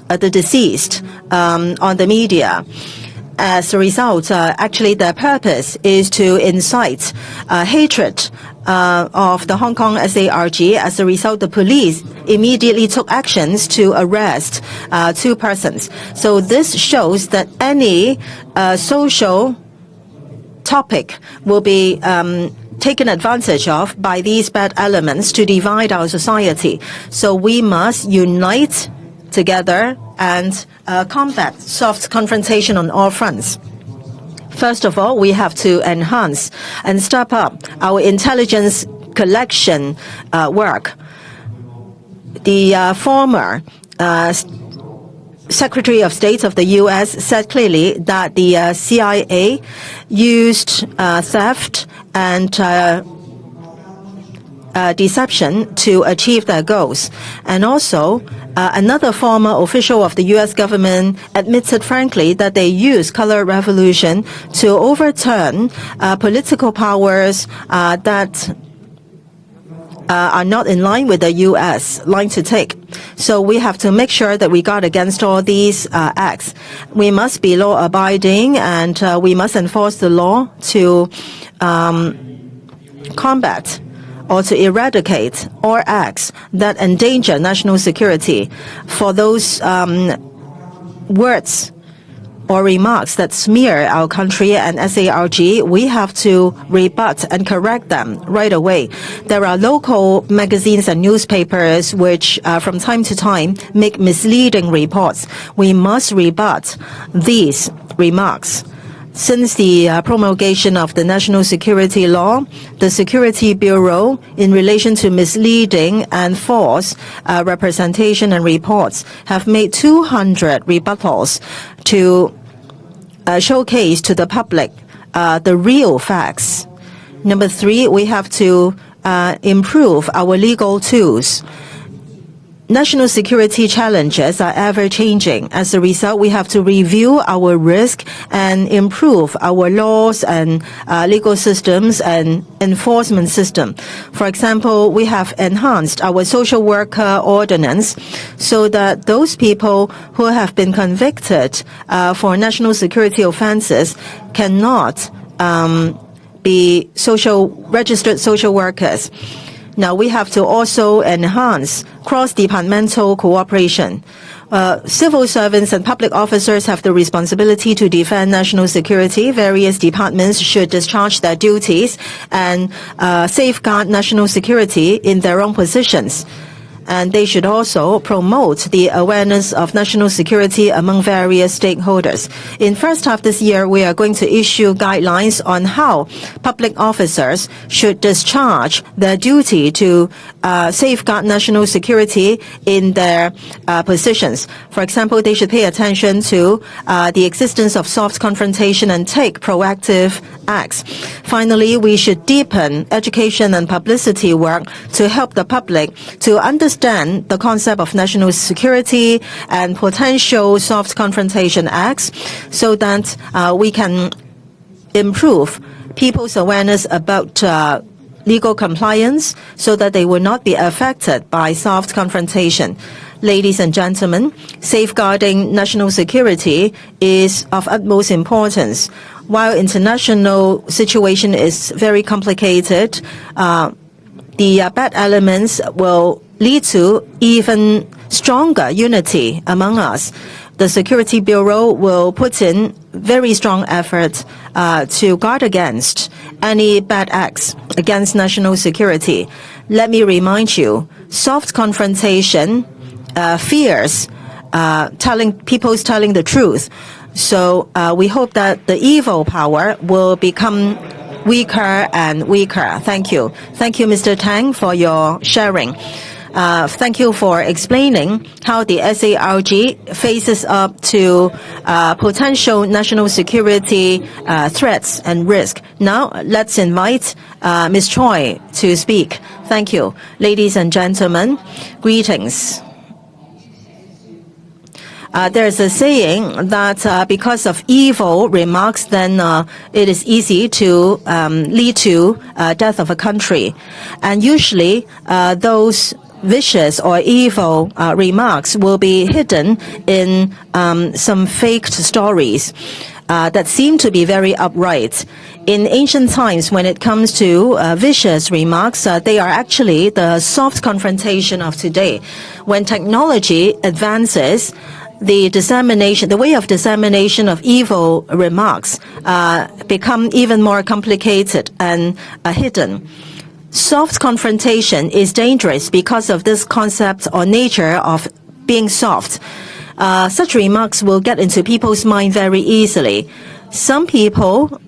the deceased on the media. As a result, actually their purpose is to incite hatred of the Hong Kong SARG. As a result, the police immediately took actions to arrest 2 persons. So this shows that any social topic will be taken advantage of by these bad elements to divide our society. So we must unite together and combat soft confrontation on all fronts. First of all, we have to enhance and step up our intelligence collection work. The former Secretary of State of the U.S. said clearly that the CIA used theft and deception to achieve their goals. And also, another former official of the U.S. government admitted frankly that they used color revolution to overturn political powers that are not in line with the U.S. line to take. So we have to make sure that we guard against all these acts. We must be law-abiding, and we must enforce the law to combat or to eradicate all acts that endanger national security. For those words or remarks that smear our country and SARG, we have to rebut and correct them right away. There are local magazines and newspapers which from time to time make misleading reports. We must rebut these remarks. Since the promulgation of the National Security Law, the Security Bureau, in relation to misleading and false representation and reports, have made 200 rebuttals to showcase to the public the real facts. Number 3, we have to improve our legal tools. National security challenges are ever-changing. As a result, we have to review our risk and improve our laws and legal systems and enforcement system. For example, we have enhanced our social worker ordinance so that those people who have been convicted for national security offenses cannot be registered social workers. Now, we have to also enhance cross-departmental cooperation. Civil servants and public officers have the responsibility to defend national security. Various departments should discharge their duties and safeguard national security in their own positions. And they should also promote the awareness of national security among various stakeholders. In first half this year, we are going to issue guidelines on how public officers should discharge their duty to safeguard national security in their positions. For example, they should pay attention to the existence of soft confrontation and take proactive acts. Finally, we should deepen education and publicity work to help the public to understand the concept of national security and potential soft confrontation acts so that we can improve people's awareness about legal compliance so that they will not be affected by soft confrontation. Ladies and gentlemen, safeguarding national security is of utmost importance. While international situation is very complicated, the bad elements will lead to even stronger unity among us. The Security Bureau will put in very strong effort to guard against any bad acts against national security. Let me remind you, soft confrontation fears telling the truth. So we hope that the evil power will become weaker and weaker. Thank you. Thank you, Mr. Tang, for your sharing. Thank you for explaining how the SARG faces up to potential national security threats and risk. Now, let's invite Ms. Choi to speak. Thank you. Ladies and gentlemen, greetings. There's a saying that because of evil remarks, then it is easy to lead to death of a country. And usually those vicious or evil remarks will be hidden in some faked stories that seem to be very upright. In ancient times, when it comes to vicious remarks, they are actually the soft confrontation of today. When technology advances, the way of dissemination of evil remarks become even more complicated and hidden. Soft confrontation is dangerous because of this concept or nature of being soft. Such remarks will get into people's mind very easily. Some people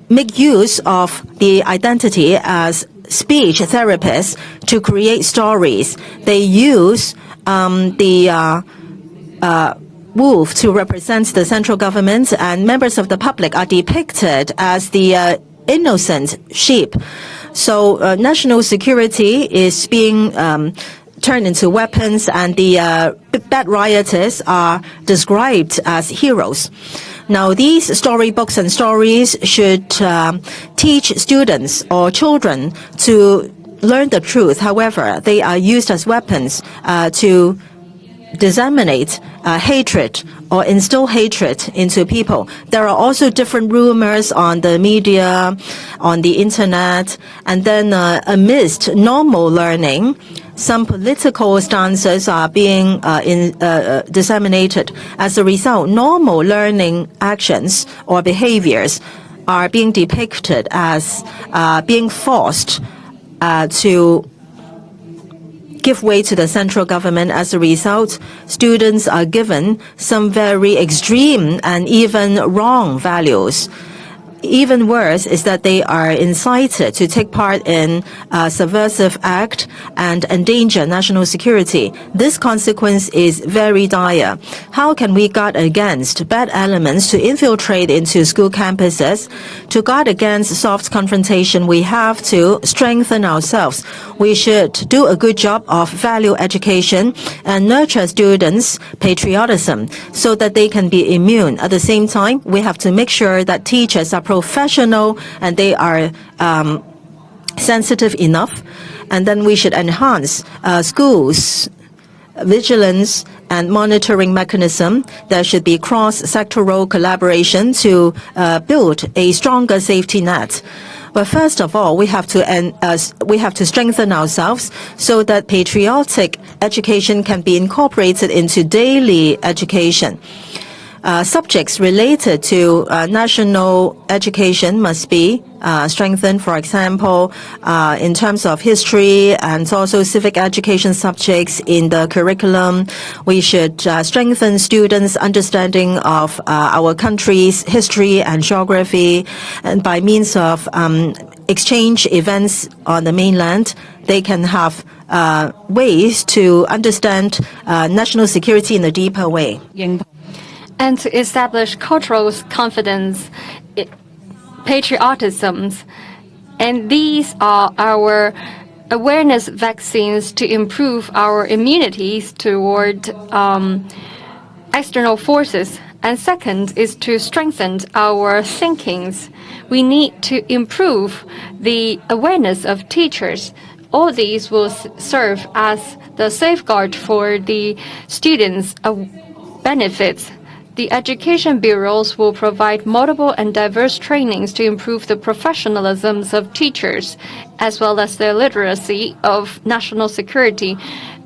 make use of the identity as speech therapists to create stories. They use the wolf to represent the central government, and members of the public are depicted as the innocent sheep. So national security is being turned into weapons, and the bad rioters are described as heroes. Now, these storybooks and stories should teach students or children to learn the truth. However, they are used as weapons to disseminate hatred or instill hatred into people. There are also different rumors on the media, on the internet, and then amidst normal learning, some political stances are being disseminated. As a result, normal learning actions or behaviors are being depicted as being forced to give way to the central government. As a result, students are given some very extreme and even wrong values. Even worse is that they are incited to take part in a subversive act and endanger national security. This consequence is very dire. How can we guard against bad elements to infiltrate into school campuses? To guard against soft confrontation, we have to strengthen ourselves. We should do a good job of value education and nurture students' patriotism so that they can be immune. At the same time, we have to make sure that teachers are professional and they are sensitive enough. And then we should enhance schools' vigilance and monitoring mechanism. There should be cross-sectoral collaboration to build a stronger safety net. But first of all, we have to strengthen ourselves so that patriotic education can be incorporated into daily education. Subjects related to national education must be strengthened. For example, in terms of history and also civic education subjects in the curriculum, we should strengthen students' understanding of our country's history and geography. And by means of exchange events on the mainland, they can have ways to understand national security in a deeper way. And to establish cultural confidence, patriotism. And these are our awareness vaccines to improve our immunities toward external forces. And second is to strengthen our thinkings. We need to improve the awareness of teachers. All these will serve as the safeguard for the students' benefits. The education bureaus will provide multiple and diverse trainings to improve the professionalism of teachers, as well as their literacy of national security.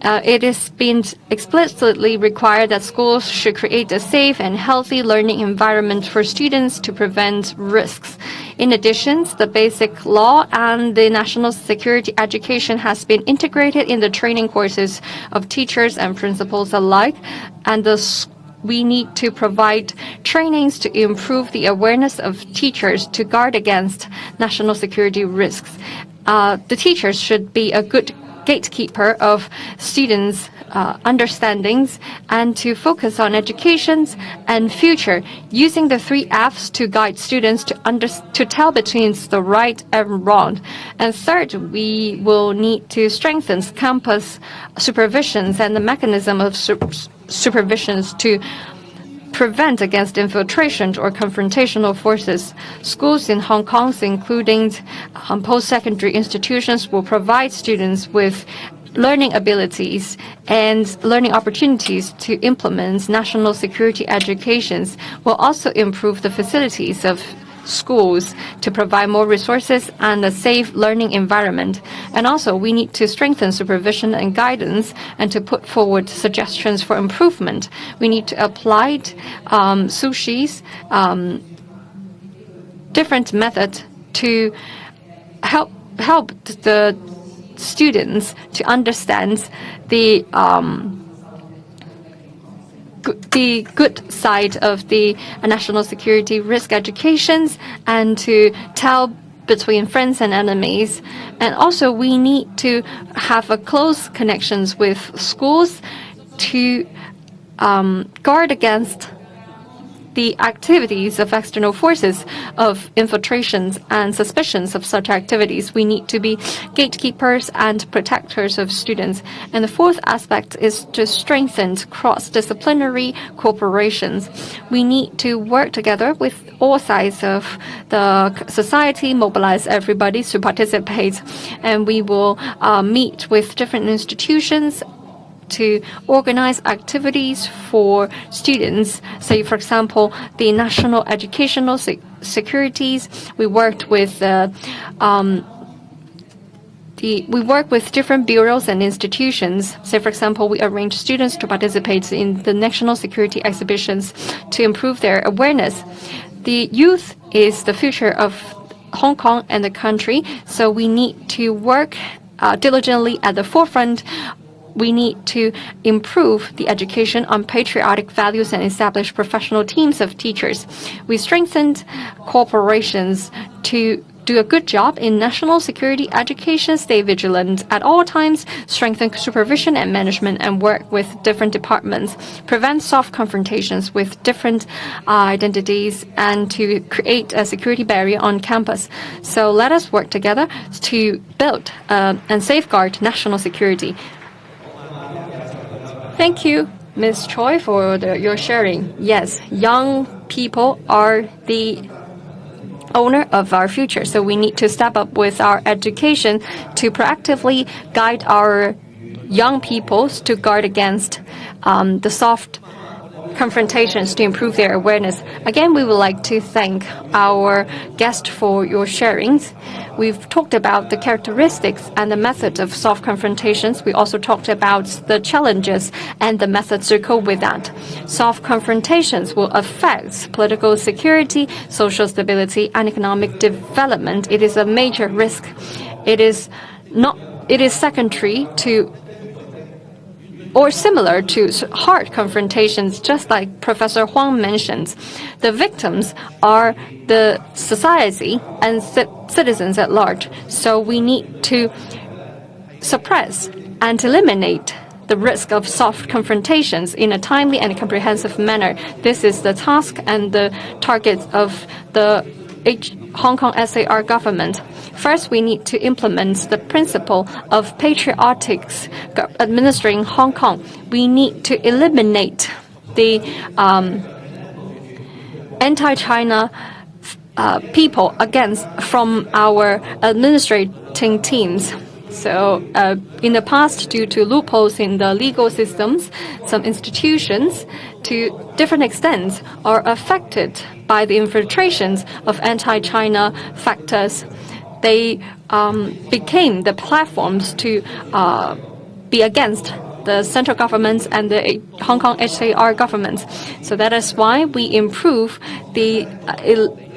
It has been explicitly required that schools should create a safe and healthy learning environment for students to prevent risks. In addition, the basic law and the national security education has been integrated in the training courses of teachers and principals alike, and we need to provide trainings to improve the awareness of teachers to guard against national security risks. The teachers should be a good gatekeeper of students' understandings and to focus on education and future, using the 3 F's to guide students to tell between the right and wrong. And third, we will need to strengthen campus supervisions and the mechanism of supervisions to prevent against infiltration or confrontational forces. Schools in Hong Kong, including post-secondary institutions, will provide students with learning abilities and learning opportunities to implement national security educations. Will also improve the facilities of schools to provide more resources and a safe learning environment. And also, we need to strengthen supervision and guidance and to put forward suggestions for improvement. We need to apply sushi's different methods to help the students to understand the good side of the national security risk educations and to tell between friends and enemies. And also we need to have a close connections with schools to guard against the activities of external forces of infiltrations and suspicions of such activities. We need to be gatekeepers and protectors of students. And the fourth aspect is to strengthen cross-disciplinary cooperations. We need to work together with all sides of the society, mobilize everybody to participate. And we will meet with different institutions to organize activities for students. Say, for example, the national educational securities. We worked with we work with different bureaus and institutions. Say, for example, we arrange students to participate in the national security exhibitions to improve their awareness. The youth is the future of Hong Kong and the country, so we need to work diligently at the forefront. We need to improve the education on patriotic values and establish professional teams of teachers. We strengthened cooperations to do a good job in national security education, stay vigilant at all times, strengthen supervision and management, and work with different departments, prevent soft confrontations with different identities, and to create a security barrier on campus. So let us work together to build and safeguard national security. Thank you, Ms. Choi, for your sharing. Yes, young people are the owner of our future, so we need to step up with our education to proactively guide our young people to guard against the soft confrontations to improve their awareness. Again, we would like to thank our guest for your sharings. We've talked about the characteristics and the methods of soft confrontations. We also talked about the challenges and the methods to cope with that. Soft confrontations will affect political security, social stability, and economic development. It is a major risk. It is secondary to or similar to hard confrontations, just like Professor Huang mentions. The victims are the society and citizens at large, so we need to suppress and eliminate the risk of soft confrontations in a timely and comprehensive manner. This is the task and the target of the Hong Kong SAR government. First, we need to implement the principle of patriotics administering Hong Kong. We need to eliminate the anti-China people from our administrating teams. So in the past, due to loopholes in the legal systems, some institutions, to different extents, are affected by the infiltrations of anti-China factors. They became the platforms to be against the central government and the Hong Kong SAR government. So that is why we improve the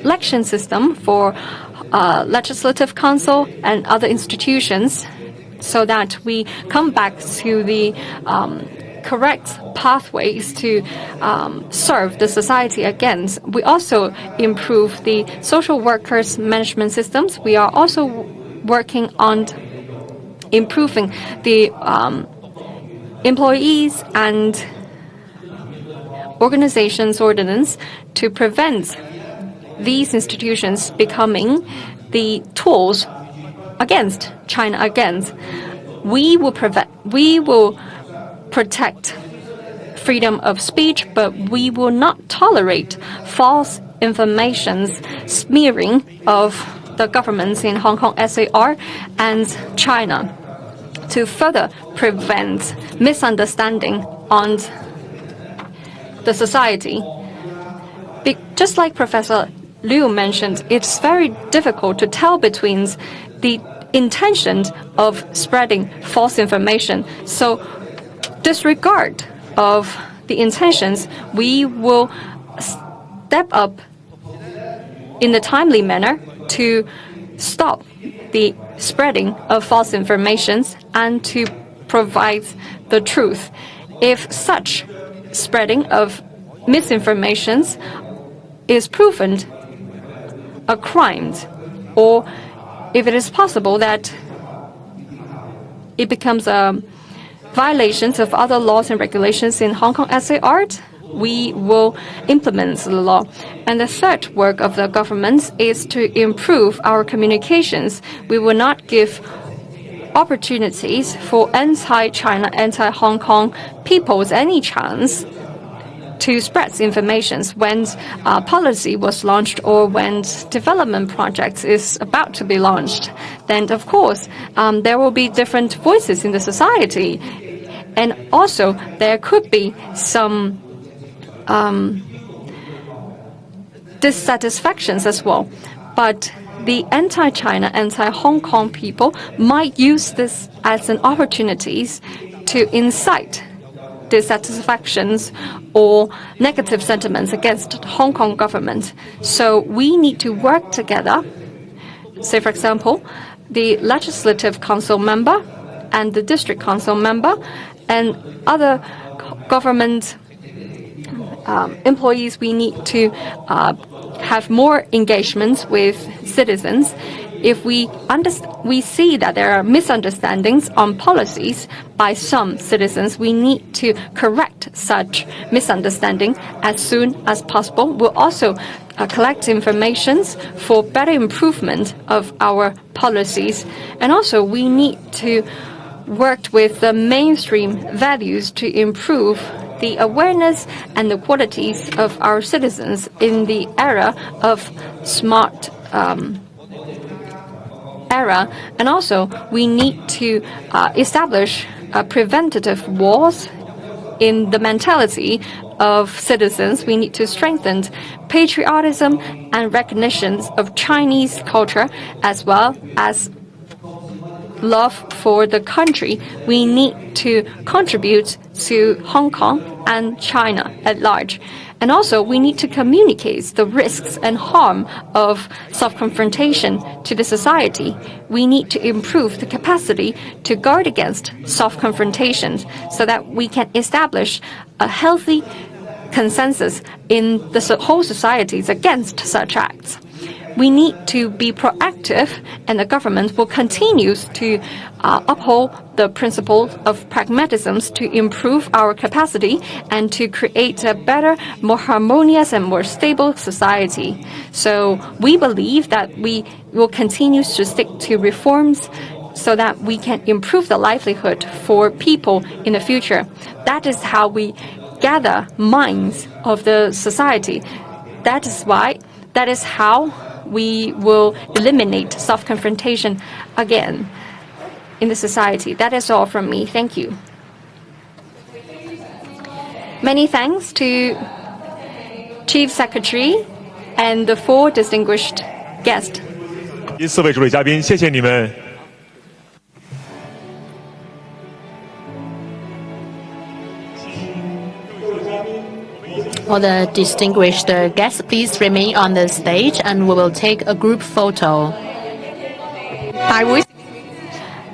election system for Legislative Council and other institutions, so that we come back to the correct pathways to serve the society again. We also improve the social workers' management systems. We are also working on improving the employees and organizations ordinance to prevent these institutions becoming the tools against China again. We will protect freedom of speech, but we will not tolerate false information smearing of the governments in Hong Kong SAR and China to further prevent misunderstanding on the society. Just like Professor Liu mentioned, it's very difficult to tell between the intentions of spreading false information. So disregard of the intentions, we will step up in a timely manner to stop the spreading of false information and to provide the truth. If such spreading of misinformation is proven a crime, or if it is possible that it becomes a violations of other laws and regulations in Hong Kong SAR, we will implement the law. And the third work of the government is to improve our communications. We will not give opportunities for anti-China, anti-Hong Kong peoples any chance to spread information when policy was launched or when development projects is about to be launched. Then, of course, there will be different voices in the society. And also, there could be some dissatisfactions as well. But the anti-China, anti-Hong Kong people might use this as an opportunity to incite dissatisfactions or negative sentiments against the Hong Kong government. So we need to work together. Say, for example, the Legislative Council member and the District Council member and other government employees, we need to have more engagements with citizens. If we see that there are misunderstandings on policies by some citizens, we need to correct such misunderstanding as soon as possible. We'll also collect information for better improvement of our policies. And also, we need to work with the mainstream values to improve the awareness and the qualities of our citizens in the era of smart era. And also, we need to establish preventative walls in the mentality of citizens. We need to strengthen patriotism and recognition of Chinese culture, as well as love for the country. We need to contribute to Hong Kong and China at large. And also, we need to communicate the risks and harm of self-confrontation to the society. We need to improve the capacity to guard against self-confrontations so that we can establish a healthy consensus in the whole societies against such acts. We need to be proactive, and the government will continue to uphold the principles of pragmatism to improve our capacity and to create a better, more harmonious and more stable society. So we believe that we will continue to stick to reforms so that we can improve the livelihood for people in the future. That is how we gather minds of the society. That is how we will eliminate self-confrontation again in the society. That is all from me. Thank you. Many thanks to Chief Secretary and the 4 distinguished guests. 4位主礼嘉宾，谢谢你们。 For the distinguished guests, please remain on the stage and we will take a group photo.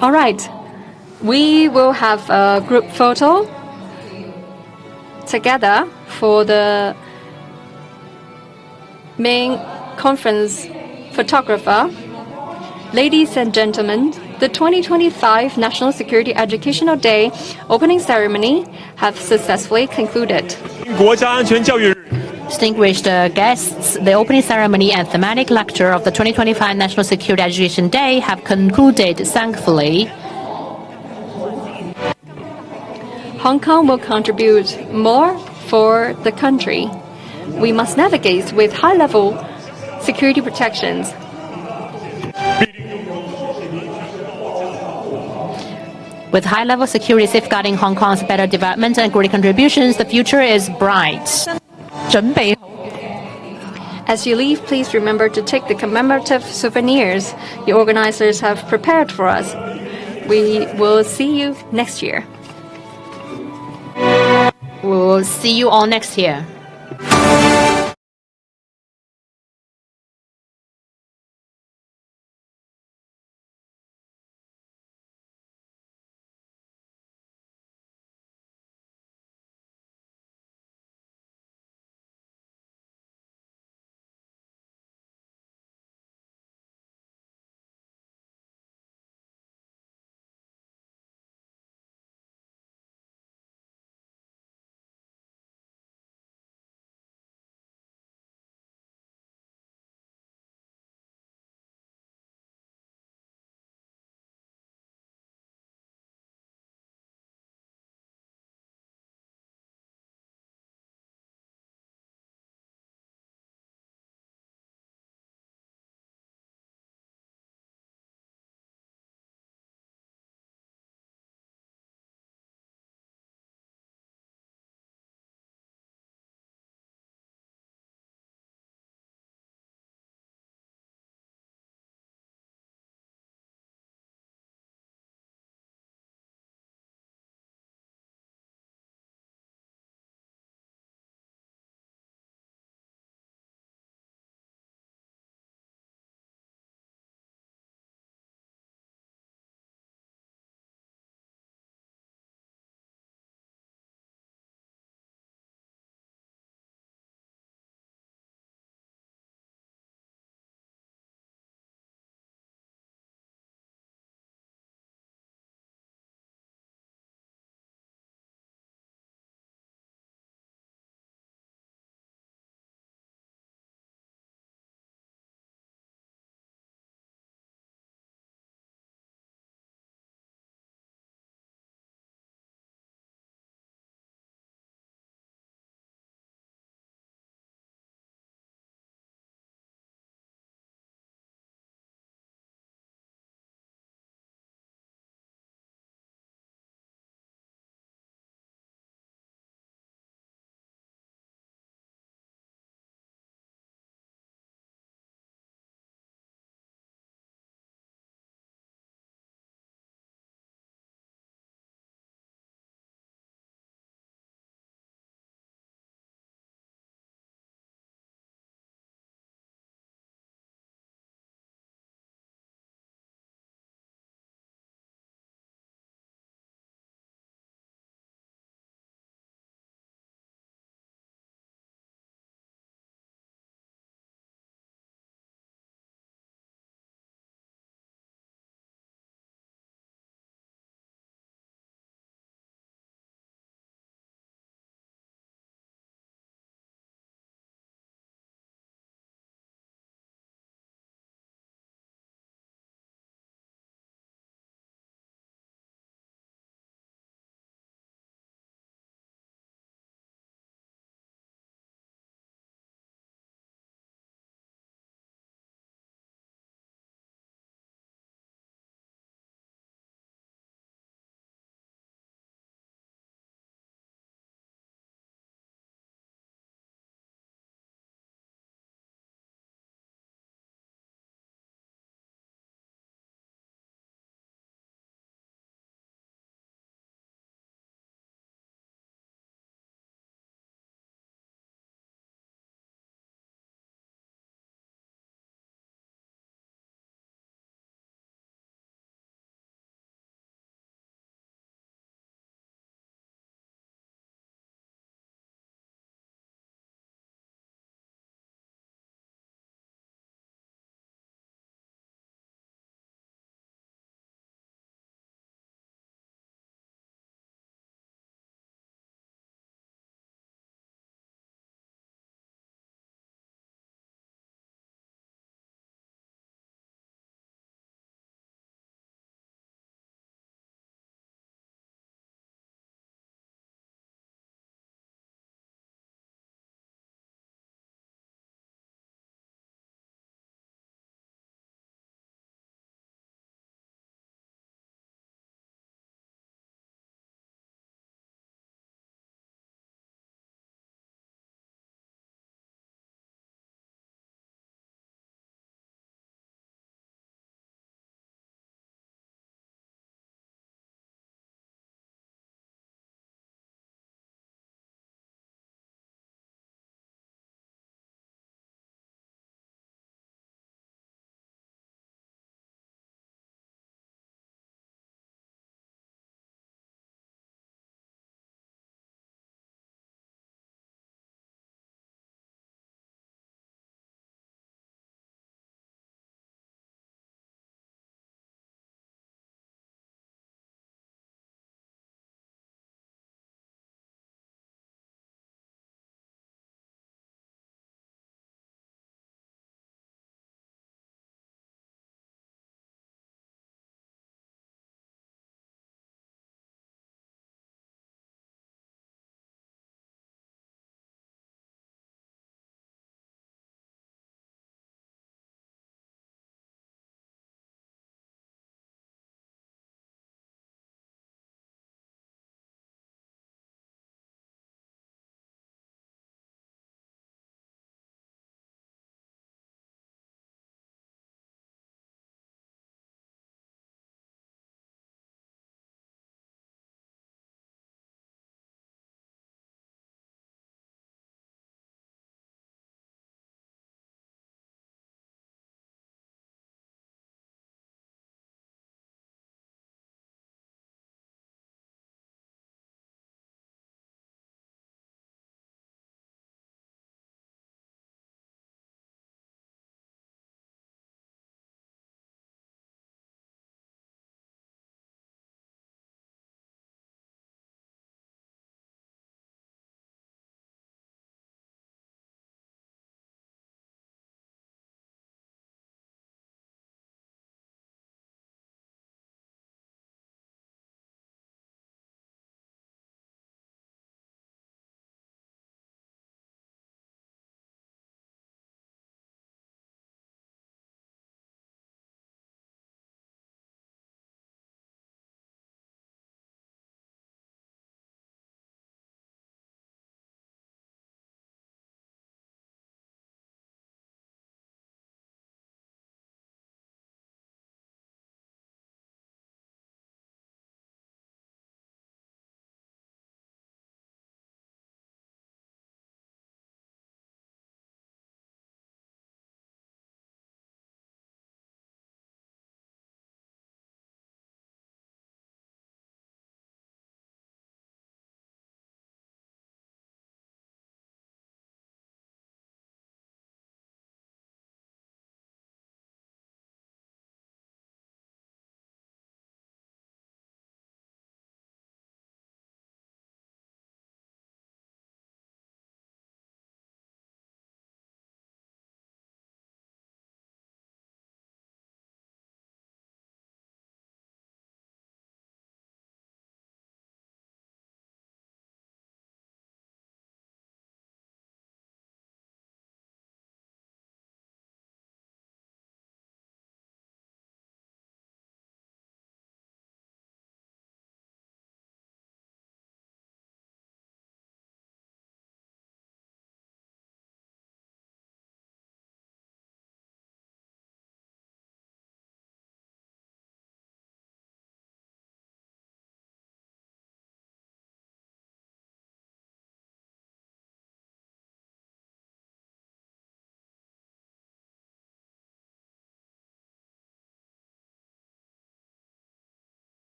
All right. We will have a group photo together for the main conference photographer. Ladies and gentlemen, the 2025 National Security Educational Day opening ceremony have successfully concluded. 国家安全教育日 Distinguished guests, the opening ceremony and thematic lecture of the 2025 National Security Education Day have concluded thankfully. Hong Kong will contribute more for the country. We must navigate with high-level security protections. With high-level security safeguarding Hong Kong's better development and great contributions, the future is bright. As you leave, please remember to take the commemorative souvenirs the organizers have prepared for us. We will see you next year. We will see you all next year.